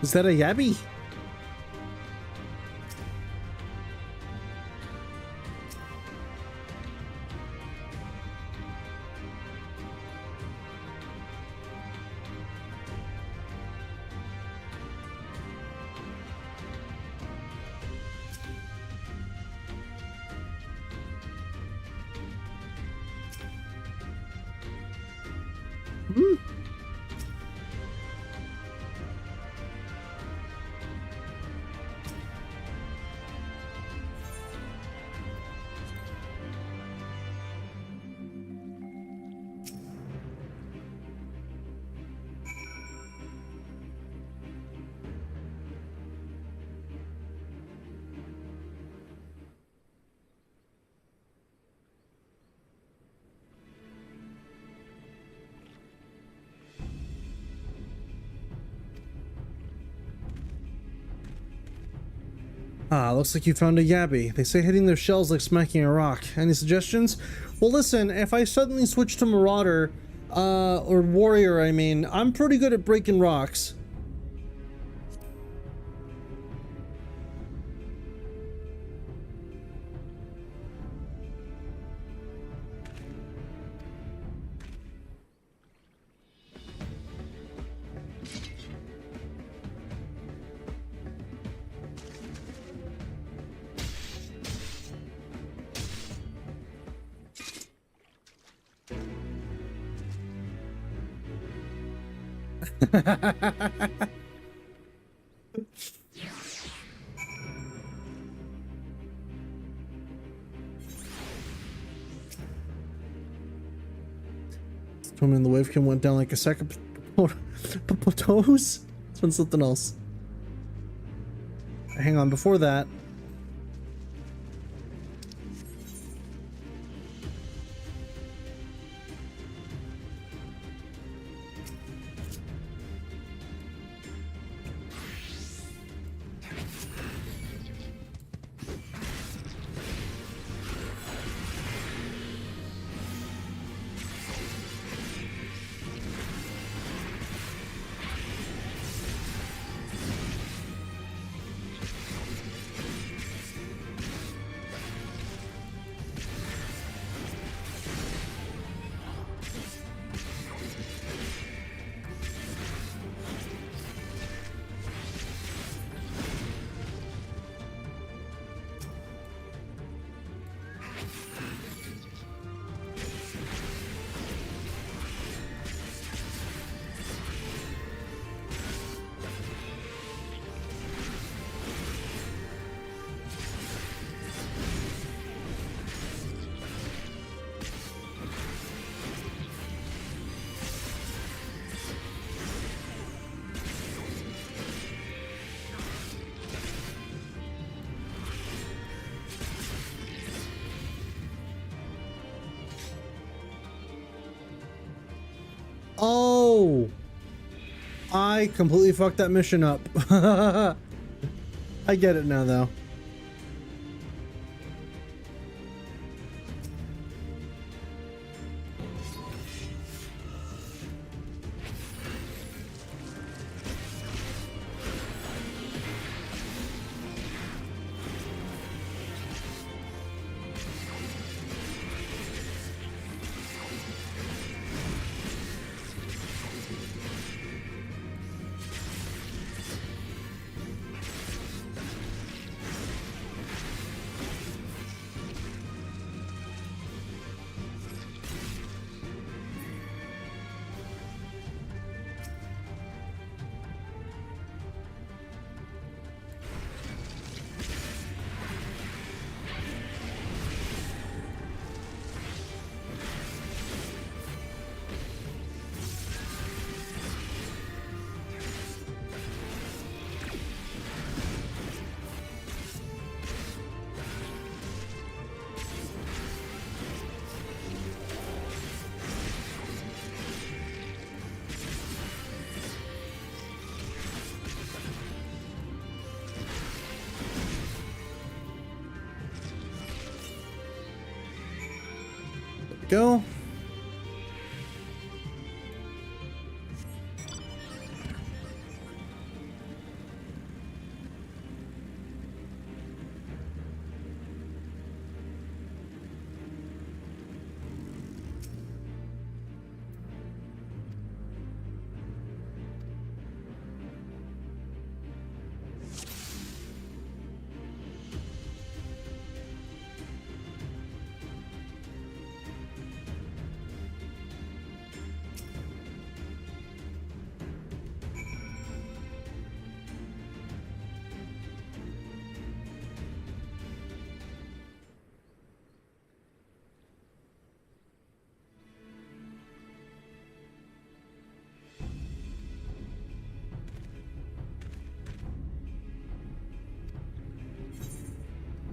Is that a yabby? Ah, looks like you found a yabby. They say hitting their shells like smacking a rock. Any suggestions? Well, listen, if I suddenly switch to Marauder, or Warrior, I mean, I'm pretty good at breaking rocks. Swimming in the wavekin went down like a sack of potatoes. This one's something else. Hang on, before that. I completely fucked that mission up. I I get it now, though. Go.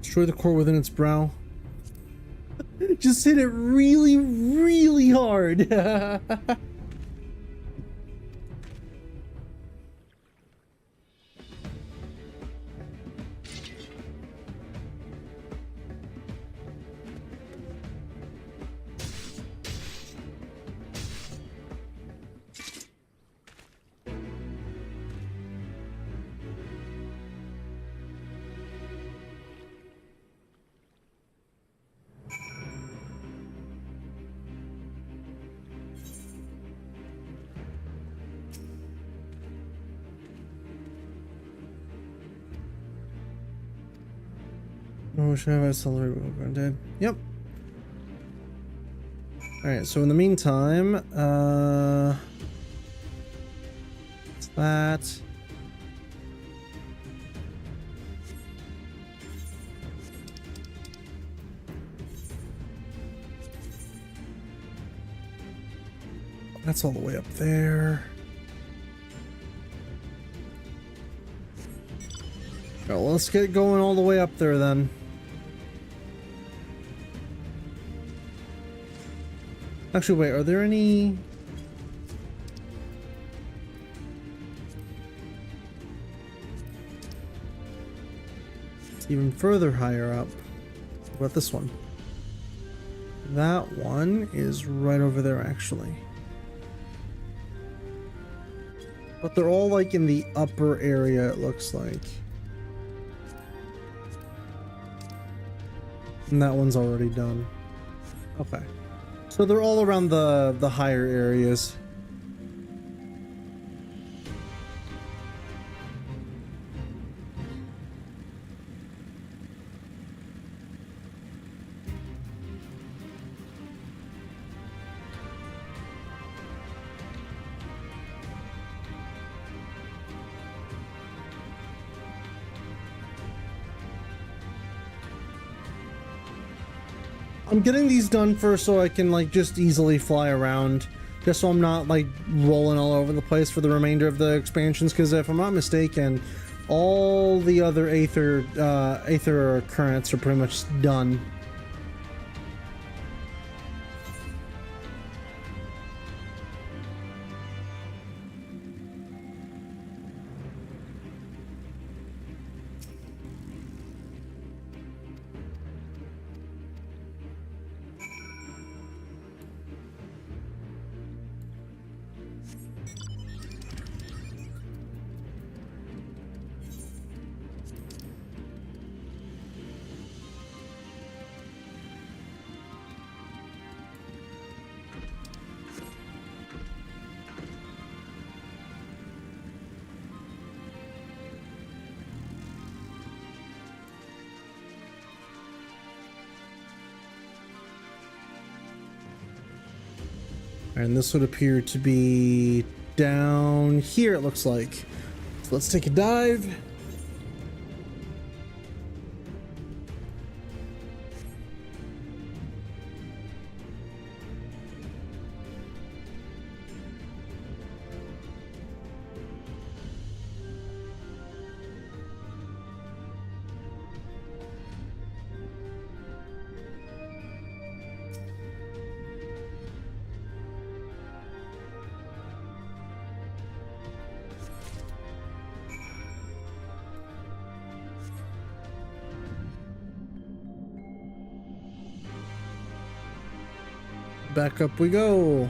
Destroy the core within its brow. Just hit it really, really hard. Oh, should I have accelerated? I'm dead. Yep. Alright, so in the meantime, it's that. That's all the way up there. Well, let's get going all the way up there then. Actually, wait, are there any... It's even further higher up. What about this one? That one is right over there, actually. But they're all like in the upper area, it looks like. And that one's already done. Okay. So they're all around the higher areas. I'm getting these done first so I can like just easily fly around, just so I'm not like rolling all over the place for the remainder of the expansions, because if I'm not mistaken, all the other Aether currents are pretty much done. And this would appear to be down here, it looks like. So let's take a dive. Back up we go.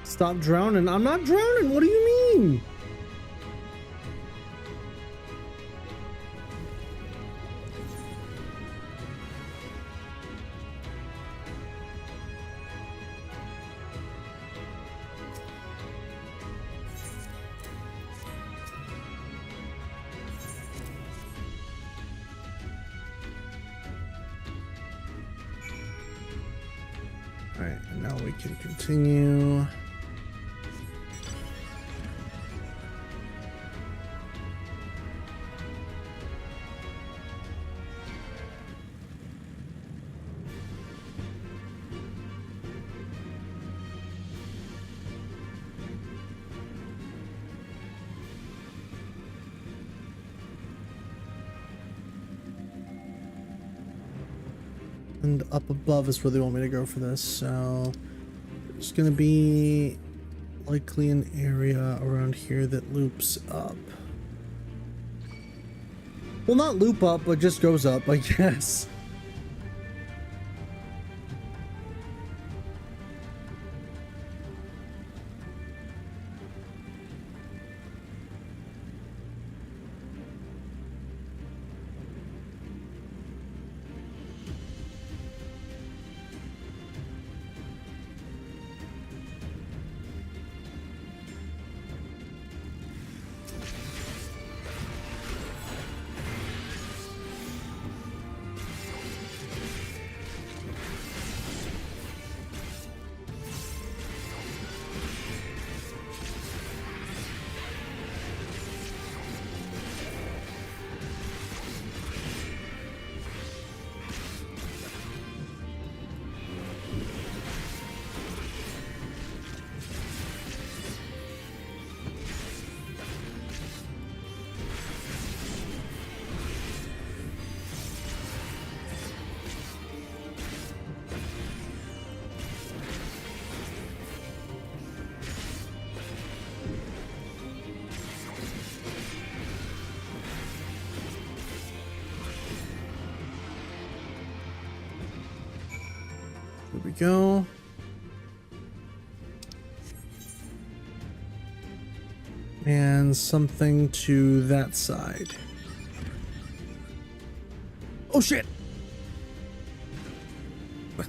Stop drowning. I'm not drowning. What do you mean? Alright, and now we can continue. And up above is where they want me to go for this, so there's gonna be likely an area around here that loops up. Well, not loop up, but just goes up, I guess. There we go. And something to that side. Oh shit! That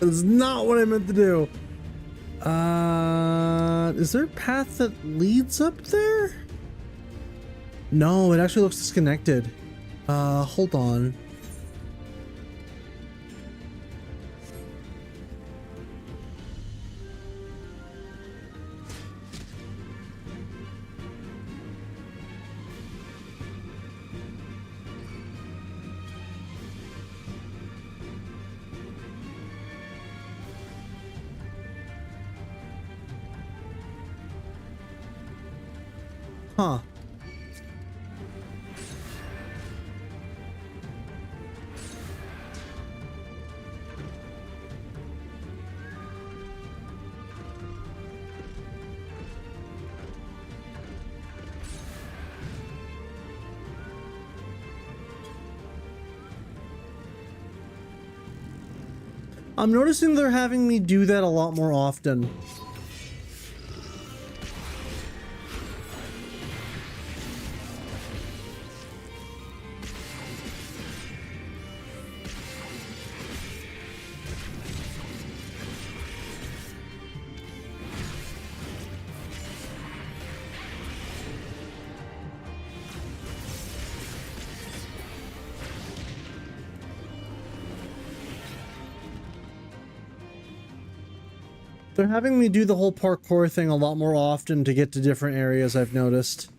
is not what I meant to do. Is there a path that leads up there? No, it actually looks disconnected. Hold on. Huh. I'm noticing they're having me do that a lot more often. They're having me do the whole parkour thing a lot more often to get to different areas, I've noticed.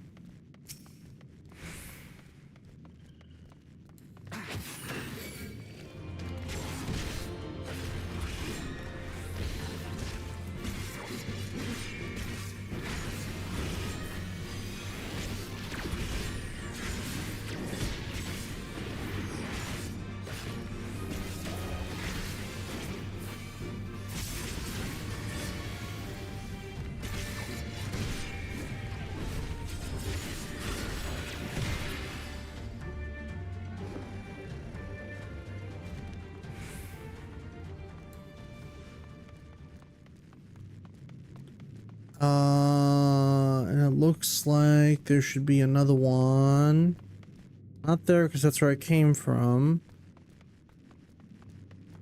And it looks like there should be another one. Not there, because that's where I came from.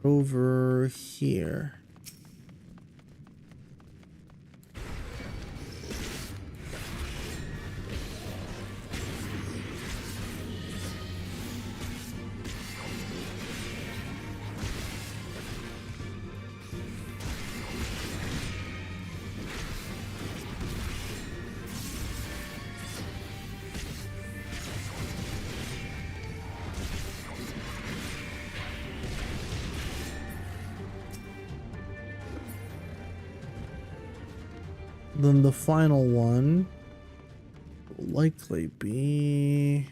Over here. Then the final one will likely be...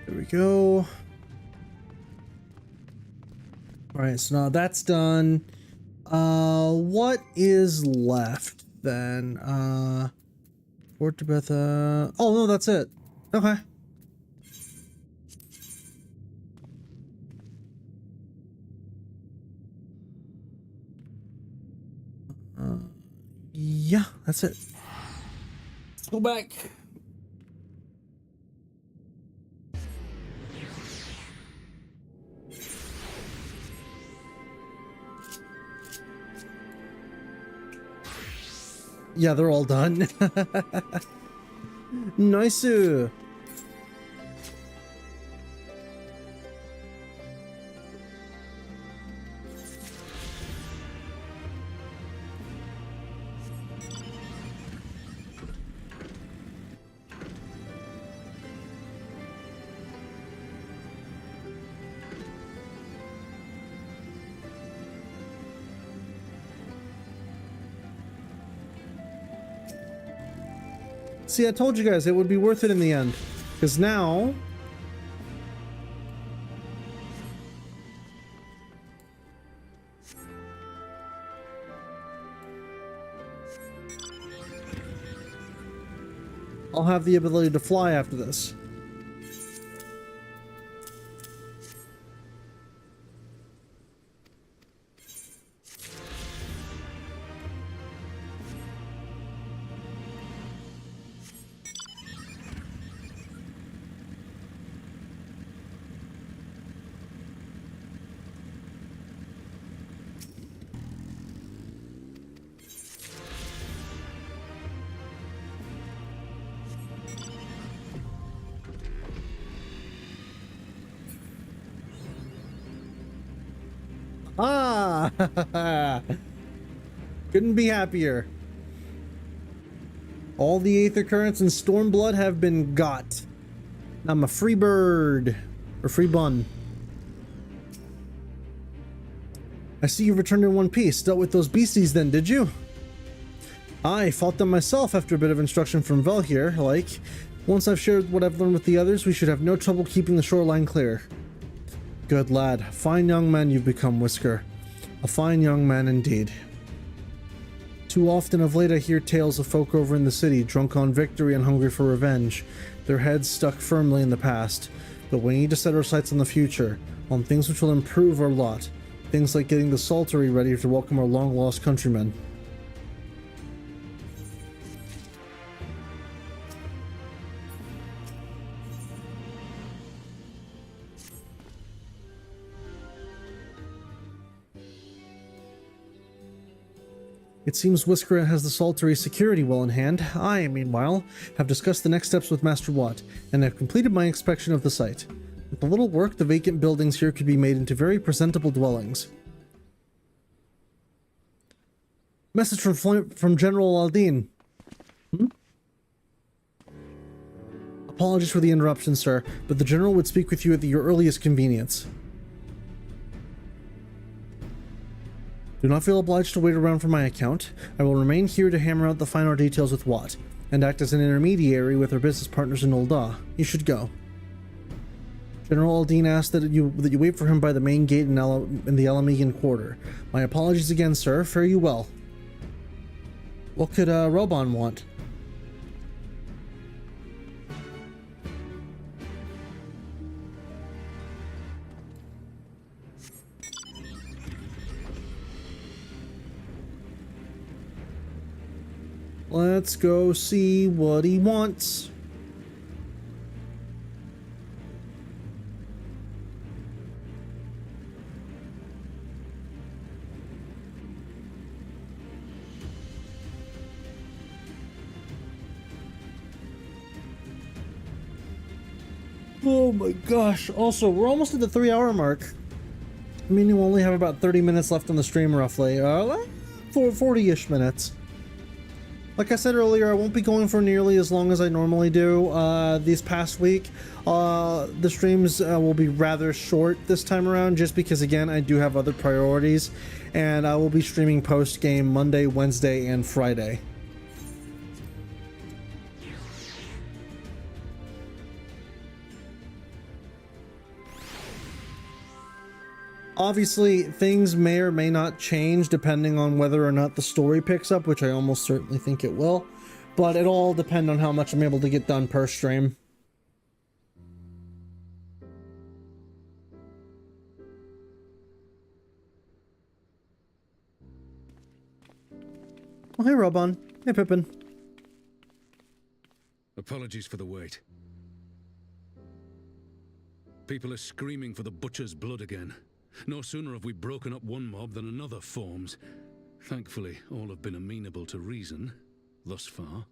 There we go. All right, so now that's done. What is left then? Fort Tabetha. Oh no, that's it. Okay. Yeah, that's it. Let's go back. Yeah, they're all done. Nice. See, I told you guys it would be worth it in the end. Because now... I'll have the ability to fly after this. Couldn't be happier. All the Aether Currents in Stormblood have been got. I'm a free bird. Or free bun. I see you returned in one piece. Dealt with those beasties then, did you? I fought them myself after a bit of instruction from Vel here. Like, once I've shared what I've learned with the others, we should have no trouble keeping the shoreline clear. Good lad. Fine young man you've become, Whisker. A fine young man indeed. Too often of late I hear tales of folk over in the city, drunk on victory and hungry for revenge, their heads stuck firmly in the past. But we need to set our sights on the future, on things which will improve our lot. Things like getting the Saltery ready to welcome our long-lost countrymen. It seems Whisker has the Saltery security well in hand. I, meanwhile, have discussed the next steps with Master Watt, and have completed my inspection of the site. With a little work, the vacant buildings here could be made into very presentable dwellings. Message from General Aldine. Apologies for the interruption, sir, but the General would speak with you at your earliest convenience. Do not feel obliged to wait around for my account. I will remain here to hammer out the finer details with Watt, and act as an intermediary with our business partners in Ul'dah. You should go. General Aldine asked that you wait for him by the main gate in the Ala Mhigo quarter. My apologies again, sir. Fare you well. What could Robon want? Let's go see what he wants. Oh my gosh. Also, we're almost at the 3-hour mark. Meaning we'll only have about 30 minutes left on the stream, roughly. 40-ish minutes. Like I said earlier, I won't be going for nearly as long as I normally do this past week. The streams will be rather short this time around, just because, again, I do have other priorities. And I will be streaming post-game Monday, Wednesday, and Friday. Obviously, things may or may not change depending on whether or not the story picks up, which I almost certainly think it will. But it'll all depend on how much I'm able to get done per stream. Oh, hey, Robon. Hey, Pippin. Apologies for the wait. People are screaming for the butcher's blood again. No sooner have we broken up one mob than another forms. Thankfully, all have been amenable to reason, thus far.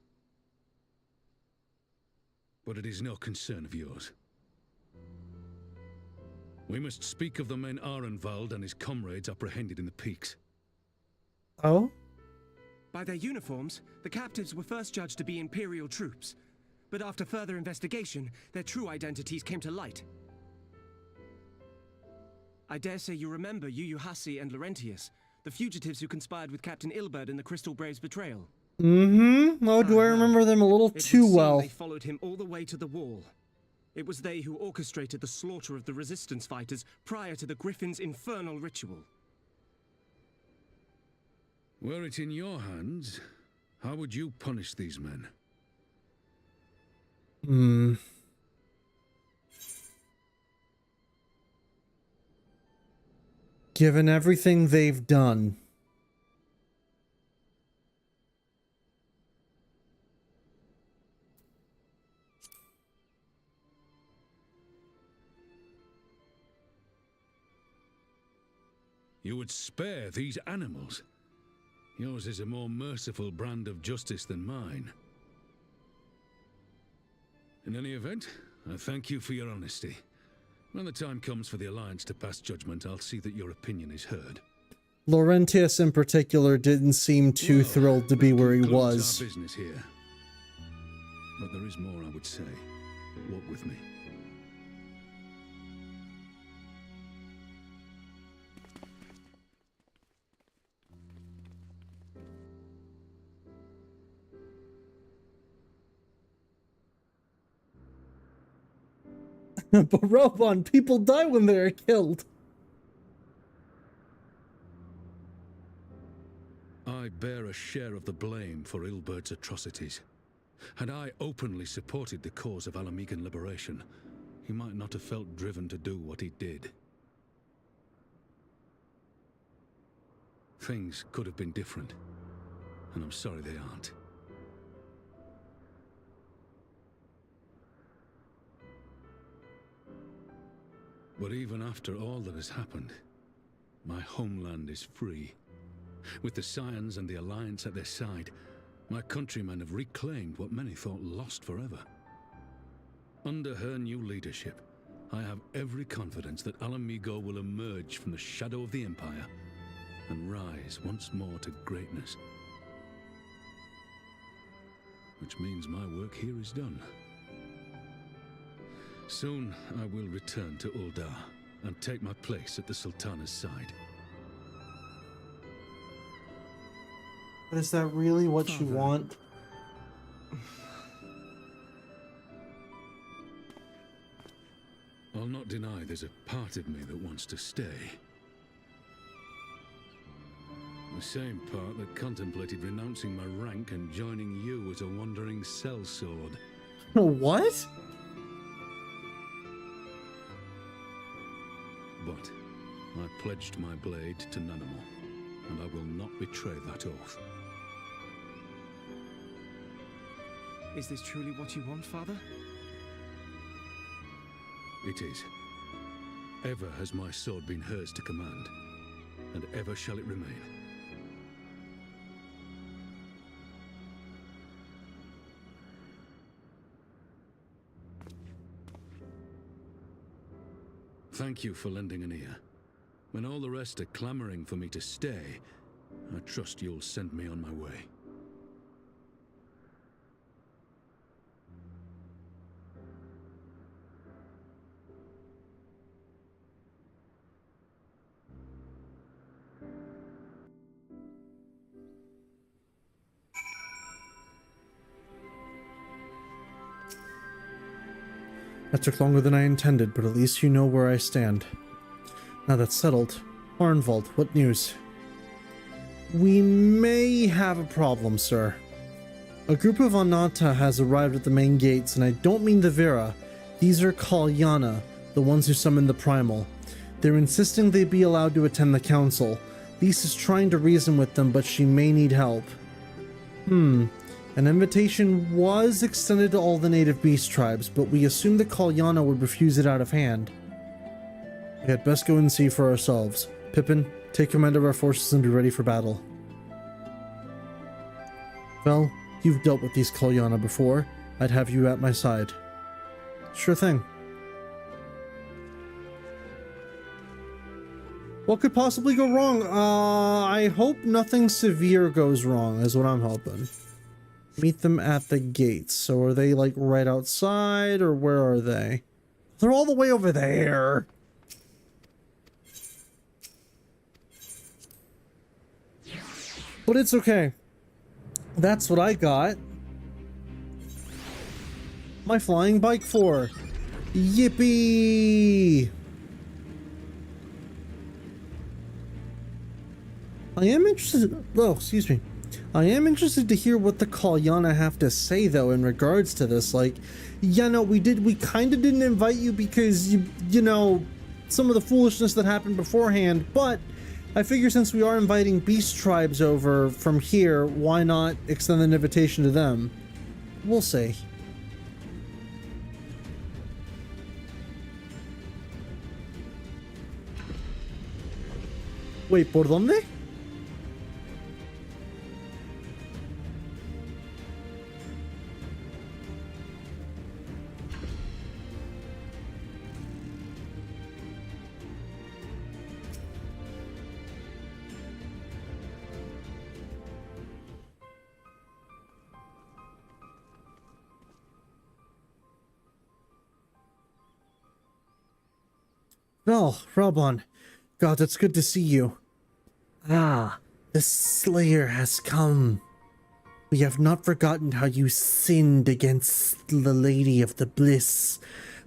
But it is no concern of yours. We must speak of the men Arenvald and his comrades apprehended in the peaks. Oh? By their uniforms, the captives were first judged to be Imperial troops. But after further investigation, their true identities came to light. I dare say you remember Yuyuhasi and Laurentius, the fugitives who conspired with Captain Ilberd in the Crystal Brave's betrayal. Mm-hmm. Oh, do I remember them a little too well? They followed him all the way to the wall. It was they who orchestrated the slaughter of the resistance fighters prior to the Griffin's infernal ritual. Were it in your hands, how would you punish these men? Given everything they've done. You would spare these animals? Yours is a more merciful brand of justice than mine. In any event, I thank you for your honesty. When the time comes for the Alliance to pass judgment, I'll see that your opinion is heard. Laurentius in particular didn't seem too thrilled to be where he was. Our business here. But there is more I would say. Walk with me. But Robon, people die when they are killed. I bear a share of the blame for Ilbert's atrocities. Had I openly supported the cause of Ala Mhigan liberation, he might not have felt driven to do what he did. Things could have been different, and I'm sorry they aren't. But even after all that has happened, my homeland is free. With the Scions and the Alliance at their side, my countrymen have reclaimed what many thought lost forever. Under her new leadership, I have every confidence that Ala Mhigo will emerge from the shadow of the Empire and rise once more to greatness. Which means my work here is done. Soon I will return to Uldar and take my place at the Sultana's side. But is that really what you want? I'll not deny there's a part of me that wants to stay. The same part that contemplated renouncing my rank and joining you as a wandering sellsword. What? But I pledged my blade to Nanamo, and I will not betray that oath. Is this truly what you want, Father? It is. Ever has my sword been hers to command, and ever shall it remain. Thank you for lending an ear. When all the rest are clamoring for me to stay, I trust you'll send me on my way. That took longer than I intended, but at least you know where I stand. Now that's settled. Arnvald, what news? We may have a problem, sir. A group of Anata has arrived at the main gates, and I don't mean the Vera. These are Kalyana, the ones who summoned the Primal. They're insisting they be allowed to attend the council. Lisa's trying to reason with them, but she may need help. An invitation was extended to all the native beast tribes, but we assumed that Kalyana would refuse it out of hand. We had best go and see for ourselves. Pippin, take command of our forces and be ready for battle. Well, you've dealt with these Kalyana before. I'd have you at my side. Sure thing. What could possibly go wrong? I hope nothing severe goes wrong, is what I'm hoping. Meet them at the gates. So are they like right outside, or where are they? They're all the way over there. But it's okay. That's what I got my flying bike for. Yippee! I am interested. Oh, excuse me. I am interested to hear what the Kalyana have to say, though, in regards to this. Like, yeah, no, we kind of didn't invite you because, you know, some of the foolishness that happened beforehand, but I figure since we are inviting beast tribes over from here, why not extend an invitation to them? We'll see. Wait, ¿por dónde? Well, Robon, God, it's good to see you. Ah, the Slayer has come. We have not forgotten how you sinned against the Lady of the Bliss,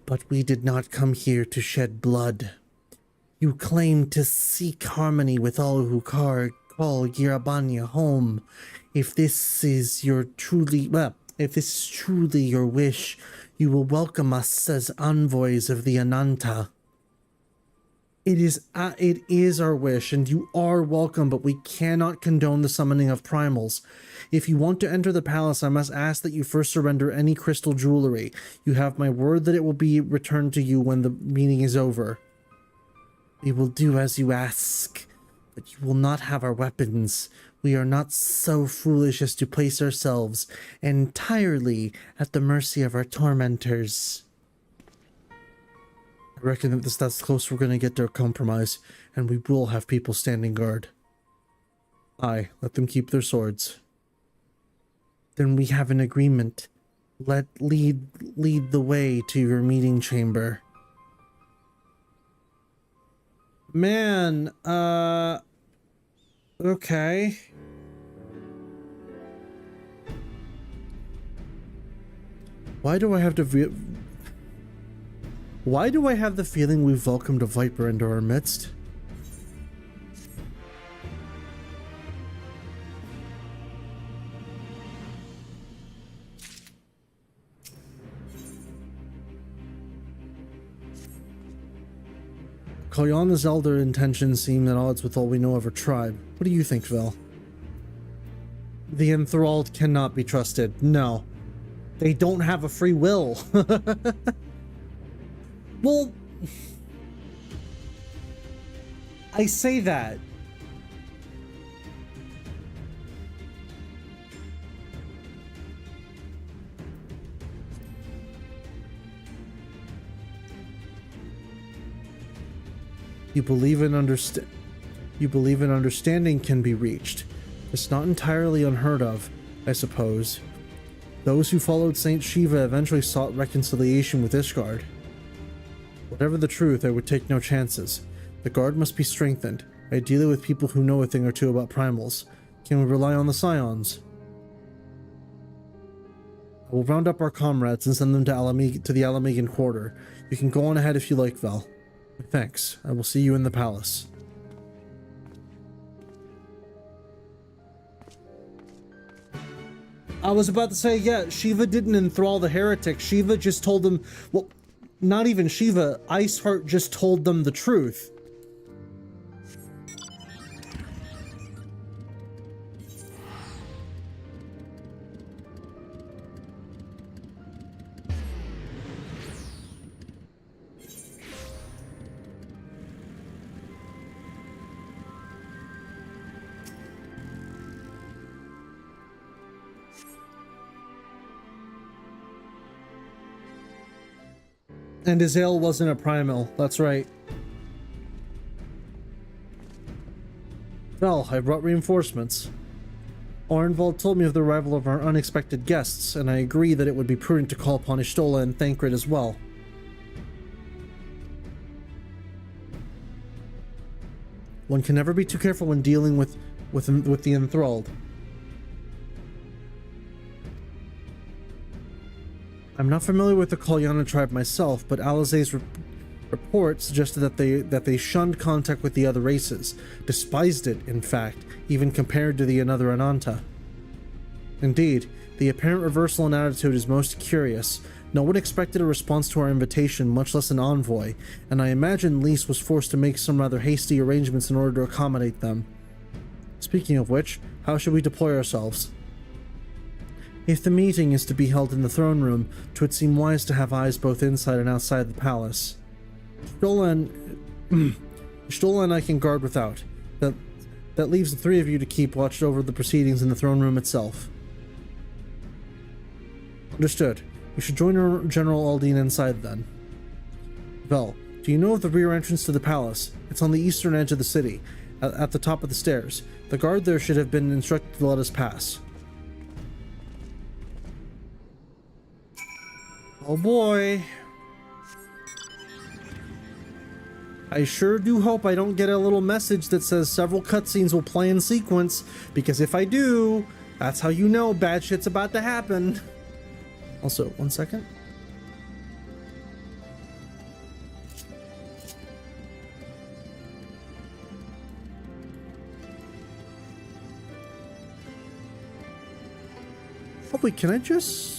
but we did not come here to shed blood. You claim to seek harmony with all who call Girabanya home. If this is truly your wish, you will welcome us as envoys of the Ananta. It is our wish, and you are welcome, but we cannot condone the summoning of primals. If you want to enter the palace, I must ask that you first surrender any crystal jewelry. You have my word that it will be returned to you when the meeting is over. We will do as you ask, but you will not have our weapons. We are not so foolish as to place ourselves entirely at the mercy of our tormentors. I reckon that that's the closest we're going to get to a compromise, and we will have people standing guard. Aye, let them keep their swords. Then we have an agreement. Lead the way to your meeting chamber. Man, okay. Why do I have the feeling we've welcomed a Viper into our midst? Kolyana's elder intentions seem at odds with all we know of her tribe. What do you think, Vel? The enthralled cannot be trusted. No. They don't have a free will. Well, I say that. You believe in understanding can be reached. It's not entirely unheard of, I suppose. Those who followed Saint Shiva eventually sought reconciliation with Ishgard. Whatever the truth, I would take no chances. The guard must be strengthened, ideally with people who know a thing or two about primals. Can we rely on the Scions? I will round up our comrades and send them to the Ala Mhigan quarter. You can go on ahead if you like, Vel. Thanks. I will see you in the palace. I was about to say, yeah, Shiva didn't enthrall the heretic. Shiva just told them, well, not even Shiva, Iceheart just told them the truth. And Azael wasn't a primal, that's right. Well, I brought reinforcements. Orenvald told me of the arrival of our unexpected guests, and I agree that it would be prudent to call upon Ishtola and Thancred as well. One can never be too careful when dealing with the enthralled. I'm not familiar with the Kolyana tribe myself, but Alizé's report suggested that they shunned contact with the other races, despised it, in fact, even compared to the another Ananta. Indeed, the apparent reversal in attitude is most curious. No one expected a response to our invitation, much less an envoy, and I imagine Lys was forced to make some rather hasty arrangements in order to accommodate them. Speaking of which, how should we deploy ourselves? If the meeting is to be held in the throne room, 'twould seem wise to have eyes both inside and outside the palace. Ishtola and I can guard without. That leaves the three of you to keep watch over the proceedings in the throne room itself. Understood. We should join General Aldine inside then. Vel, do you know of the rear entrance to the palace? It's on the eastern edge of the city, at the top of the stairs. The guard there should have been instructed to let us pass. Oh boy. I sure do hope I don't get a little message that says several cutscenes will play in sequence, because if I do, that's how you know bad shit's about to happen. Also, 1 second. Oh wait, can I just...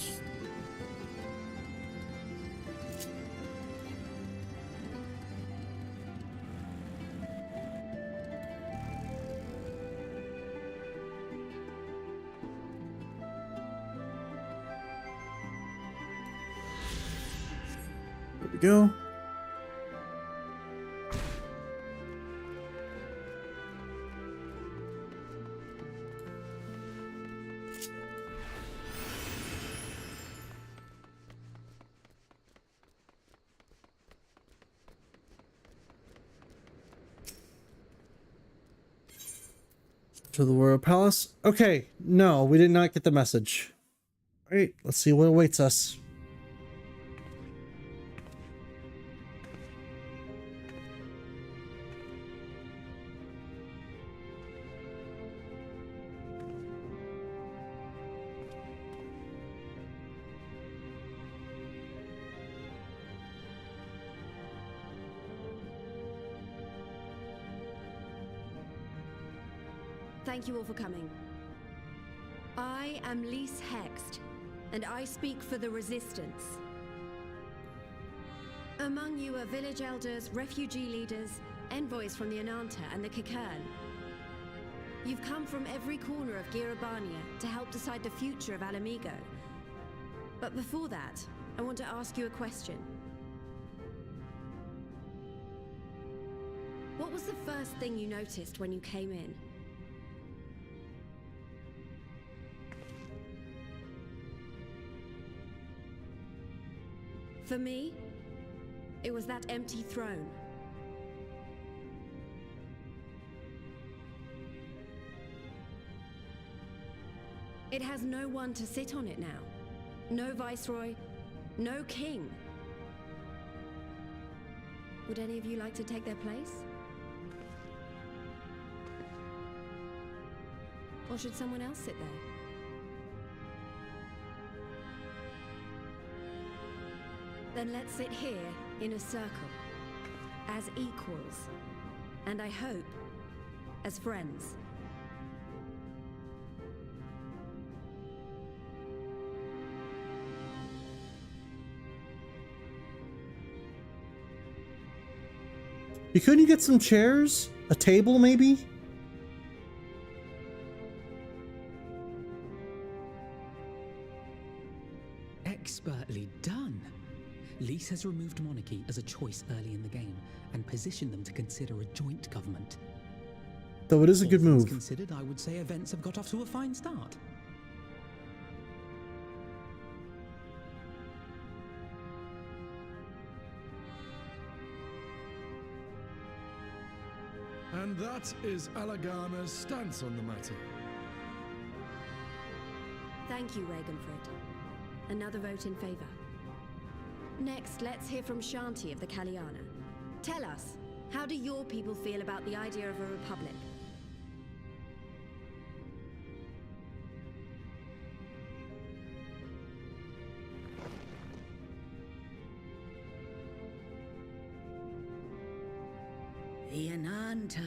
There we go. To the Royal Palace. Okay, no, we did not get the message. All right, let's see what awaits us. Thank you all for coming. I am Lys Hext, and I speak for the Resistance. Among you are village elders, refugee leaders, envoys from the Ananta and the Kikern. You've come from every corner of Girabania to help decide the future of Ala Mhigo. But before that, I want to ask you a question. What was the first thing you noticed when you came in? For me, it was that empty throne. It has no one to sit on it now. No viceroy, no king. Would any of you like to take their place? Or should someone else sit there? Then let's sit here in a circle, as equals, and I hope, as friends. Couldn't you get some chairs? A table, maybe? Expertly done. Lys has removed monarchy as a choice early in the game and positioned them to consider a joint government. Though it is a good All things move. considered, I would say events have got off to a fine start. And that is Alagana's stance on the matter. Thank you, Ragenfrid. Another vote in favor. Next, let's hear from Shanti of the Kaliana. Tell us, how do your people feel about the idea of a republic? The Ananta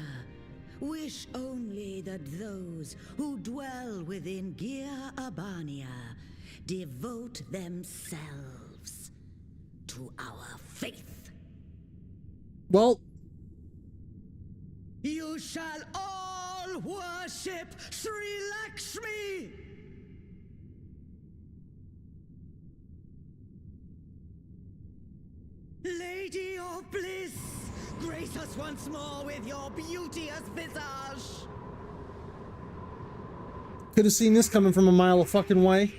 wish only that those who dwell within Girabania devote themselves to our faith. Well, you shall all worship Sri Lakshmi! Lady of Bliss, grace us once more with your beauteous visage! could have seen this coming from a mile of fucking way.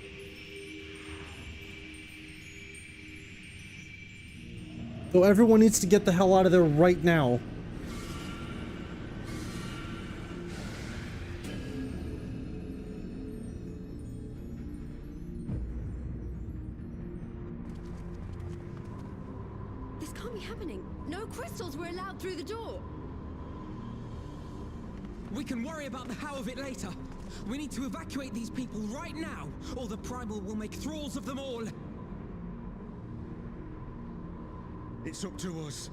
Though everyone needs to get the hell out of there right now. This can't be happening. No crystals were allowed through the door. We can worry about the how of it later. We need to evacuate these people right now, or the Primal will make thralls of them all. It's up to us.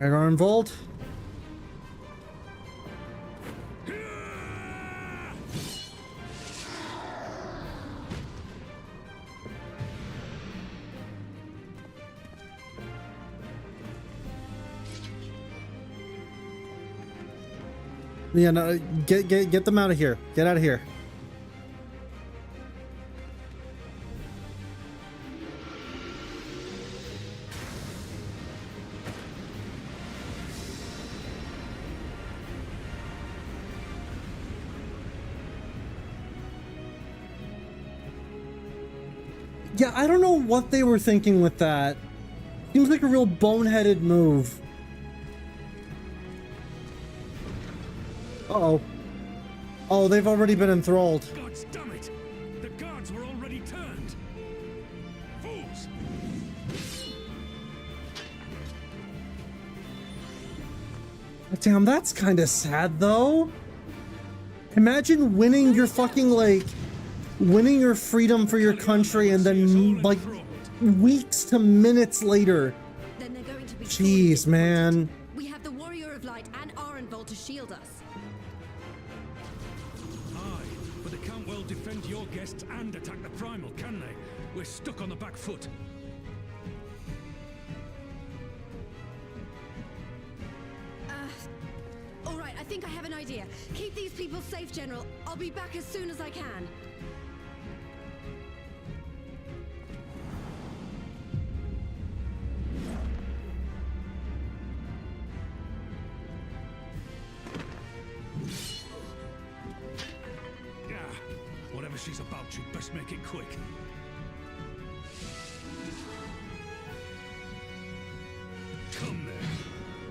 Agar involved. Yeah, no, get them out of here. Get out of here. Yeah, I don't know what they were thinking with that. Seems like a real boneheaded move. Uh-oh. Oh, they've already been enthralled. God damn it! The guards were already turned. Fools! Damn, that's kind of sad, though. Imagine winning your fucking, like, winning your freedom for your country and then, like, weeks to minutes later. Then they're going to be Jeez, man. We have the Warrior of Light and Arenvold to shield us. Aye, but they can't well defend your guests and attack the Primal, can they? We're stuck on the back foot. All right, I think I have an idea. Keep these people safe, General. I'll be back as soon as I can. Yeah, whatever she's about, you'd best make it quick. Come then.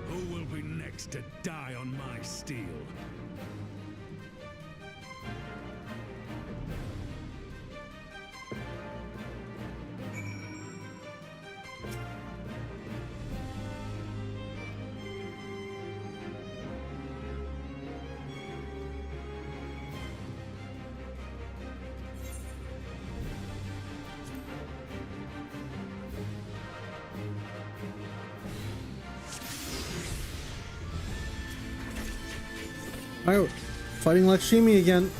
Who will be next to die on my steel? Alright, fighting Lakshmi again.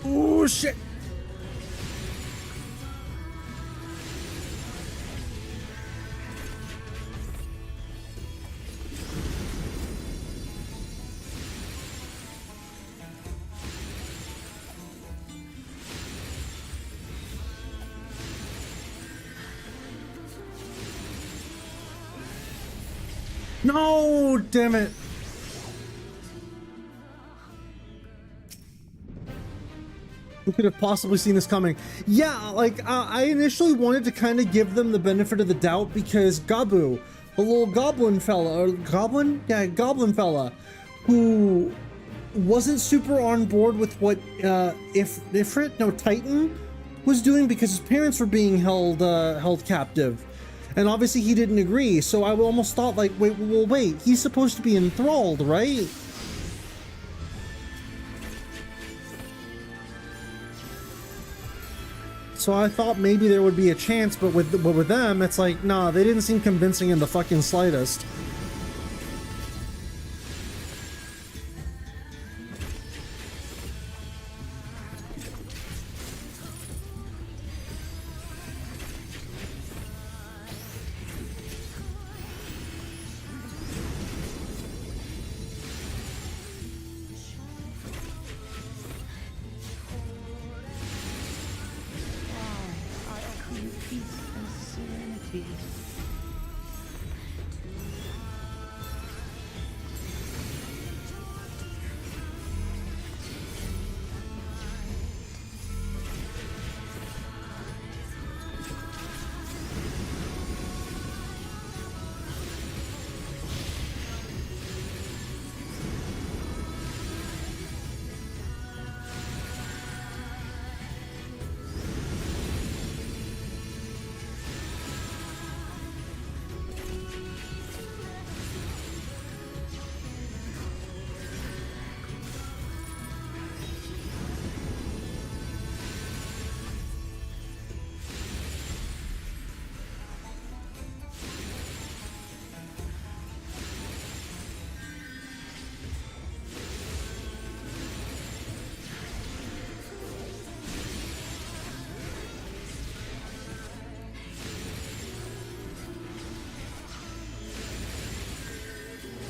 Oh shit! No, damn it. Who could have possibly seen this coming? Yeah, like, I initially wanted to kind of give them the benefit of the doubt because Gabu, the little goblin fella, or goblin? Yeah, goblin fella, who wasn't super on board with what, Titan was doing because his parents were being held captive. And obviously he didn't agree, so I almost thought, like, wait, he's supposed to be enthralled, right? So I thought maybe there would be a chance, but with them, it's like, nah, they didn't seem convincing in the fucking slightest.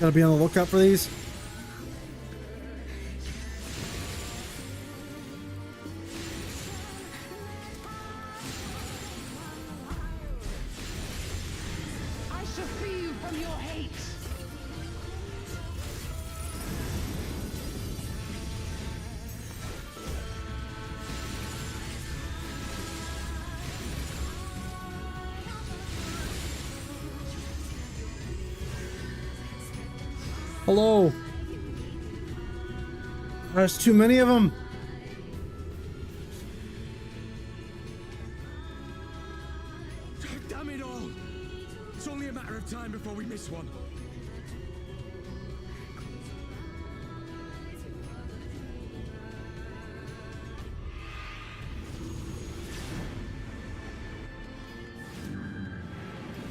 Gotta be on the lookout for these. I shall free you from your hate. Hello. There's too many of them. Damn it all! It's only a matter of time before we miss one.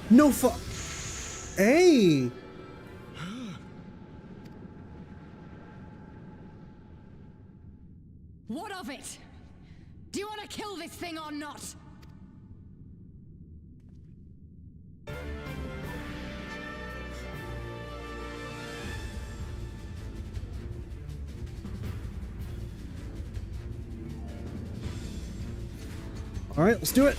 No Hey! What of it? Do you want to kill this thing or not? All right, let's do it.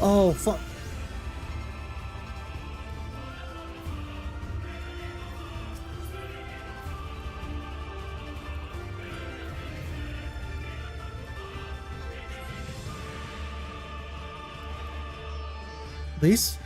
Oh, fuck. Please?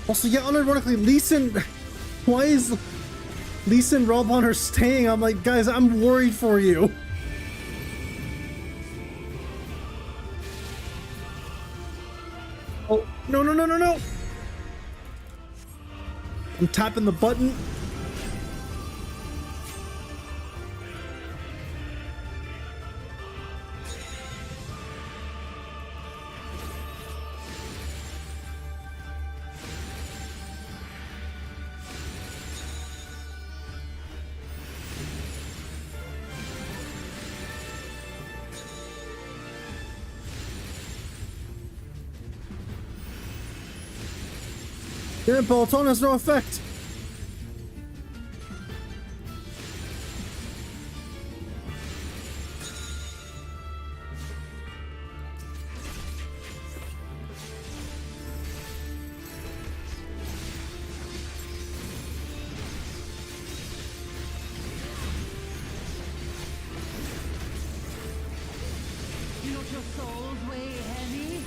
Also, yeah, unironically, Leeson... Why is Leeson Relbonner staying? I'm like, guys, I'm worried for you. Oh, no, no, no, no, no! I'm tapping the button. Yeah, Peloton has no effect. You know your soul's way heavy?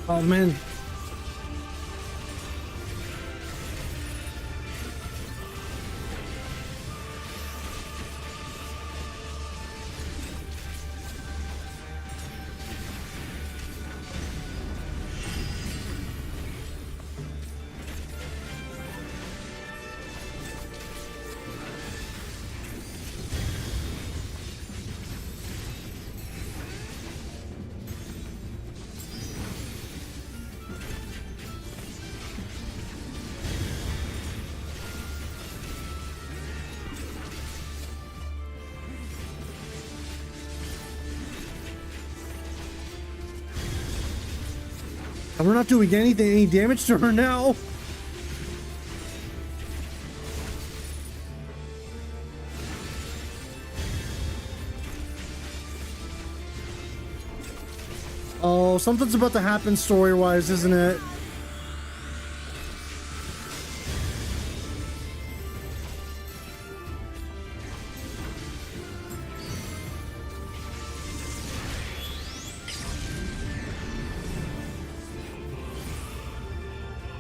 Oh, man. And we're not doing any damage to her now. Oh, something's about to happen story-wise, isn't it?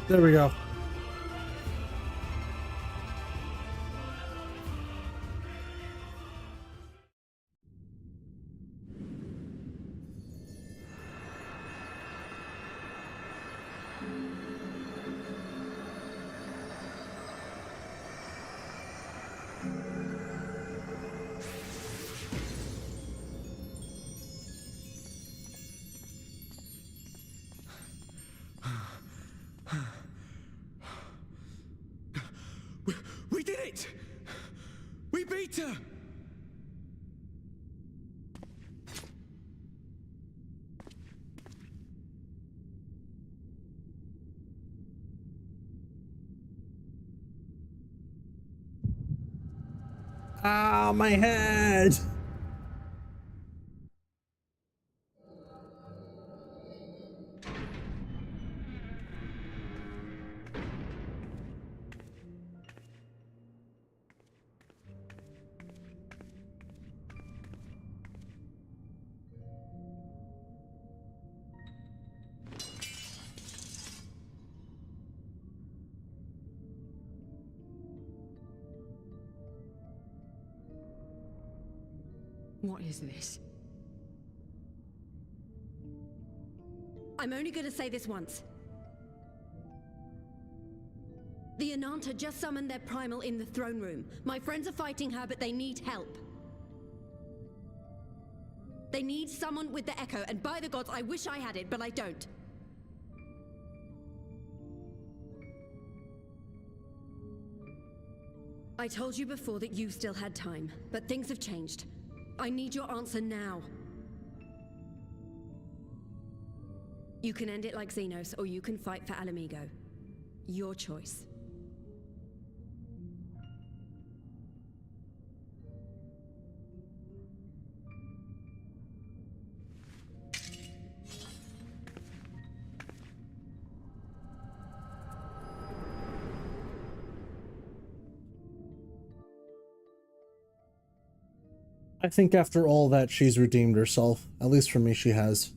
There we go. We did it! We beat her! Ah, my head! What is this? I'm only gonna say this once. The Ananta just summoned their primal in the throne room. My friends are fighting her, but they need help. They need someone with the echo, and by the gods, I wish I had it, but I don't. I told you before that you still had time, but things have changed. I need your answer now. You can end it like Zenos, or you can fight for Ala Mhigo. Your choice. I think after all that, she's redeemed herself. At least for me, she has.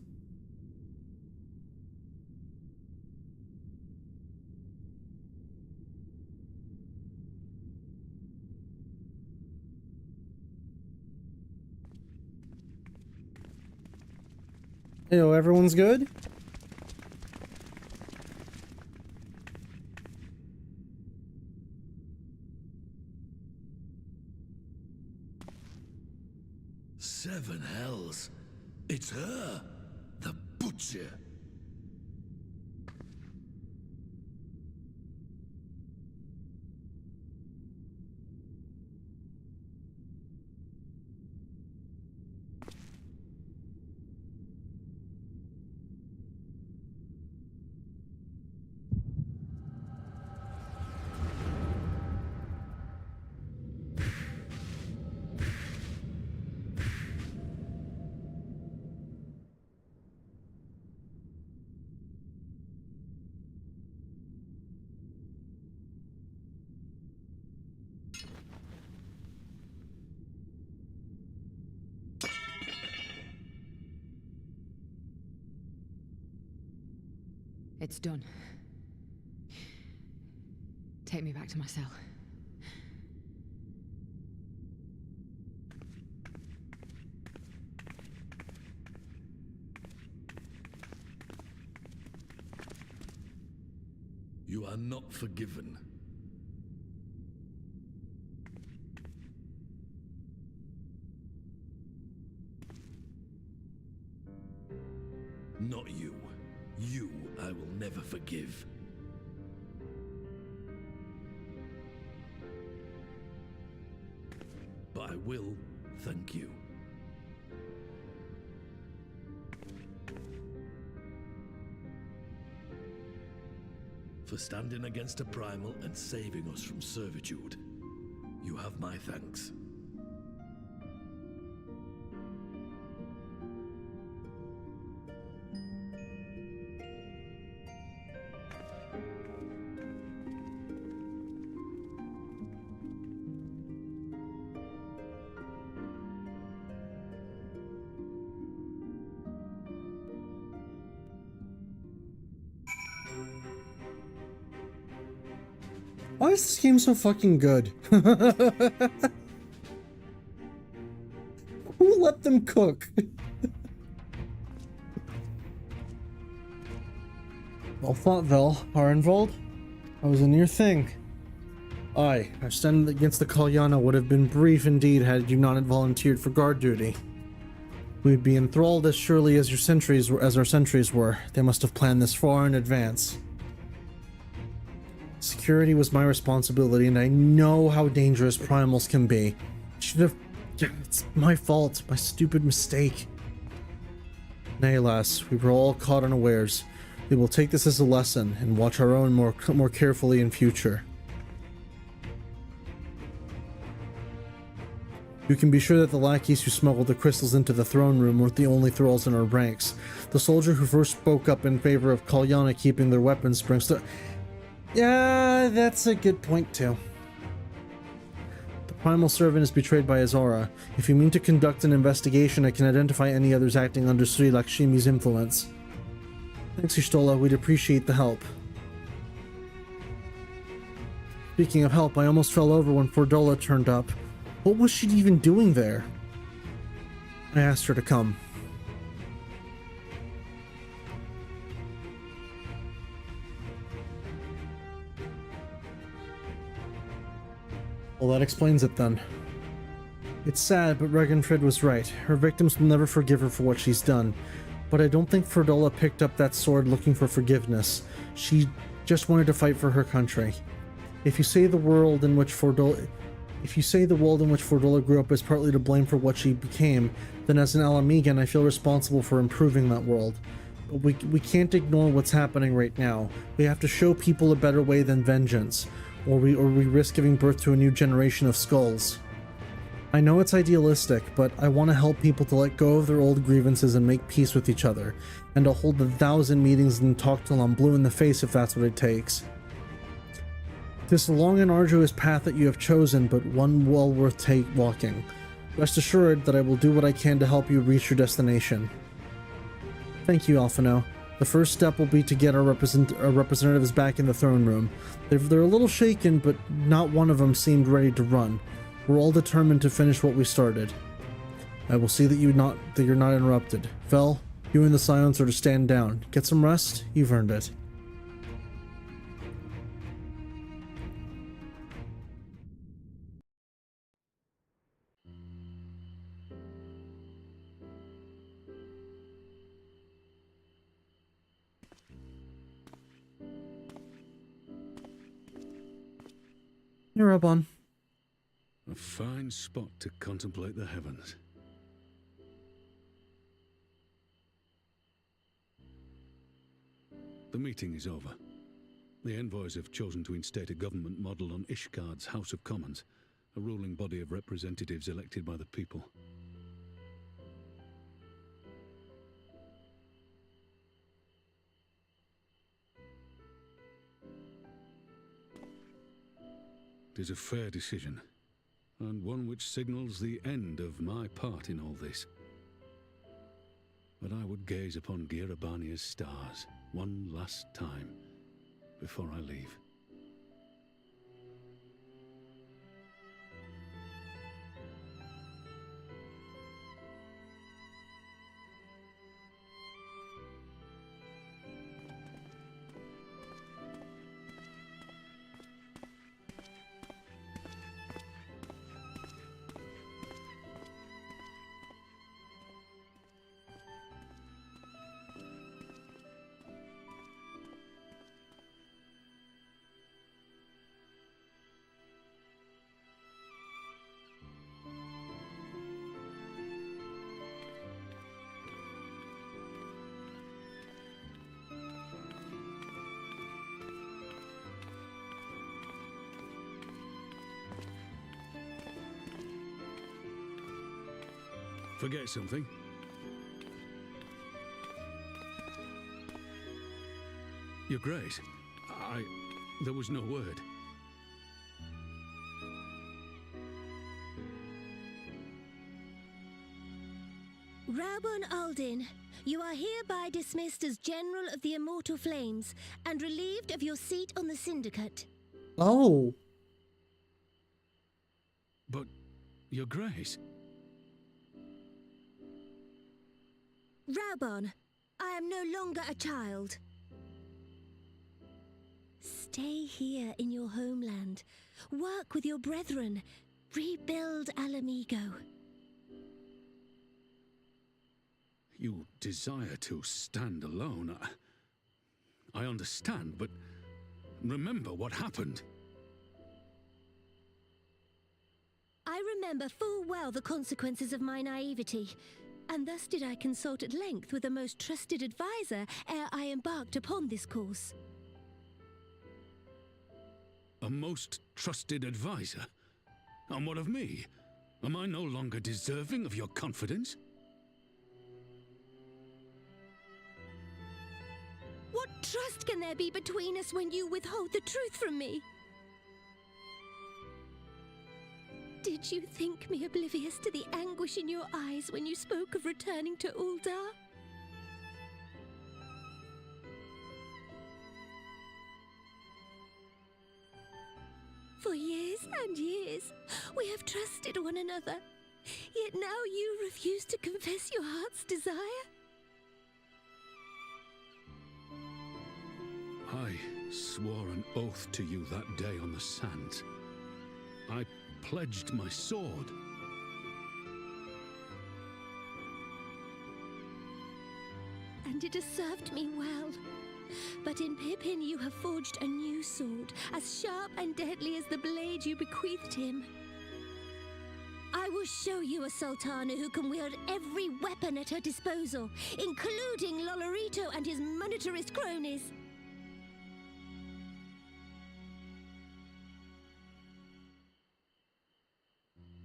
Yo, everyone's good? Seven hells. It's her, the butcher. It's done. Take me back to my cell. You are not forgiven. Not you. You I will never forgive. But I will thank you. For standing against a primal and saving us from servitude. You have my thanks. Why is this game so fucking good? Who let them cook? Well fought, Vel. Arenvold. That was a near thing. Aye, our stand against the Kalyana would have been brief indeed had you not volunteered for guard duty. We'd be enthralled as surely as our sentries were. They must have planned this far in advance. Security was my responsibility, and I know how dangerous primals can be. It's my fault, my stupid mistake. Nay, alas, we were all caught unawares. We will take this as a lesson and watch our own more carefully in future. You can be sure that the lackeys who smuggled the crystals into the throne room weren't the only thralls in our ranks. The soldier who first spoke up in favor of Kalyana keeping their weapons springs to... Yeah, that's a good point too. The primal servant is betrayed by his aura. If you mean to conduct an investigation, I can identify any others acting under Sri Lakshmi's influence. Thanks, Y'shtola. We'd appreciate the help. Speaking of help, I almost fell over when Fordola turned up. What was she even doing there? I asked her to come. Well, that explains it then. It's sad, but Regenfrid was right. Her victims will never forgive her for what she's done. But I don't think Fordola picked up that sword looking for forgiveness. She just wanted to fight for her country. If you say the world in which Fordola grew up is partly to blame for what she became, then as an Ala Mhigan, I feel responsible for improving that world. But we can't ignore what's happening right now. We have to show people a better way than vengeance, or we risk giving birth to a new generation of skulls. I know it's idealistic, but I want to help people to let go of their old grievances and make peace with each other, and I'll hold 1,000 meetings and talk till I'm blue in the face if that's what it takes. This long and arduous path that you have chosen, but one well worth walking. Rest assured that I will do what I can to help you reach your destination. Thank you, Alphino. The first step will be to get our representatives back in the throne room. They're a little shaken, but not one of them seemed ready to run. We're all determined to finish what we started. I will see that you're not interrupted. Vel, you and the Scions are to stand down. Get some rest. You've earned it. You're up on. A fine spot to contemplate the heavens. The meeting is over. The envoys have chosen to instate a government model on Ishgard's House of Commons, a ruling body of representatives elected by the people. It is a fair decision, and one which signals the end of my part in all this. But I would gaze upon Girabania's stars one last time before I leave. Forget something? Your Grace, there was no word. Raubon Aldin, you are hereby dismissed as General of the Immortal Flames and relieved of your seat on the Syndicate. Oh. But, Your Grace... Raubon, I am no longer a child. Stay here in your homeland. Work with your brethren. Rebuild Ala Mhigo. You desire to stand alone. I understand, but remember what happened. I remember full well the consequences of my naivety. And thus did I consult at length with the most trusted advisor ere I embarked upon this course. A most trusted advisor? And what of me? Am I no longer deserving of your confidence? What trust can there be between us when you withhold the truth from me? Did you think me oblivious to the anguish in your eyes when you spoke of returning to Uldar? For years and years, we have trusted one another. Yet now you refuse to confess your heart's desire? I swore an oath to you that day on the sands. I pledged my sword. And it has served me well. But in Pippin you have forged a new sword, as sharp and deadly as the blade you bequeathed him. I will show you a Sultana who can wield every weapon at her disposal, including Lolorito and his monetarist cronies.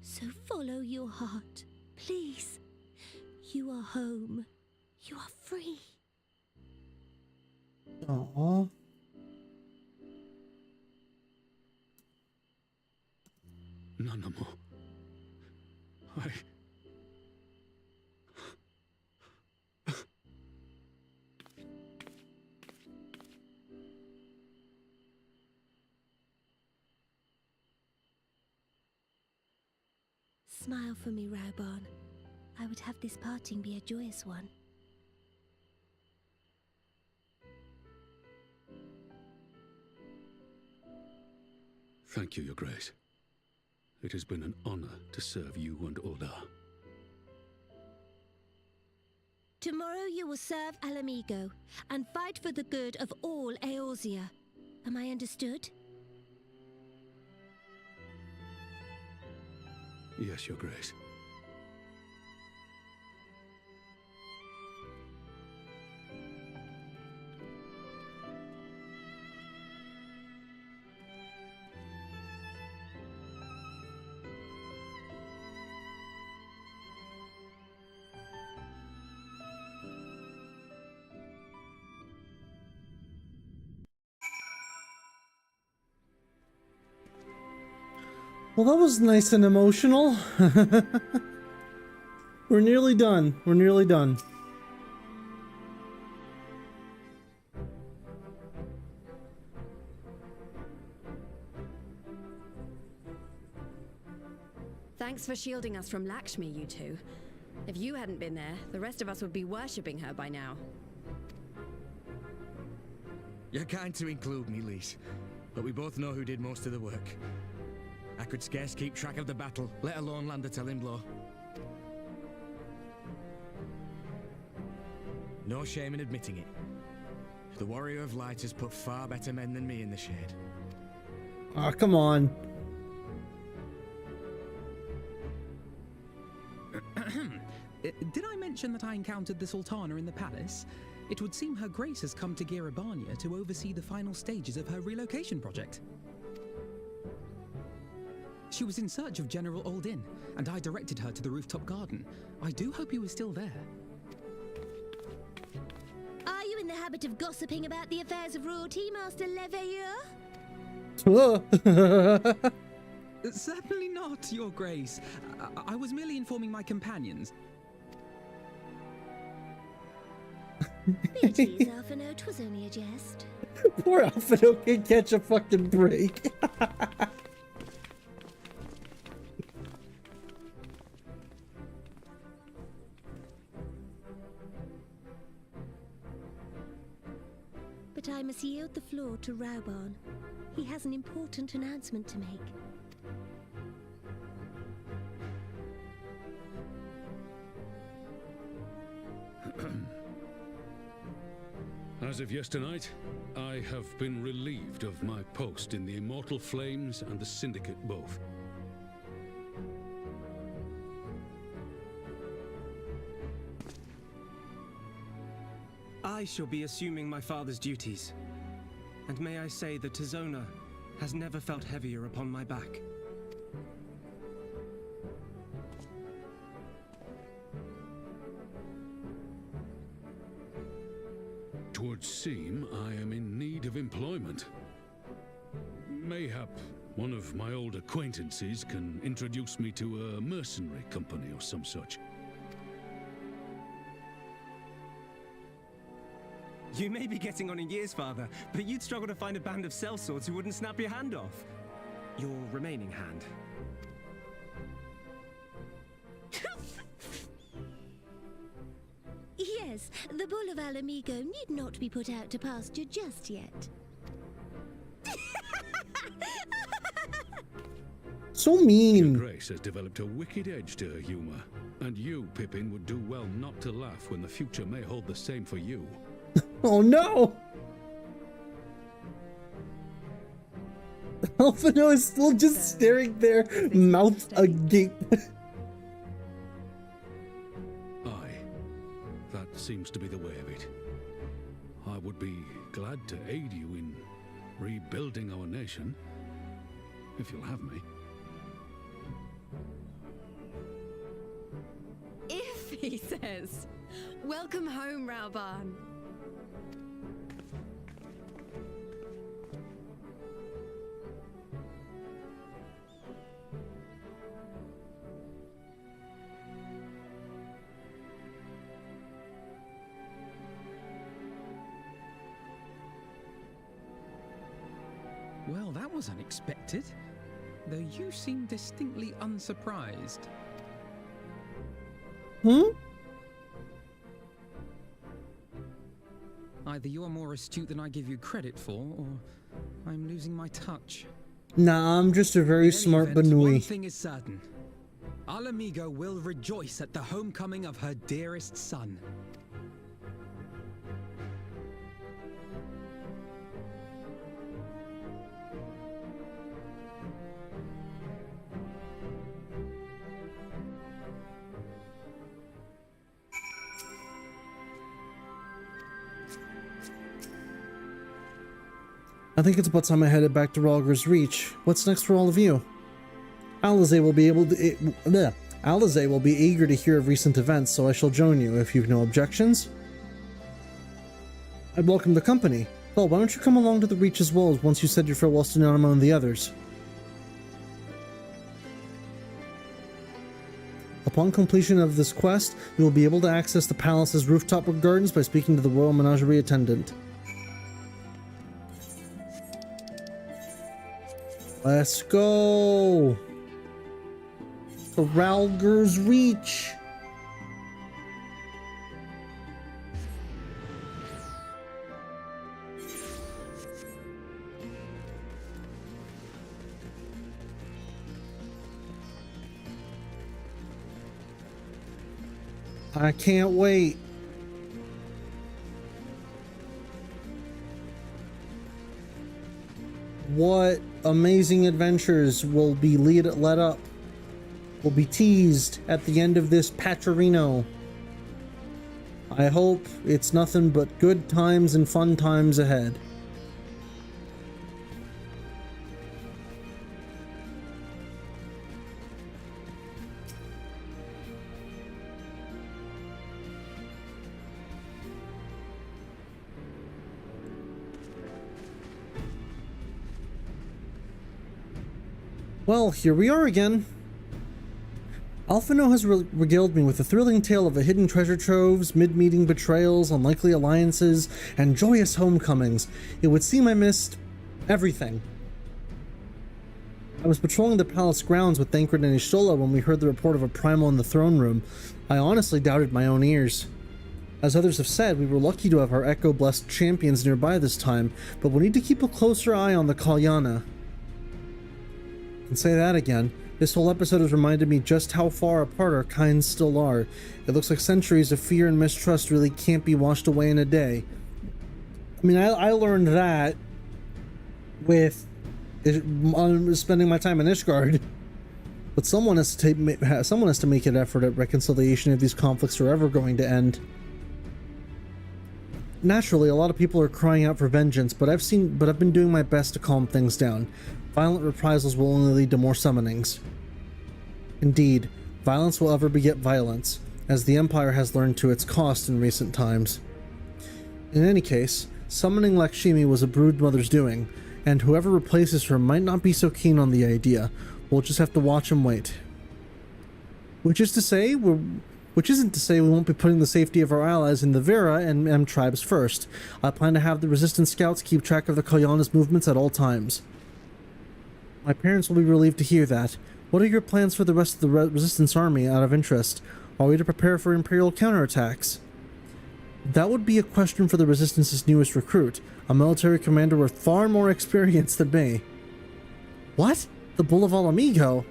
So follow your heart, please. You are home. You are free. Aww. Nanamo. Smile for me, Raubarn. I would have this parting be a joyous one. Thank you, Your Grace. It has been an honor to serve you and Uldar. Tomorrow you will serve Ala Mhigo and fight for the good of all Eorzea. Am I understood? Yes, Your Grace. Well, that was nice and emotional. We're nearly done. We're nearly done. Thanks for shielding us from Lakshmi, you two. If you hadn't been there, the rest of us would be worshipping her by now. You're kind to include me, Lise, but we both know who did most of the work. I could scarce keep track of the battle, let alone land a telling blow. No shame in admitting it. The Warrior of Light has put far better men than me in the shade. Aw, come on. Did I mention that I encountered the Sultana in the palace? It would seem Her Grace has come to Girabania to oversee the final stages of her relocation project. She was in search of General Oldin, and I directed her to the rooftop garden. I do hope he was still there. Are you in the habit of gossiping about the affairs of royalty, Master Leveilleur? Certainly not, Your Grace. I was merely informing my companions. Beatrice, Alphino, 'twas only a jest. Poor Alphino can't catch a fucking break. But I must yield the floor to Raubarn. He has an important announcement to make. As of yesternight, I have been relieved of my post in the Immortal Flames and the Syndicate both. I shall be assuming my father's duties. And may I say that Tizona has never felt heavier upon my back. would seem I am in need of employment. Mayhap one of my old acquaintances can introduce me to a mercenary company or some such. You may be getting on in years, Father, but you'd struggle to find a band of sellswords who wouldn't snap your hand off. Your remaining hand. Yes, the bull of Ala Mhigo need not be put out to pasture just yet. So mean. Your Grace has developed a wicked edge to her humor, and you, Pippin, would do well not to laugh when the future may hold the same for you. Oh no! Alphino is still just staring there, mouth agape. Aye, that seems to be the way of it. I would be glad to aid you in rebuilding our nation, if you'll have me. If, he says. Welcome home, Rauban. Well, that was unexpected, though you seem distinctly unsurprised. Either you're more astute than I give you credit for, or I'm losing my touch. Nah, I'm just a very smart Banui. One thing is certain. Ala Mhigo will rejoice at the homecoming of her dearest son. I think it's about time I headed back to Rhalgr's Reach. What's next for all of you? Alize will be Alize will be eager to hear of recent events, so I shall join you if you've no objections. I'd welcome the company. Well, why don't you come along to the Reach as well, once you said your farewells to Nanamo and the others? Upon completion of this quest, you will be able to access the palace's rooftop gardens by speaking to the Royal Menagerie attendant. Let's go to Rhalgr's Reach. I can't wait. What amazing adventures will be led up, will be teased at the end of this Patcherino. I hope it's nothing but good times and fun times ahead. Well, here we are again. Alphino has regaled me with a thrilling tale of a hidden treasure troves, mid-meeting betrayals, unlikely alliances, and joyous homecomings. It would seem I missed everything. I was patrolling the palace grounds with Thancred and Ishtola when we heard the report of a primal in the throne room. I honestly doubted my own ears. As others have said, we were lucky to have our Echo-blessed champions nearby this time, but we'll need to keep a closer eye on the Kalyana. And say that again. This whole episode has reminded me just how far apart our kinds still are. It looks like centuries of fear and mistrust really can't be washed away in a day. I mean, I learned that with spending my time in Ishgard. But someone has to make an effort at reconciliation if these conflicts are ever going to end. Naturally, a lot of people are crying out for vengeance, but I've been doing my best to calm things down. Violent reprisals will only lead to more summonings. Indeed, violence will ever beget violence, as the Empire has learned to its cost in recent times. In any case, summoning Lakshmi was a brood mother's doing, and whoever replaces her might not be so keen on the idea. We'll just have to watch and wait. Which isn't to say we won't be putting the safety of our allies in the Vera and M tribes first. I plan to have the Resistance scouts keep track of the Kalyana's movements at all times. My parents will be relieved to hear that. What are your plans for the rest of the Resistance army out of interest? Are we to prepare for Imperial counterattacks? That would be a question for the Resistance's newest recruit, a military commander with far more experience than me. What? The Bull of Ala Mhigo?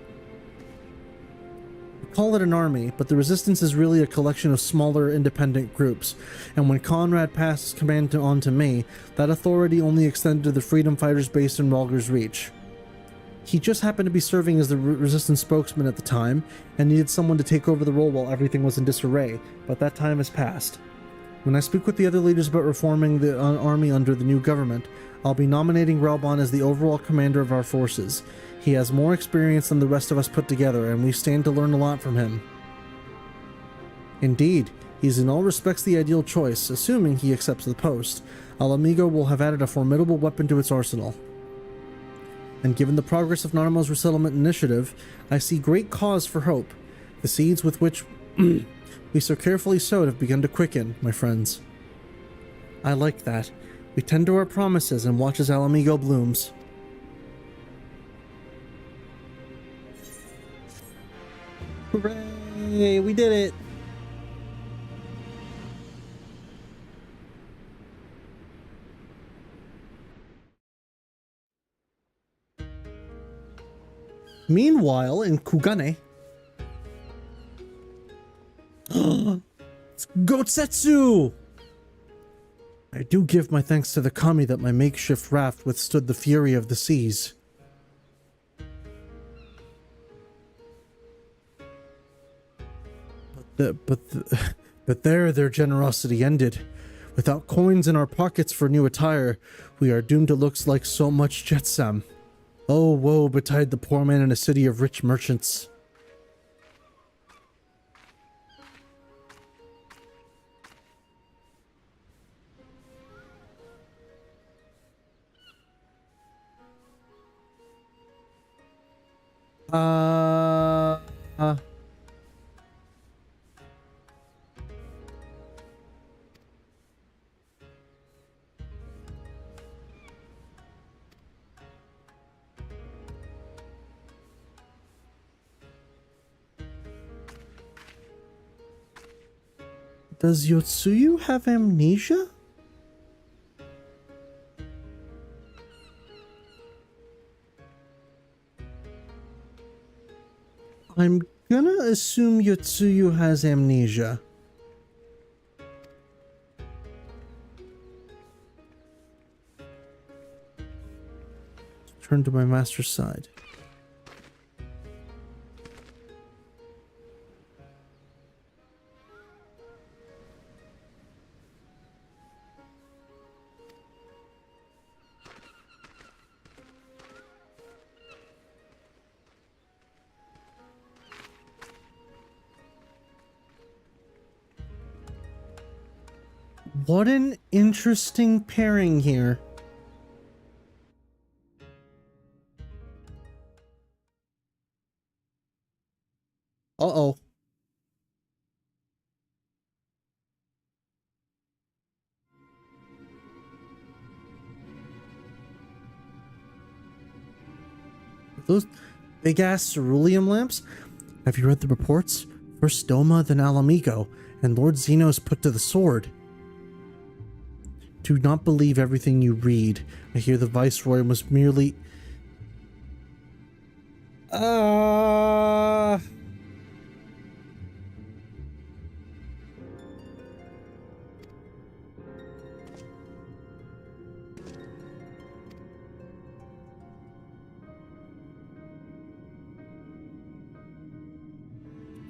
We call it an army, but the Resistance is really a collection of smaller, independent groups, and when Conrad passed his command on to me, that authority only extended to the freedom fighters based in Rhalgr's Reach. He just happened to be serving as the Resistance spokesman at the time, and needed someone to take over the role while everything was in disarray, but that time has passed. When I speak with the other leaders about reforming the army under the new government, I'll be nominating Ralban as the overall commander of our forces. He has more experience than the rest of us put together, and we stand to learn a lot from him. Indeed, he's in all respects the ideal choice, assuming he accepts the post. Ala Mhigo will have added a formidable weapon to its arsenal. And given the progress of Narma's resettlement initiative, I see great cause for hope. The seeds with which we so carefully sowed have begun to quicken, my friends. I like that. We tend to our promises and watch as Ala Mhigo blooms. Hooray! We did it! Meanwhile, in Kugane... It's Gotsetsu! I do give my thanks to the kami that my makeshift raft withstood the fury of the seas. But there their generosity ended. Without coins in our pockets for new attire, we are doomed to looks like so much jetsam. Oh, woe betide the poor man in a city of rich merchants. Does Yotsuyu have amnesia? I'm gonna assume Yotsuyu has amnesia. Turn to my master's side. What an interesting pairing here. Uh-oh. Those big-ass cerulean lamps? Have you read the reports? First Doma, then Ala Mhigo, and Lord Zenos put to the sword. Do not believe everything you read. I hear the Viceroy was merely...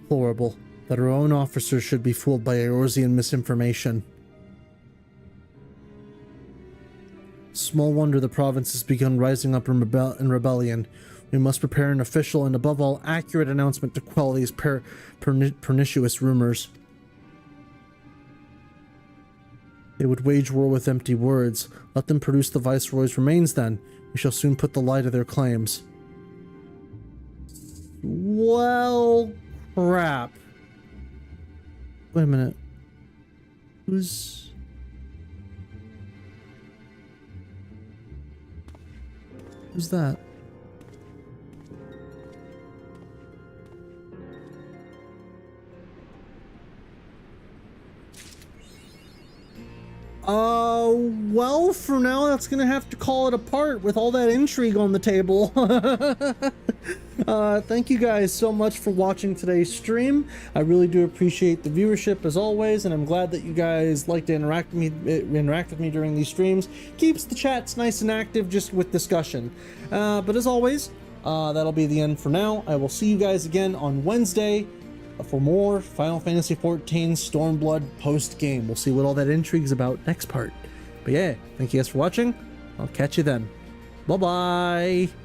Horrible that our own officers should be fooled by Eorzean misinformation. Small wonder the province has begun rising up in rebellion. We must prepare an official and above all accurate announcement to quell these pernicious rumors. They would wage war with empty words. Let them produce the Viceroy's remains then. We shall soon put the lie to their claims. Well, crap. Wait a minute. Who's that? Well, for now, that's gonna have to call it apart with all that intrigue on the table. Thank you guys so much for watching today's stream. I really do appreciate the viewership as always, and I'm glad that you guys like to interact with me during these streams. Keeps the chats nice and active just with discussion. But as always, that'll be the end for now. I will see you guys again on Wednesday for more Final Fantasy XIV Stormblood post-game. We'll see what all that intrigue's about next part. But yeah, thank you guys for watching. I'll catch you then. Bye-bye!